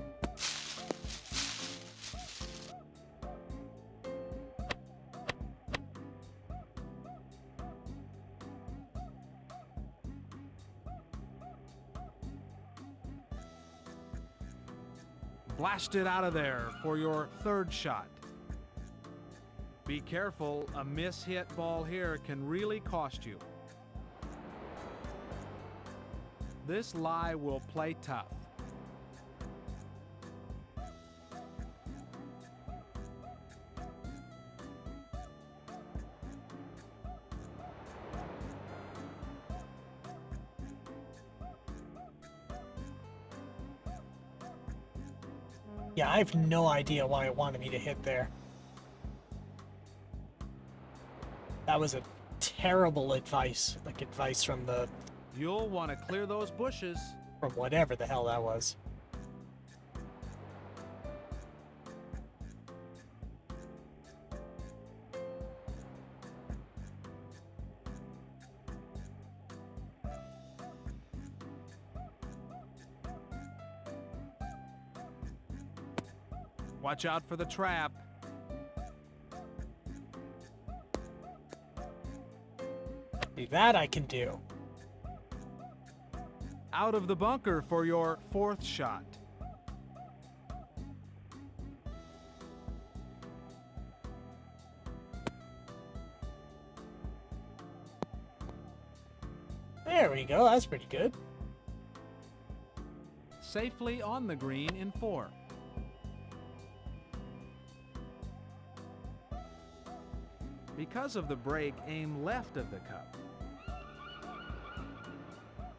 Blast it out of there for your third shot. Be careful, a miss-hit ball here can really cost you. This lie will play tough. Yeah, I have no idea why it wanted me to hit there. That was a terrible advice, like advice from You'll want to clear those bushes. from whatever the hell that was. Watch out for the trap. See, that I can do. Out of the bunker for your fourth shot. There we go, that's pretty good. Safely on the green in 4. Because of the break, aim left of the cup.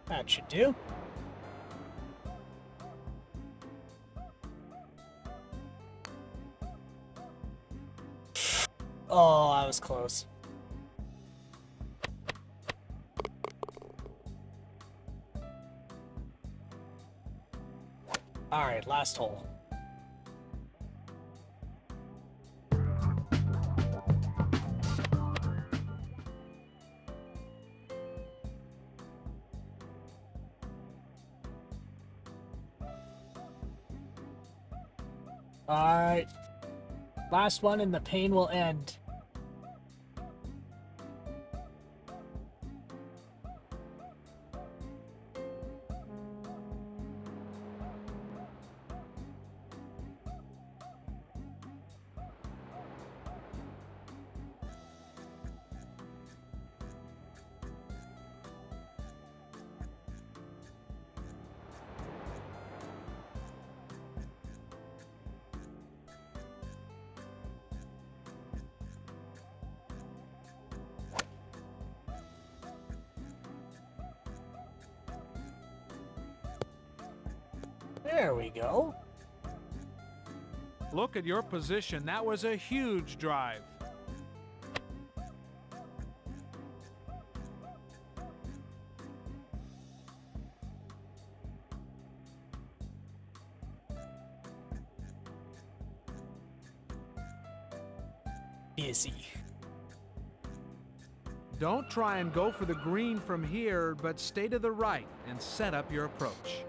That should do. Oh, I was close. Alright, last hole. Alright. Last one and the pain will end. There we go. Look at your position. That was a huge drive. Busy. Don't try and go for the green from here, but stay to the right and set up your approach.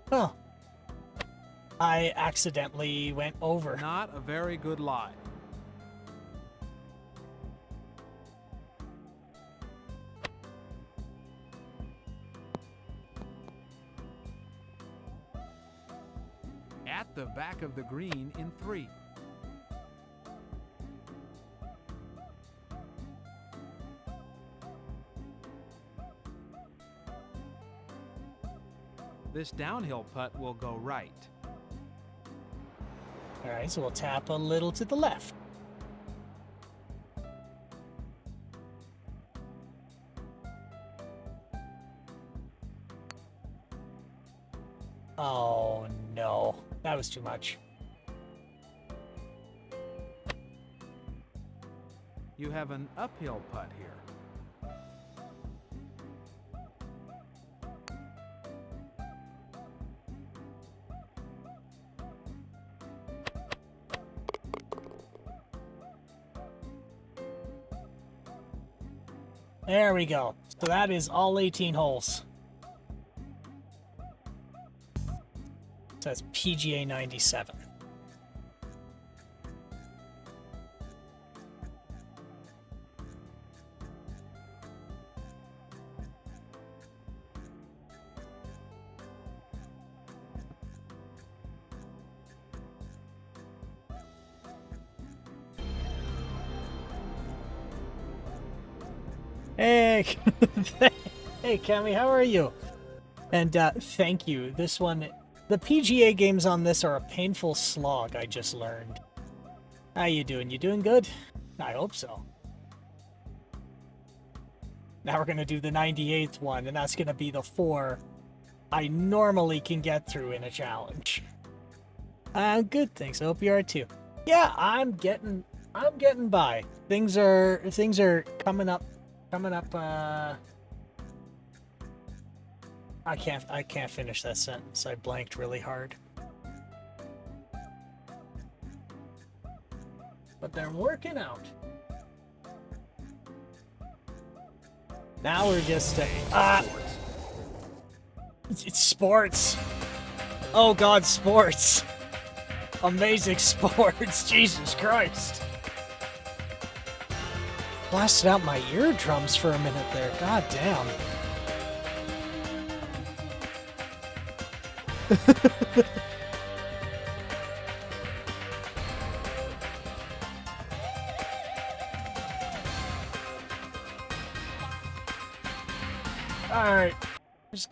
Huh. I accidentally went over. Not a very good lie. At the back of the green in 3. This downhill putt will go right. Alright, so we'll tap a little to the left. Oh no, that was too much. You have an uphill putt here. There we go. So that is all 18 holes. So that's PGA 97. Hey, hey, Cammy, how are you? And thank you. This one, the PGA games on this are a painful slog. I just learned. How you doing? You doing good? I hope so. Now we're gonna do the 98th one, and that's gonna be the 4 I normally can get through in a challenge. Good. Thanks. I hope you are too. Yeah, I'm getting by. Things are coming up. I can't finish that sentence. I blanked really hard. But they're working out. Now we're just it's sports. Oh God, sports. Amazing sports. Jesus Christ. Blasted out my eardrums for a minute there. God damn.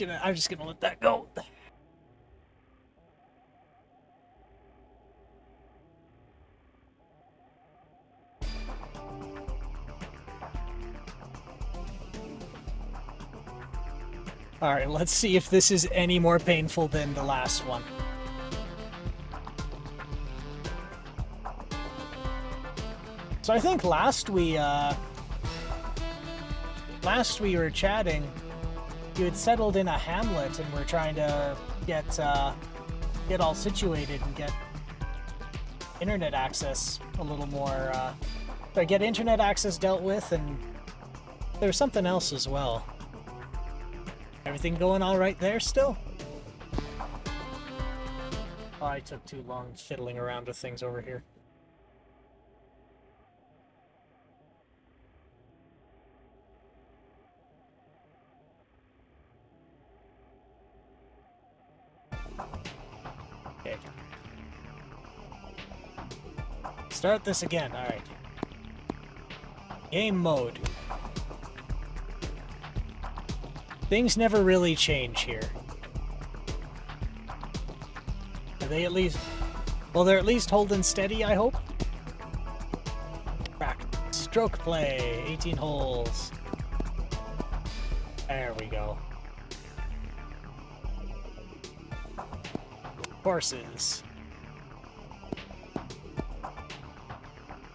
I'm just gonna let that go. Alright, let's see if this is any more painful than the last one. So I think last we were chatting, you had settled in a hamlet and we're trying to get all situated and get internet access a little more, get internet access dealt with, and there's something else as well. Everything going all right there still? Oh, I took too long fiddling around with things over here. Okay. Start this again, alright. Game mode. Things never really change here. Are they at least... Well, they're at least holding steady, I hope? Back. Stroke play. 18 holes. There we go. Courses.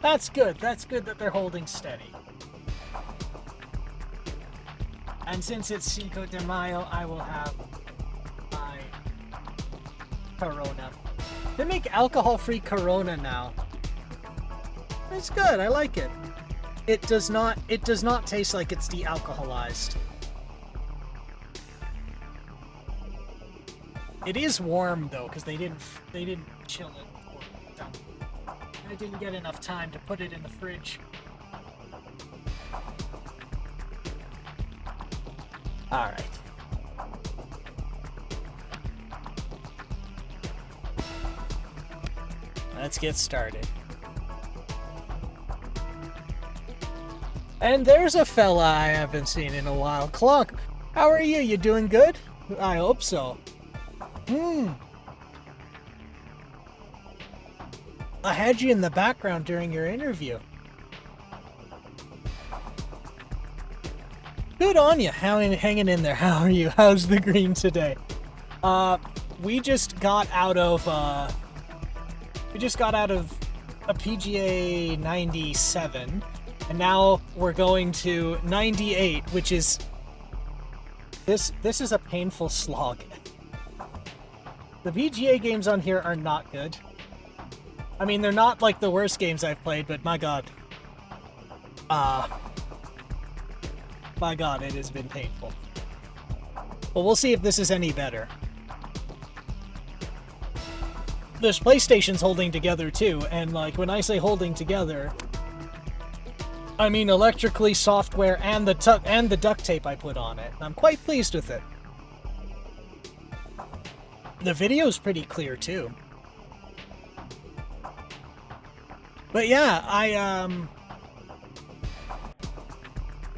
That's good. That's good that they're holding steady. And since it's Cinco de Mayo, I will have my Corona. They make alcohol-free Corona now. It's good. I like it. It does not taste like it's de-alcoholized. It is warm though, because they didn't chill it. I didn't get enough time to put it in the fridge. Alright. Let's get started. And there's a fella I haven't seen in a while. Clunk, how are you? You doing good? I hope so. I had you in the background during your interview. Good on you, hanging in there. How are you? How's the green today? We just got out of a PGA 97, and now we're going to 98, which is this is a painful slog. The PGA games on here are not good. I mean, they're not like the worst games I've played, but my god. My god, it has been painful. But we'll see if this is any better. This PlayStation's holding together too, and like when I say holding together, I mean electrically, software, and the duct tape I put on it. I'm quite pleased with it. The video's pretty clear too. But yeah,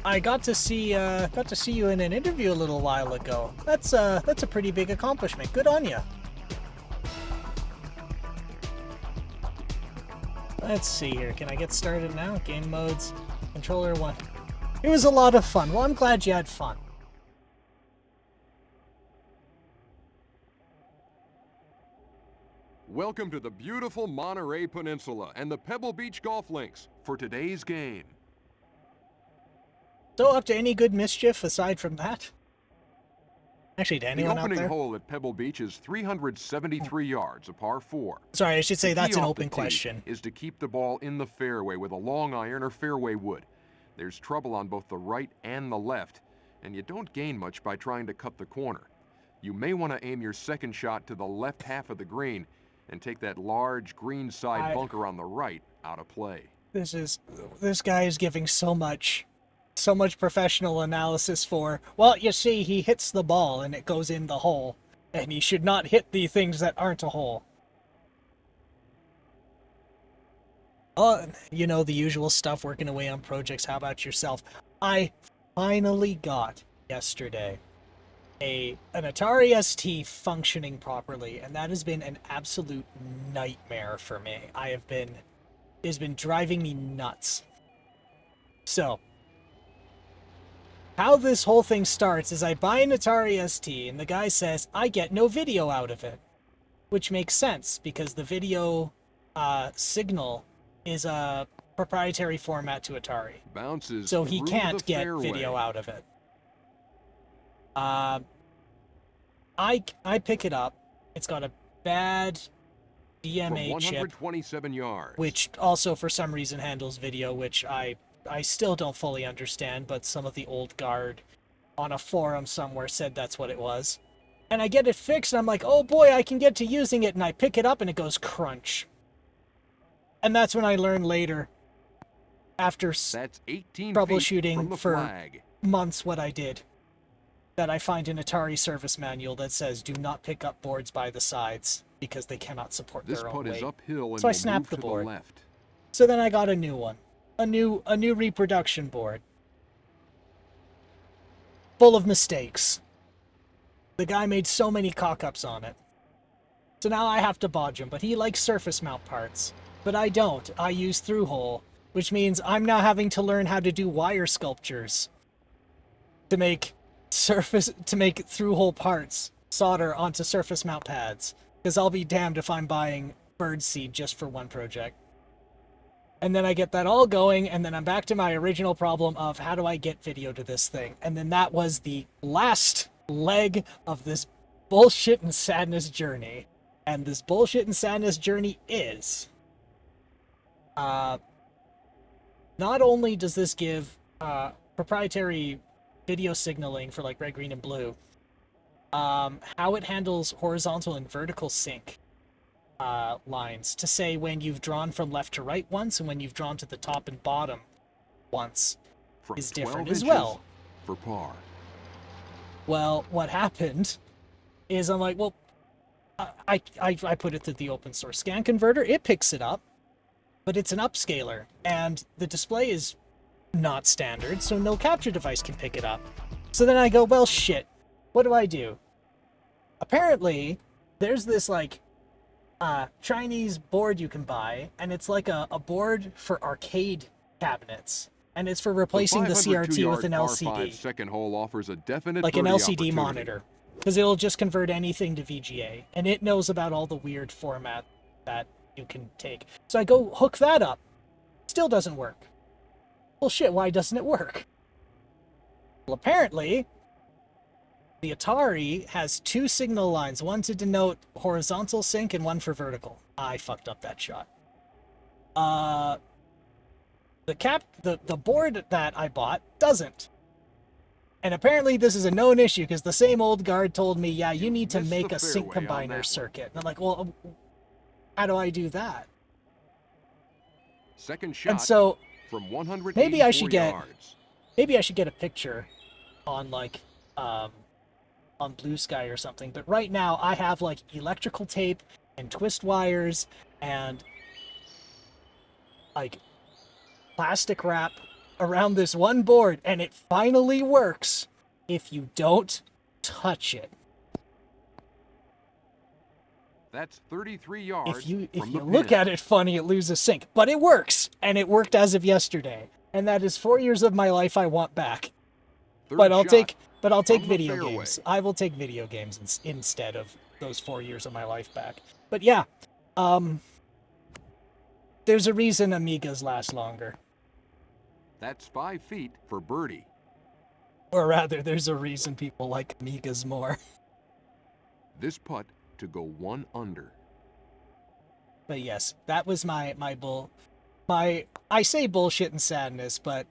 I got to see you in an interview a little while ago. That's a pretty big accomplishment. Good on you. Let's see here. Can I get started now? Game modes, controller 1. It was a lot of fun. Well, I'm glad you had fun. Welcome to the beautiful Monterey Peninsula and the Pebble Beach Golf Links for today's game. So up to any good mischief aside from that? Actually, to anyone out there? The opening hole at Pebble Beach is 373 yards, a par 4. Sorry, I should say that's an off open the tee question. Is to keep the ball in the fairway with a long iron or fairway wood. There's trouble on both the right and the left, and you don't gain much by trying to cut the corner. You may want to aim your second shot to the left half of the green and take that large green side bunker on the right out of play. This guy is giving so much professional analysis for, well, you see, he hits the ball and it goes in the hole, and he should not hit the things that aren't a hole. You know, the usual stuff, working away on projects. How about yourself? I finally got, yesterday, an Atari ST functioning properly, and that has been an absolute nightmare for me. It has been driving me nuts. So, how this whole thing starts is I buy an Atari ST, and the guy says, I get no video out of it. Which makes sense, because the video signal is a proprietary format to Atari. Bounces So he through can't the get fairway. video out of it. I pick it up. It's got a bad From DMA chip, 127 yards. which also for some reason handles video, which I still don't fully understand, but some of the old guard on a forum somewhere said that's what it was. And I get it fixed, and I'm like, oh boy, I can get to using it, and I pick it up, and it goes crunch. And that's when I learned later, after That's 18 troubleshooting feet from the for flag. months, what I did. That I find an Atari service manual that says, do not pick up boards by the sides, because they cannot support This their own putt weight. is uphill and So I will snapped move the to board. the left. So then I got a new one. A new reproduction board. Full of mistakes. The guy made so many cock-ups on it. So now I have to bodge him, but he likes surface mount parts. But I don't. I use through-hole, which means I'm now having to learn how to do wire sculptures to make through-hole parts solder onto surface mount pads. Because I'll be damned if I'm buying birdseed just for one project. And then I get that all going, and then I'm back to my original problem of how do I get video to this thing? And then that was the last leg of this bullshit and sadness journey. And this bullshit and sadness journey is... not only does this give proprietary video signaling for like red, green, and blue, how it handles horizontal and vertical sync lines to say when you've drawn from left to right once and when you've drawn to the top and bottom once From is different 12 as inches well. For par. Well, what happened is I'm like, well, I put it through the open source scan converter. It picks it up, but it's an upscaler, and the display is not standard, so no capture device can pick it up. So then I go, well, shit, what do? Apparently, there's this, like, Chinese board you can buy, and it's like a board for arcade cabinets, and it's for replacing the CRT with an LCD. Second hole offers a definite Like an birdie LCD opportunity. monitor, because it'll just convert anything to VGA, and it knows about all the weird format that you can take. So I go hook that up. Still doesn't work. Well, shit, why doesn't it work? Well, apparently, the Atari has two signal lines, one to denote horizontal sync and one for vertical. I fucked up that shot. The board that I bought doesn't. And apparently this is a known issue, because the same old guard told me, yeah, you need to Missed make the a sync fairway on that combiner one. circuit. And I'm like, well, how do I do that? Second shot And so from 184 maybe I should get yards. a picture on like on Blue Sky or something. But right now I have like electrical tape and twist wires and like plastic wrap around this one board, and it finally works if you don't touch it. That's 33 yards If you from the look pin. at it funny, it loses sync. But it works, and it worked as of yesterday. And that is 4 years of my life I want back. Third But I'll shot take from the video fairway. games. I will take video games instead of those 4 years of my life back. But yeah, there's a reason Amigas last longer. That's 5 feet for birdie. Or rather, there's a reason people like Amigas more. This putt to go 1 under. But yes, that was my I say bullshit and sadness, but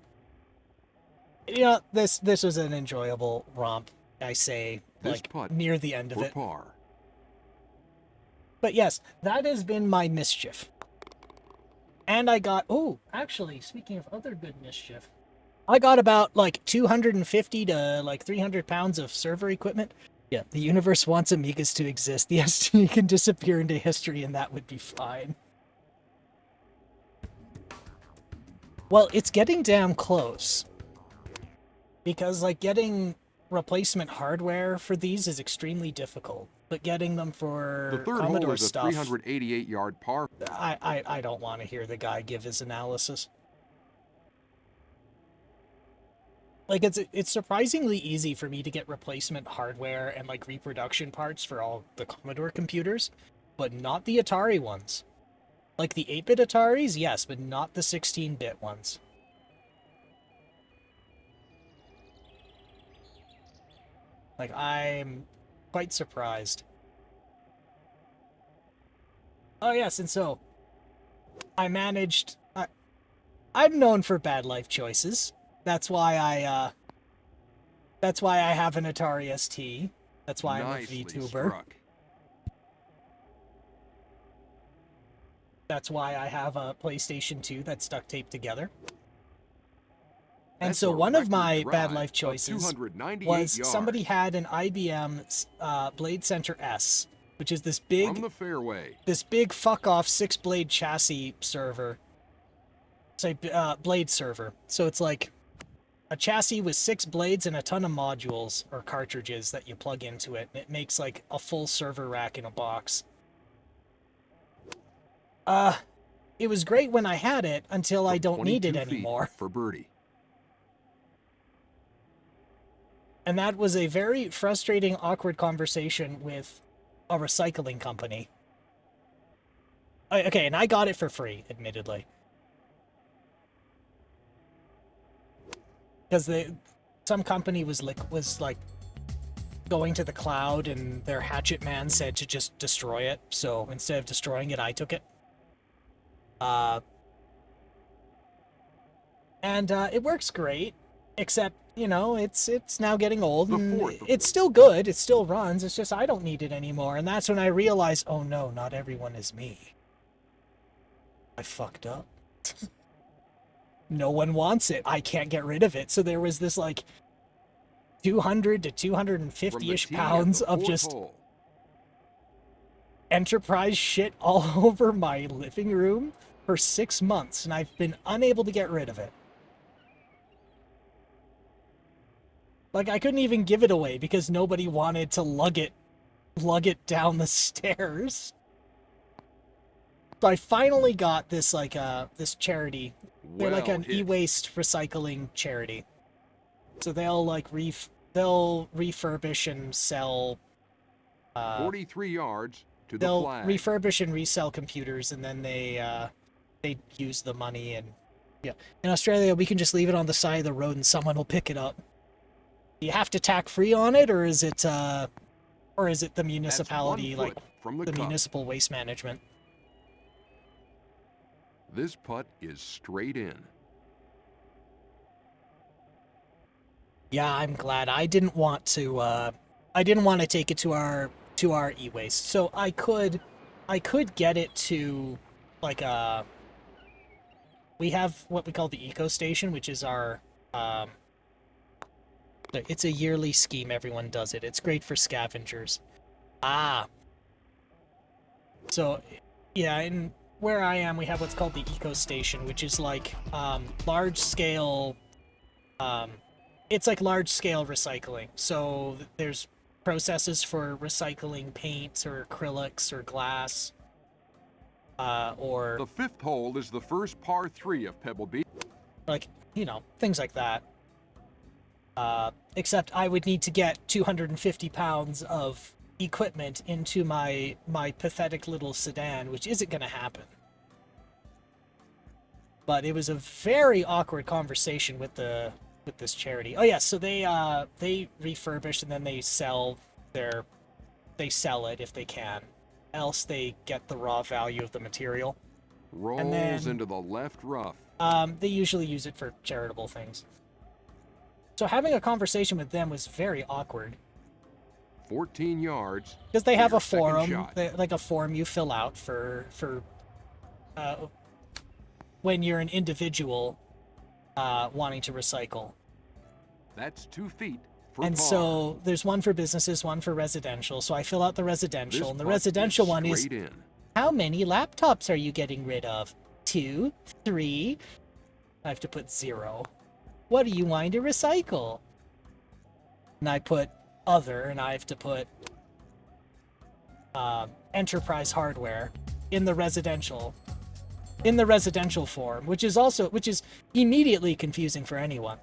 you know, this was an enjoyable romp. I say This like putt near the end of For it. par. But yes, that has been my mischief. And I got, oh, actually, speaking of other good mischief, I got about like 250 to like 300 pounds of server equipment. Yeah, the universe wants Amigas to exist. The ST can disappear into history and that would be fine. Well, it's getting damn close. Because like getting replacement hardware for these is extremely difficult, but getting them The for third Commodore hole is a stuff, 388-yard par. I don't want to hear the guy give his analysis. Like, it's surprisingly easy for me to get replacement hardware and, like, reproduction parts for all the Commodore computers, but not the Atari ones. Like, the 8-bit Ataris, yes, but not the 16-bit ones. Like, I'm quite surprised. Oh, yes, and so, I managed... I'm known for bad life choices. That's why I have an Atari ST. That's why I'm a Nicely VTuber. struck. That's why I have a PlayStation 2 that's duct taped together. And That's so a one of record my bad drive life of choices 298 was yards. somebody had an IBM Blade Center S, which is this From big the fairway. fuck off 6-blade chassis server. Say blade server. So it's like a chassis with 6 blades and a ton of modules or cartridges that you plug into it, and it makes like a full server rack in a box. It was great when I had it until I don't need it 22 feet anymore. For birdie. And that was a very frustrating, awkward conversation with a recycling company. Okay, and I got it for free, admittedly. Because some company was like going to the cloud, and their hatchet man said to just destroy it. So instead of destroying it, I took it. And it works great, except, you know, it's now getting old, and it's still good, it still runs, it's just I don't need it anymore. And that's when I realized, oh no, not everyone is me. I fucked up. No one wants it. I can't get rid of it. So there was this, like, 200 to 250-ish pounds of just enterprise shit all over my living room for 6 months, and I've been unable to get rid of it. Like, I couldn't even give it away because nobody wanted to lug it down the stairs. So I finally got this, like, this charity. They're like an e-waste recycling charity. So they'll, like, they'll refurbish and sell... 43 yards to the they'll flag. refurbish and resell computers, and then they use the money, and... Yeah. In Australia, we can just leave it on the side of the road and someone will pick it up. Do you have to tack free on it, or is it the municipality, like, the municipal waste management? This putt is straight in. Yeah, I'm glad. I didn't want to take it to our e-waste. So I could get it to, like, we have what we call the eco station, which is our it's a yearly scheme. Everyone does it. It's great for scavengers. So yeah, in where I am, we have what's called the eco station, which is like large scale. It's like large scale recycling. So there's processes for recycling paints or acrylics or glass. Or the fifth hole is the first par 3 of Pebble Beach. Like, you know, things like that. Except I would need to get 250 pounds of equipment into my pathetic little sedan, which isn't going to happen. But it was a very awkward conversation with this charity. Oh yeah, so they refurbish and then they sell it if they can. Else they get the raw value of the material. Rolls and then, into the left rough. They usually use it for charitable things. So having a conversation with them was very awkward. 14 yards. Because they have a forum, like a form you fill out for when you're an individual wanting to recycle. That's 2 feet for and par. So there's one for businesses, one for residential. So I fill out the residential, and the residential one is, how many laptops are you getting rid of? 2, 3. I have to put 0. What are you wanting to recycle? and I put other, and I have to put enterprise hardware in the residential form, which is immediately confusing for anyone.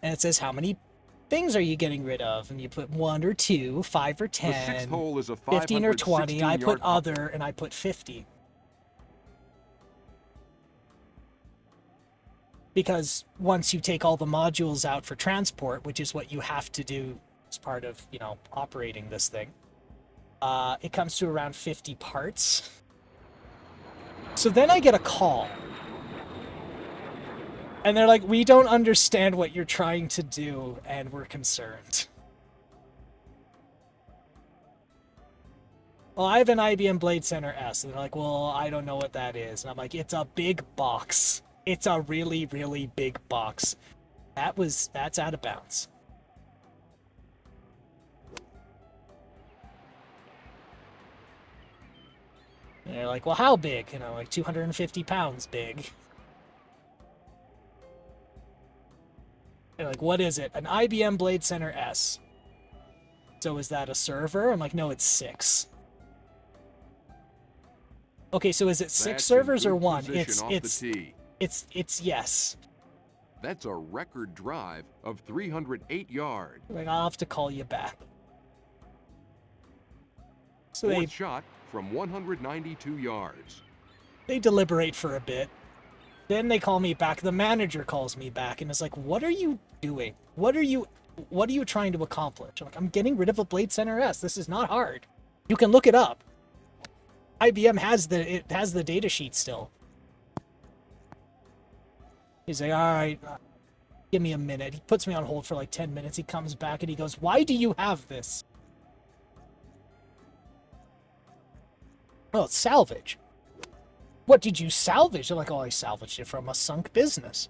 And it says how many things are you getting rid of, and you put 1 or 2, 5 or 10, The sixth hole is a 15 or 20. I put 516-yard other, and I put 50. Because once you take all the modules out for transport, which is what you have to do as part of, operating this thing, it comes to around 50 parts. So then I get a call. And they're like, we don't understand what you're trying to do, and we're concerned. Well, I have an IBM Blade Center S. And they're like, well, I don't know what that is. And I'm like, it's a big box. It's a really, really big box. That's out of bounds. And they're like, well, how big? Like 250 pounds big. They're like, what is it? An IBM Blade Center S. So is that a server? I'm like, no, it's 6. Okay, so is it 6 That's servers in or good 1? position off the tee. It's yes. That's a record drive of 308 yards. Like, I'll have to call you back. So Fourth shot from 192 yards. they deliberate for a bit. Then they call me back. The manager calls me back and is like, what are you doing? What are you trying to accomplish? I'm like, I'm getting rid of a Blade Center S. This is not hard. You can look it up. IBM has the data sheet still. He's like, all right, give me a minute. He puts me on hold for like 10 minutes. He comes back and he goes, why do you have this? Oh, it's salvage. What did you salvage? They're like, oh, I salvaged it from a sunk business.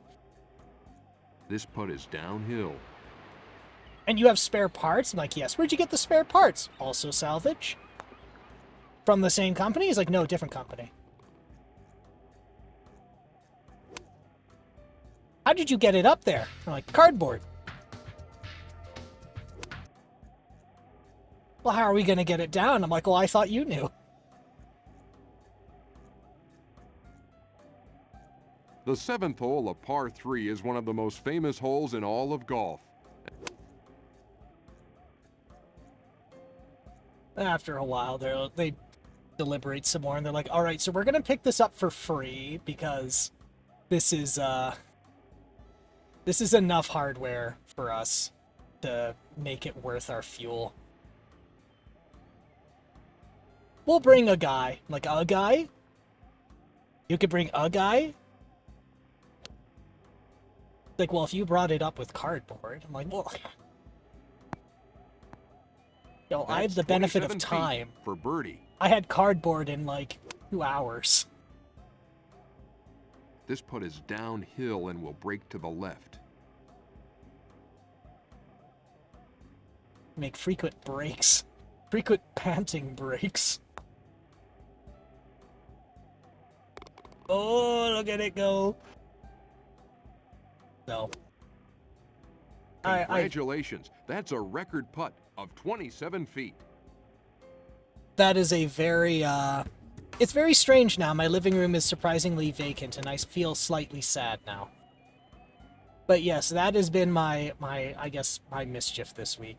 This putt is downhill. And you have spare parts? I'm like, yes. Where'd you get the spare parts? Also salvage. From the same company? He's like, no, different company. How did you get it up there? I'm like, cardboard. Well, how are we going to get it down? I'm like, well, I thought you knew. The seventh hole, a par 3, is one of the most famous holes in all of golf. After a while, they deliberate some more, and they're like, all right, so we're going to pick this up for free because this is enough hardware for us to make it worth our fuel. We'll bring a guy. I'm like, a guy? You could bring a guy? Like, well, if you brought it up with cardboard, I'm like, well, yo, I have the benefit of time. For birdie. I had cardboard in like 2 hours. This putt is downhill and will break to the left. Make frequent breaks. Frequent panting breaks. Oh, look at it go. No. Congratulations. That's a record putt of 27 feet. That is a very, it's very strange now. My living room is surprisingly vacant, and I feel slightly sad now. But yes, that has been my mischief this week.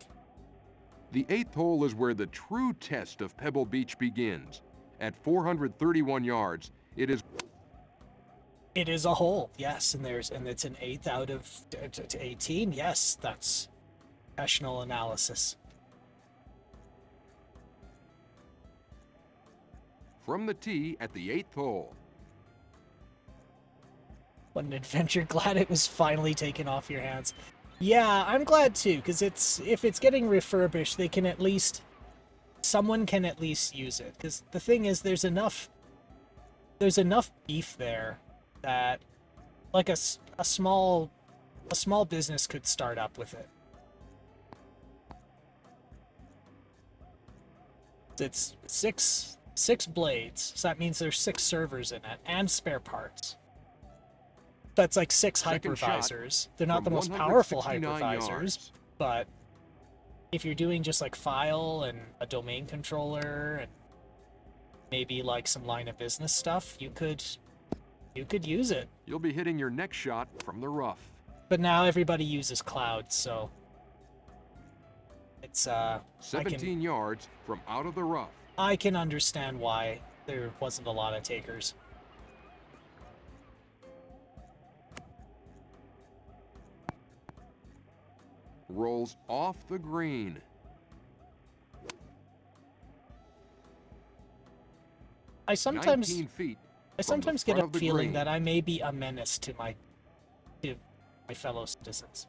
The eighth hole is where the true test of Pebble Beach begins. At 431 yards, it is... It is a hole, yes, and it's an 8th out of 18. Yes, that's professional analysis. From the tee at the eighth hole. What an adventure. Glad it was finally taken off your hands. Yeah, I'm glad too, because if it's getting refurbished, they can at least... Someone can at least use it. Because the thing is, there's enough beef there that like a small business could start up with it. It's six blades, so that means there's 6 servers in it and spare parts. that's like 6 Second shot hypervisors. They're not from the most powerful 169 hypervisors, yards. but if you're doing just like file and a domain controller and maybe like some line of business stuff, you could use it. You'll be hitting your next shot from the rough. But now everybody uses cloud, so it's 17 yards from out of the rough. I can understand why there wasn't a lot of takers. Rolls off the green. I sometimes 19 feet I from the sometimes get front a of the feeling green. that I may be a menace to my fellow citizens.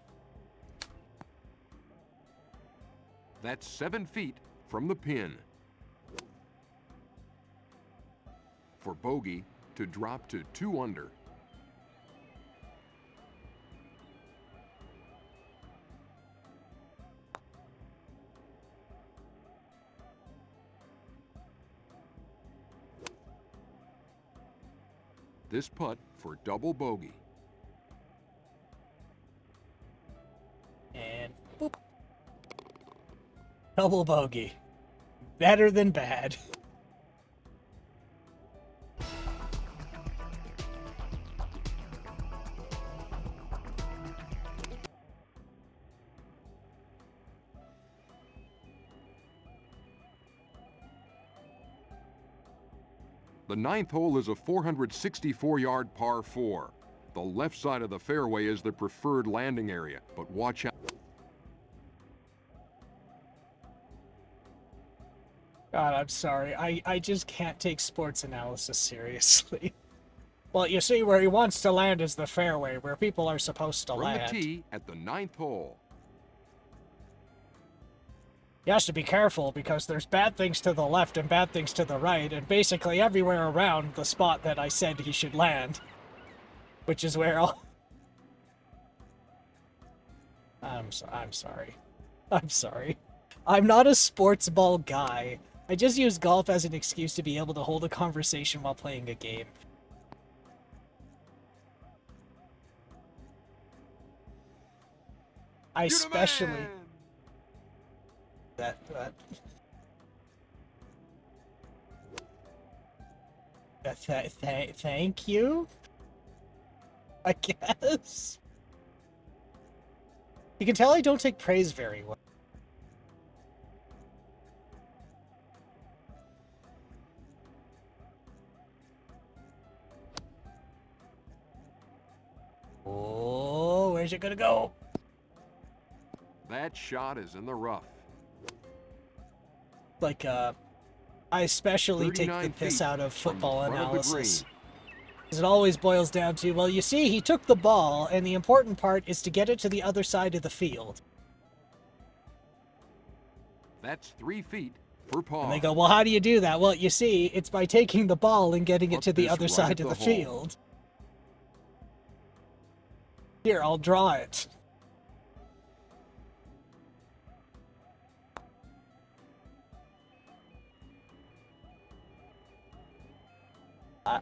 That's 7 feet from the pin. For bogey to drop to 2 under. This putt for double bogey. And boop. Double bogey. Better than bad. The 9th hole is a 464-yard par 4. The left side of the fairway is the preferred landing area, but watch out. God, I'm sorry. I just can't take sports analysis seriously. Well, you see, where he wants to land is the fairway, where people are supposed to From land. the tee at the 9th hole. He has to be careful because there's bad things to the left and bad things to the right, and basically everywhere around the spot that I said he should land. Which is where I'll... I'm sorry. I'm sorry. I'm not a sports ball guy. I just use golf as an excuse to be able to hold a conversation while playing a game. I especially... That. Thank you? I guess? You can tell I don't take praise very well. Oh, where's it gonna go? That shot is in the rough. Like, I especially take the 39 piss feet out of from the football front of the analysis. green. Because it always boils down to, well, you see, he took the ball, and the important part is to get it to the other side of the field. That's 3 feet for par. And they go, well, how do you do that? Well, you see, it's by taking the ball and getting it Up to the this other right side at of the the hole. field. Here, I'll draw it.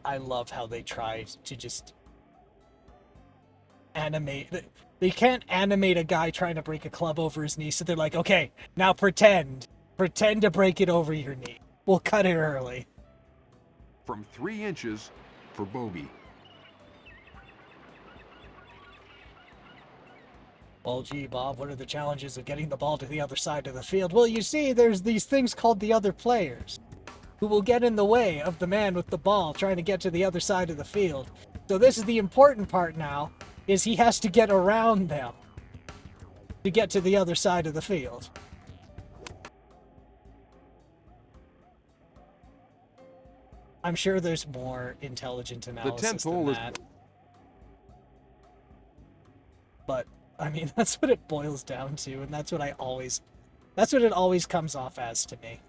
I love how they try to just animate. They can't animate a guy trying to break a club over his knee, so they're like, okay, now pretend. Pretend to break it over your knee. We'll cut it early. From 3 inches for bogey. Well, gee, Bob, what are the challenges of getting the ball to the other side of the field? Well, you see, there's these things called the other players, who will get in the way of the man with the ball trying to get to the other side of the field. So this is the important part now, is he has to get around them to get to the other side of the field. I'm sure there's more intelligent analysis 10th than hole is- that. But, I mean, that's what it boils down to, and that's what it always comes off as to me.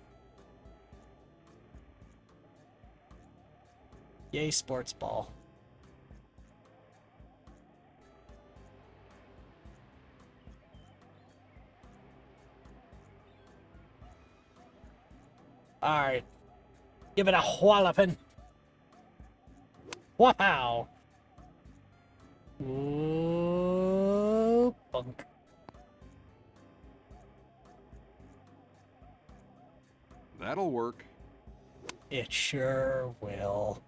Yay, sports ball. Alright. Give it a walloping. Wow. Ooh, bunk. That'll work. It sure will.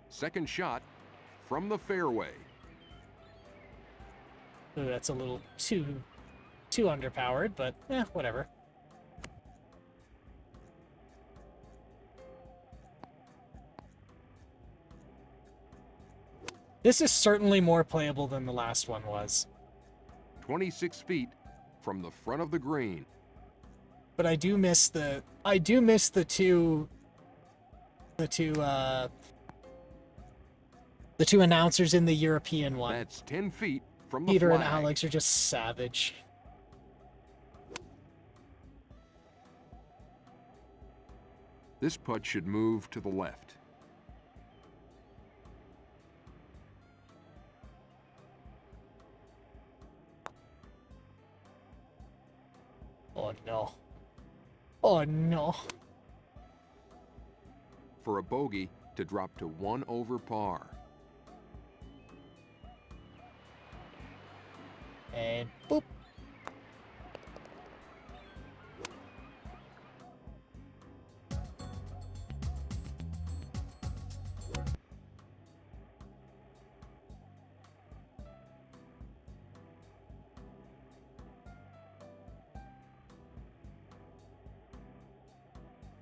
Second shot from the fairway. Ooh, that's a little too underpowered, but whatever. This is certainly more playable than the last one was. 26 feet from the front of the green. But I do miss the two announcers in the European one. That's 10 feet from the Peter flag. and Alex are just savage. This putt should move to the left. Oh no. Oh no. For a bogey to drop to 1 over par. And boop.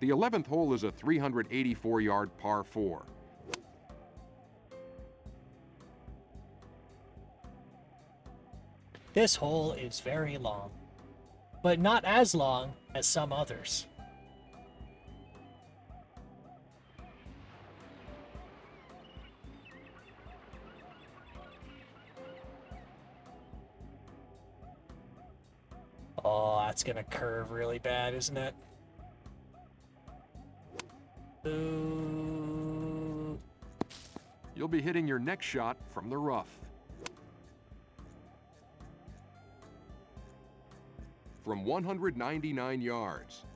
The 11th hole is a 384-yard par 4. This hole is very long, but not as long as some others. Oh, that's gonna curve really bad, isn't it? Ooh. You'll be hitting your next shot from the rough. From 199 yards.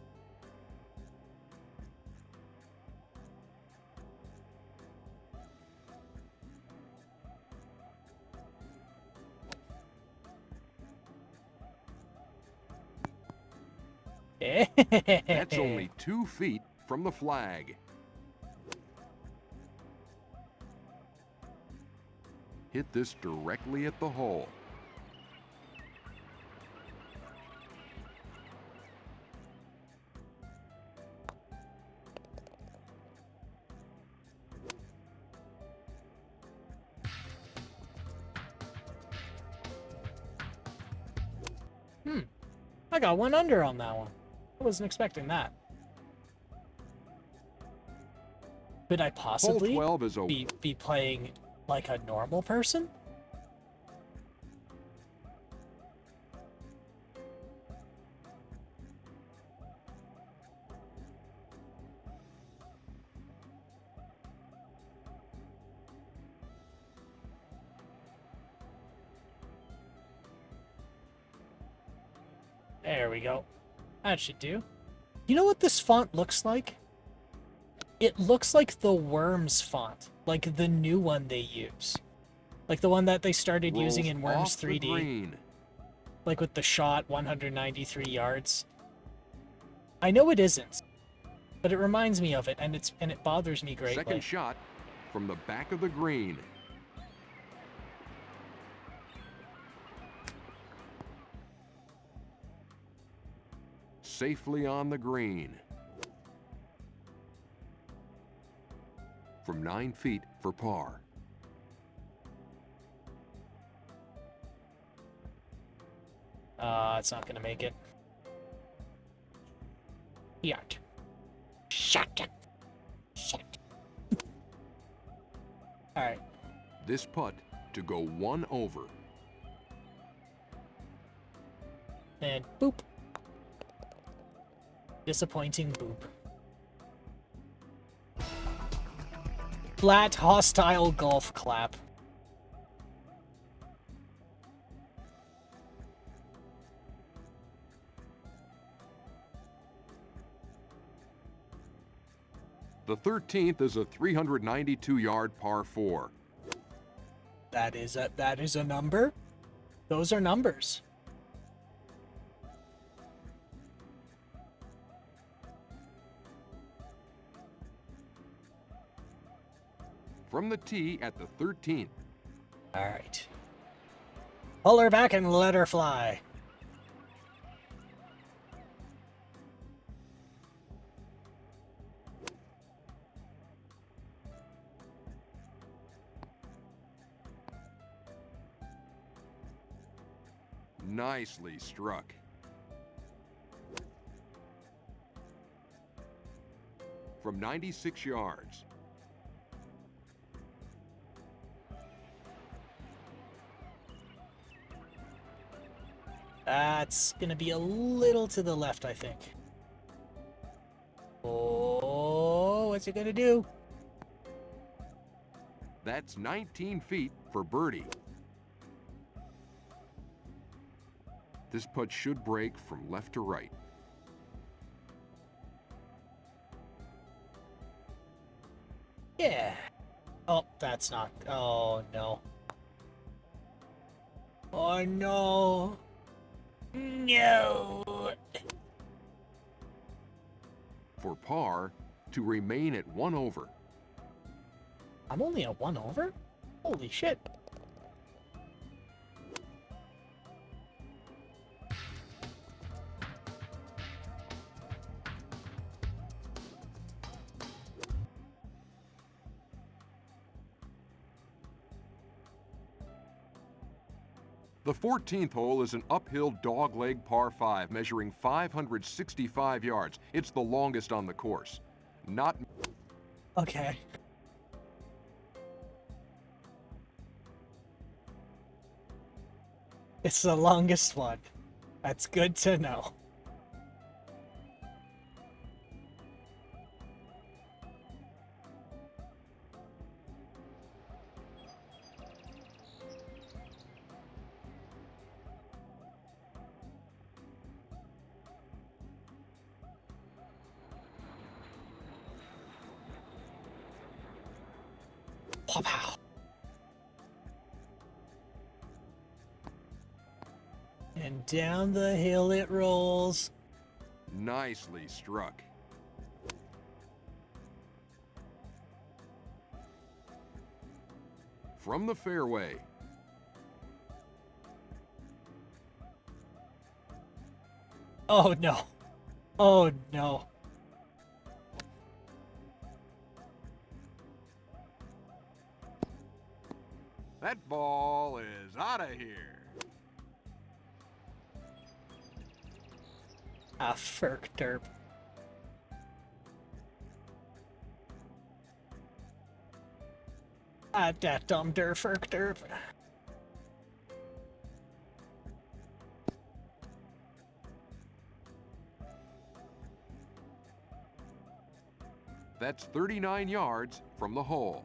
That's only 2 feet from the flag. Hit this directly at the hole. I got 1 under on that one. I wasn't expecting that. Could I possibly Hole 12 is a be playing like a normal person? There we go. That should do. You know what this font looks like? It looks like the Worms font, like the new one they use. Like the one that they started using in rolls Worms off the 3D. green. Like with the shot 193 yards. I know it isn't, but it reminds me of it, and it bothers me greatly. Second shot from the back of the green. Safely on the green. From 9 feet for par. It's not gonna make it. Yacht. Shut it. Shut. Alright. This putt to go 1 over. And boop. Disappointing boop. Flat, hostile golf clap. The 13th is a 392-yard par 4. That is a number. Those are numbers. From the tee at the 13th. All right. Pull her back and let her fly. Nicely struck. From 96 yards. That's gonna be a little to the left, I think. Oh, what's it gonna do? That's 19 feet for birdie. This putt should break from left to right. Yeah. Oh, that's not. Oh, no. Oh, no. No. For par, to remain at 1 over. I'm only at 1 over? Holy shit. The 14th hole is an uphill dogleg par 5 measuring 565 yards. It's the longest on the course. Not Okay. It's the longest one. That's good to know. Pow. And down the hill it rolls. nicely struck. From the fairway. Oh no. Oh no. That ball is out of here. Ah, Ferk derp. Ah, dat dumb Ferk derp. That's 39 yards from the hole.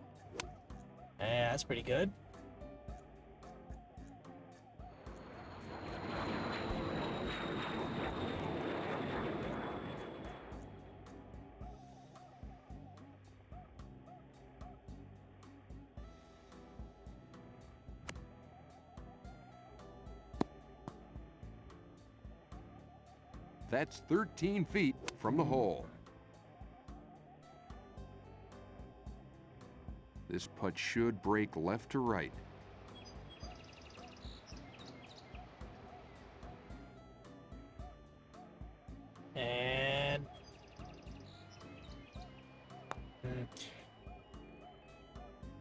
Yeah, that's pretty good. That's 13 feet from the hole. This putt should break left to right. And...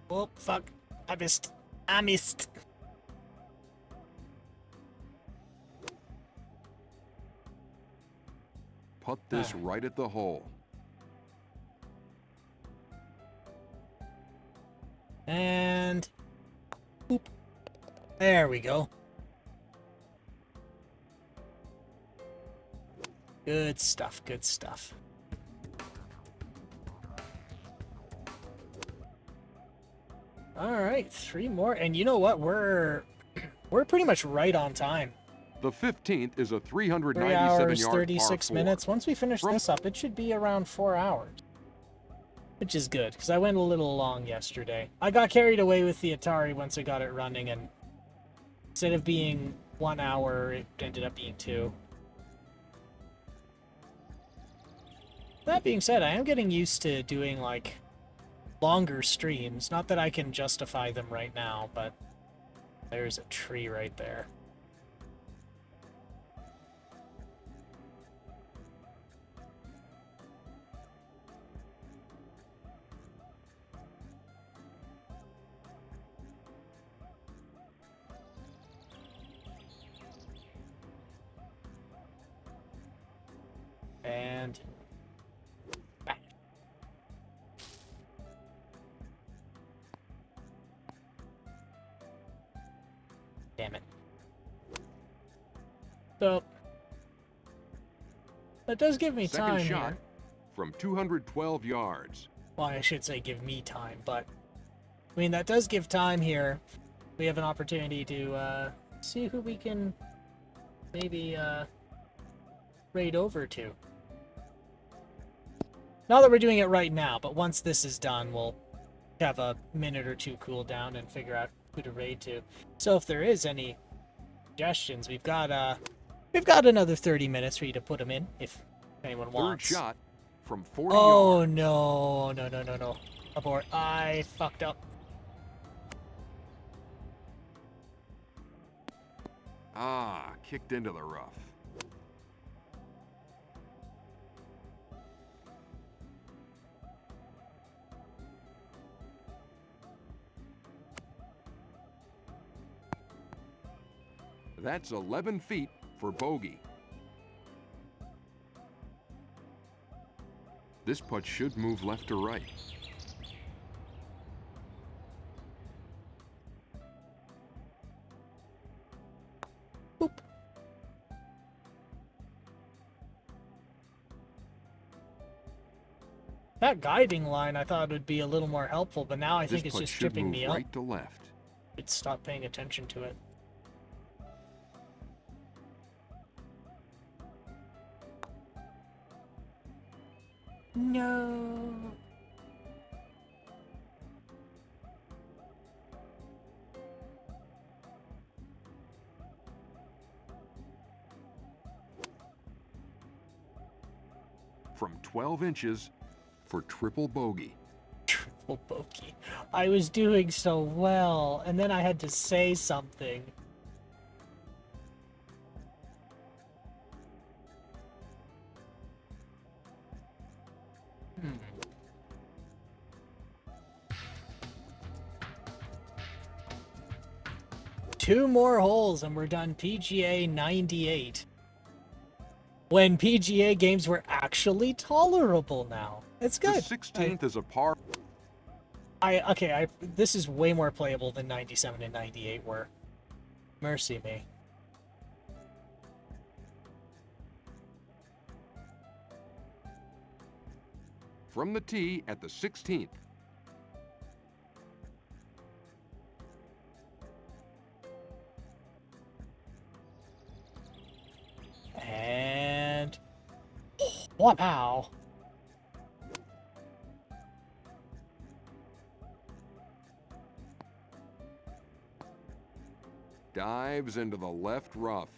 Oh, fuck. I missed. I missed. Putt this right at the hole. And... Boop. There we go. Good stuff, good stuff. Alright, 3 more. And you know what? We're pretty much right on time. The 15th is a 3 397 hours, yard 36 par 4. minutes. Once we finish this up, it should be around 4 hours. Which is good, because I went a little long yesterday. I got carried away with the Atari once I got it running, and instead of being 1 hour, it ended up being 2. That being said, I am getting used to doing, like, longer streams. Not that I can justify them right now, but there's a tree right there. And back. Damn it. So that does give me Second time shot here. from 212 yards. Well, I should say give me time, but I mean that does give time here. We have an opportunity to see who we can maybe raid over to. Not that we're doing it right now, but once this is done, we'll have a minute or two cool down and figure out who to raid to. So if there is any suggestions, we've got another 30 minutes for you to put them in if anyone Third wants. shot from 40 Oh yards. no. Abort. I fucked up. Ah, kicked into the rough. That's 11 feet for bogey. This putt should move left to right. Boop. That guiding line I thought would be a little more helpful, but now I This think it's putt just should tripping move me up. right to left. I'd stop paying attention to it. No. From 12 inches for triple bogey. Triple bogey. I was doing so well, and then I had to say something. Two more holes and we're done PGA 98. When PGA games were actually tolerable now. It's good. The 16th is a par. This is way more playable than 97 and 98 were. Mercy me. From the tee at the 16th. And wow. Dives into the left rough.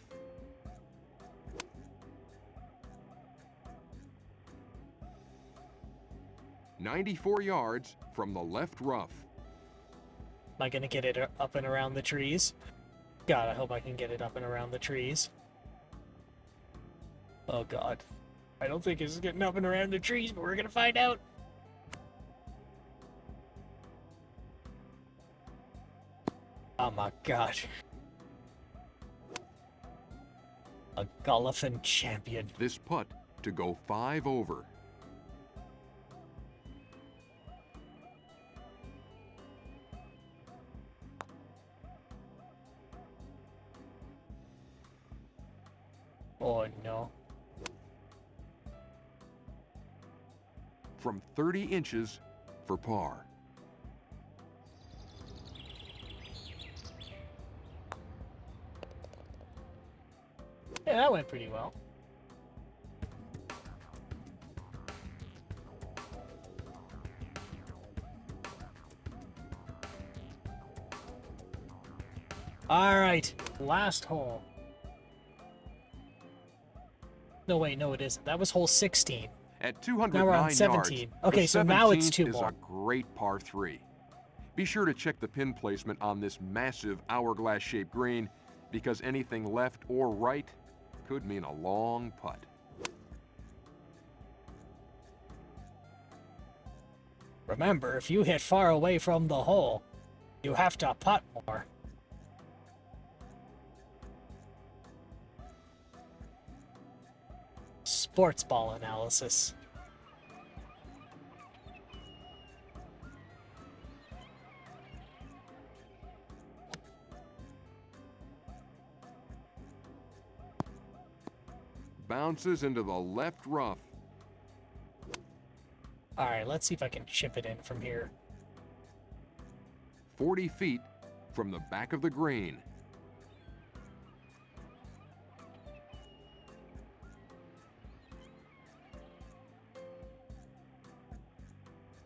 "94 yards from the left rough." Am I gonna get it up and around the trees? God, I hope I can get it up and around the trees. Oh god. I don't think it's getting up and around the trees, but we're gonna find out. Oh my god. A Golfin champion. This putt to go 5 over. Oh no. From 30 inches for par. Yeah, that went pretty well. Alright, last hole. No, wait, no, it isn't. That was hole 16. At Now we're on 209 17. yards, Okay, the so now it's 17th 2 is more. a great par 3. Be sure to check the pin placement on this massive hourglass-shaped green, because anything left or right could mean a long putt. Remember, if you hit far away from the hole, you have to putt more. Sports ball analysis. Bounces into the left rough. Alright, let's see if I can chip it in from here. 40 feet from the back of the green.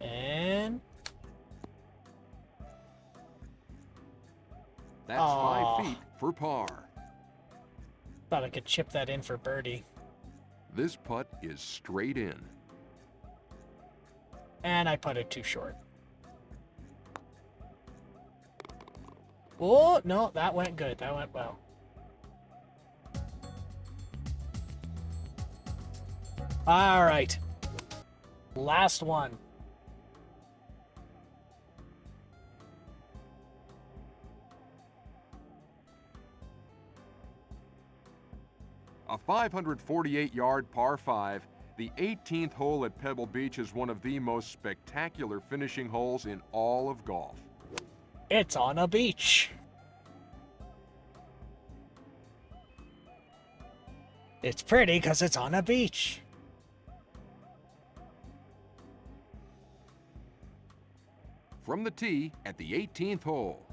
And... That's Aw. 5 feet for par. thought I could chip that in for birdie. This putt is straight in. And I putted too short. Oh, no, that went good. That went well. All right. Last one. A 548-yard par 5, the 18th hole at Pebble Beach is one of the most spectacular finishing holes in all of golf. It's on a beach. It's pretty because it's on a beach. From the tee at the 18th hole.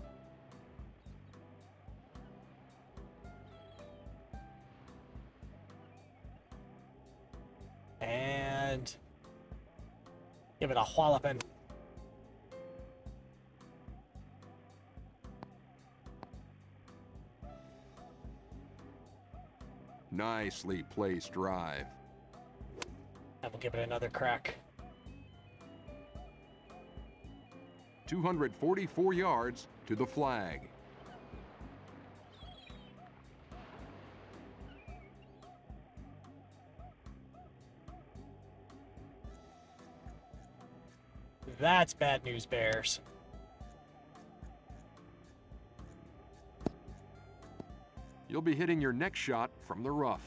And give it a walloping. Nicely placed drive. And we'll give it another crack. 244 yards to the flag. That's bad news, Bears. You'll be hitting your next shot from the rough.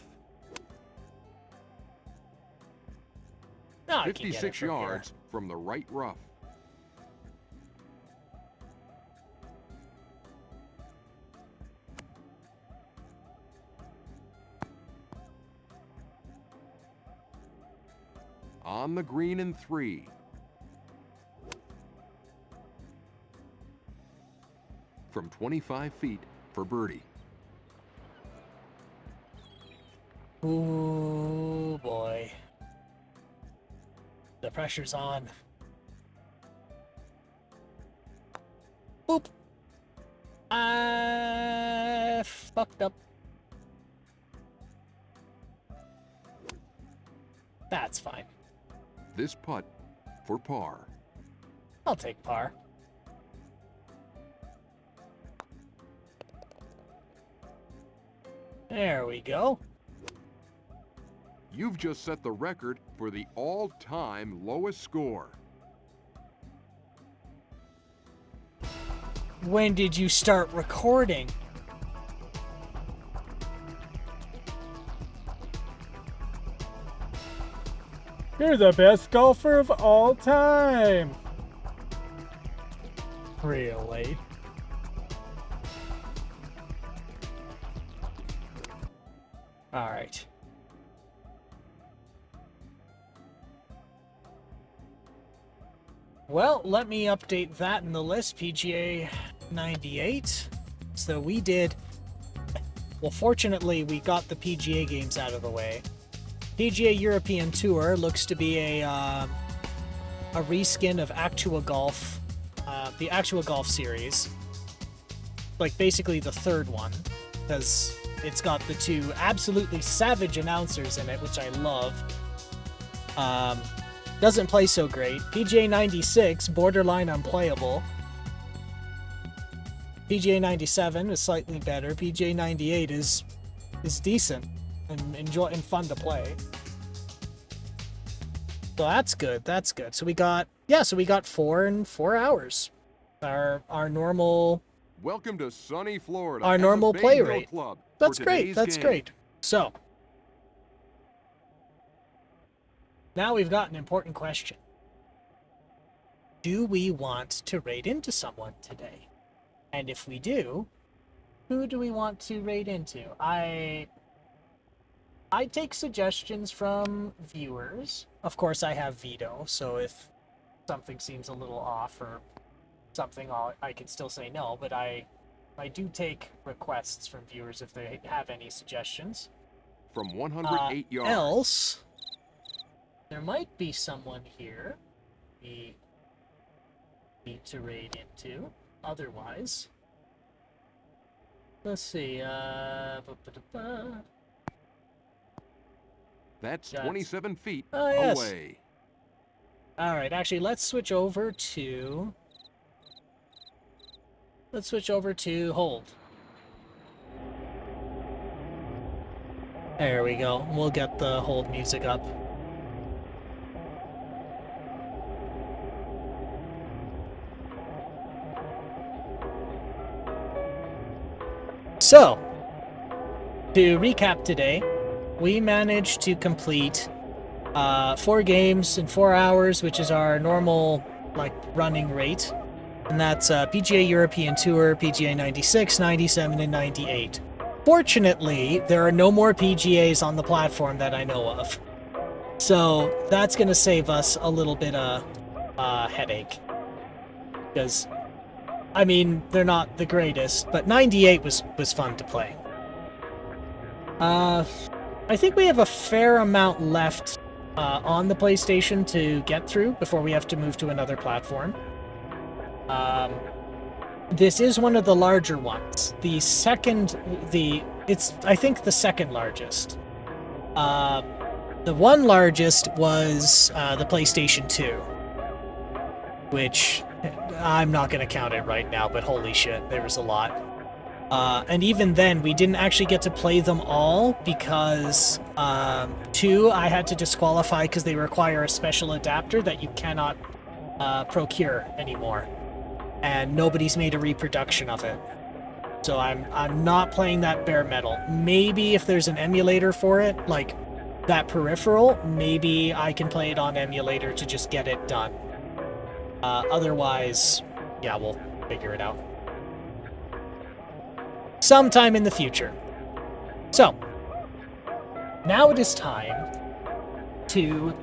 No, I can get it 56 from here. yards from the right rough. On the green in 3. From 25 feet for birdie. Ooh, boy. The pressure's on. Boop. I fucked up. That's fine. This putt for par. I'll take par. There we go. You've just set the record for the all-time lowest score. When did you start recording? You're the best golfer of all time. Really? All right. Well, let me update that in the list. PGA 98. So we did... Well, fortunately, we got the PGA games out of the way. PGA European Tour looks to be a reskin of Actua Golf, the Actua Golf series. like basically the third one, because it's got the two absolutely savage announcers in it, which I love. Doesn't play so great. PGA 96, borderline unplayable. PGA 97 is slightly better. PGA 98 is decent and fun to play. So that's good. That's good. So we got 4 in 4 hours. Our normal. Welcome to sunny Florida. Our and the normal Bay play Hill rate. Club That's for great. today's That's game. great. So now we've got an important question. Do we want to raid into someone today? And if we do, who do we want to raid into? I take suggestions from viewers. Of course, I have veto, so if something seems a little off or something, I can still say no, but I do take requests from viewers if they have any suggestions. From 108 yards. Else, there might be someone here we need to raid into. Otherwise, let's see. That's 27 feet Oh, yes. away. All right, actually, let's switch over to hold. There we go. We'll get the hold music up. So, to recap today, we managed to complete 4 games in 4 hours, which is our normal running rate. And that's PGA European Tour, PGA 96, 97, and 98. Fortunately, there are no more PGAs on the platform that I know of. So that's going to save us a little bit of headache. Because, I mean, they're not the greatest, but 98 was fun to play. I think we have a fair amount left on the PlayStation to get through before we have to move to another platform. This is one of the larger ones. It's I think the second largest. The one largest was the PlayStation 2, which I'm not going to count it right now, but holy shit, there was a lot. And even then, we didn't actually get to play them all because 2 I had to disqualify because they require a special adapter that you cannot procure anymore. And nobody's made a reproduction of it. So I'm not playing that bare metal. Maybe if there's an emulator for it, like that peripheral, maybe I can play it on emulator to just get it done. Otherwise, yeah, we'll figure it out. Sometime in the future. So, now it is time to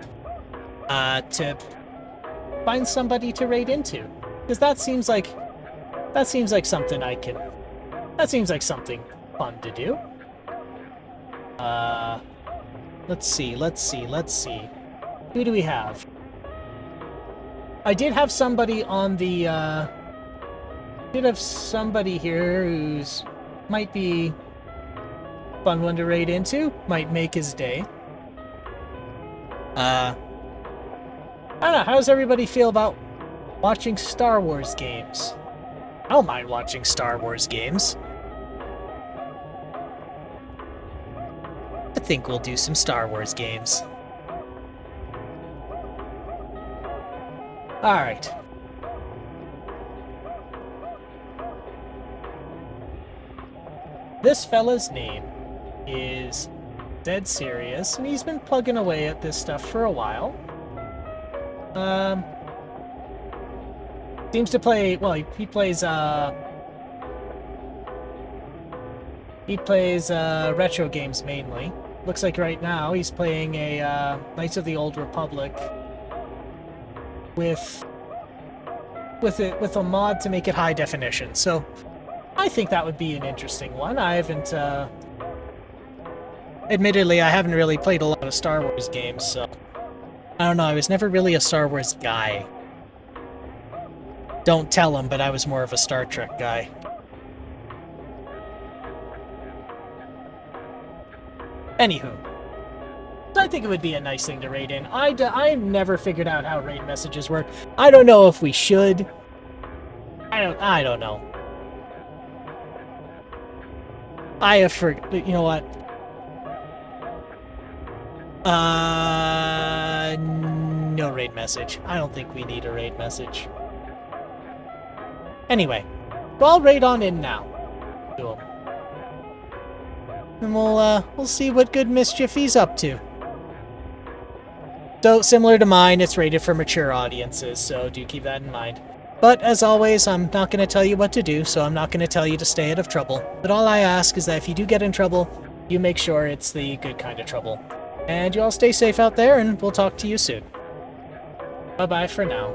find somebody to raid into. Because that seems like something that seems like something fun to do. Let's see. Who do we have? I did have somebody on the, did have somebody here who's might be fun one to raid into. Might make his day. I don't know, how does everybody feel about watching Star Wars games? I don't mind watching Star Wars games. I think we'll do some Star Wars games. Alright. This fella's name is Dead Serious, and he's been plugging away at this stuff for a while. Seems to play, well, he plays retro games mainly. Looks like right now he's playing a Knights of the Old Republic with a mod to make it high definition. So I think that would be an interesting one. I haven't admittedly I haven't really played a lot of Star Wars games, so I don't know, I was never really a Star Wars guy. Don't tell him, but I was more of a Star Trek guy. Anywho. I think it would be a nice thing to raid in. I've never figured out how raid messages work. I don't know if we should. I don't know. I have you know what? No raid message. I don't think we need a raid message. Anyway, well, I'll raid on in now. Cool. And we'll see what good mischief he's up to. So, similar to mine, it's rated for mature audiences, so do keep that in mind. But, as always, I'm not going to tell you what to do, so I'm not going to tell you to stay out of trouble. But all I ask is that if you do get in trouble, you make sure it's the good kind of trouble. And you all stay safe out there, and we'll talk to you soon. Bye-bye for now.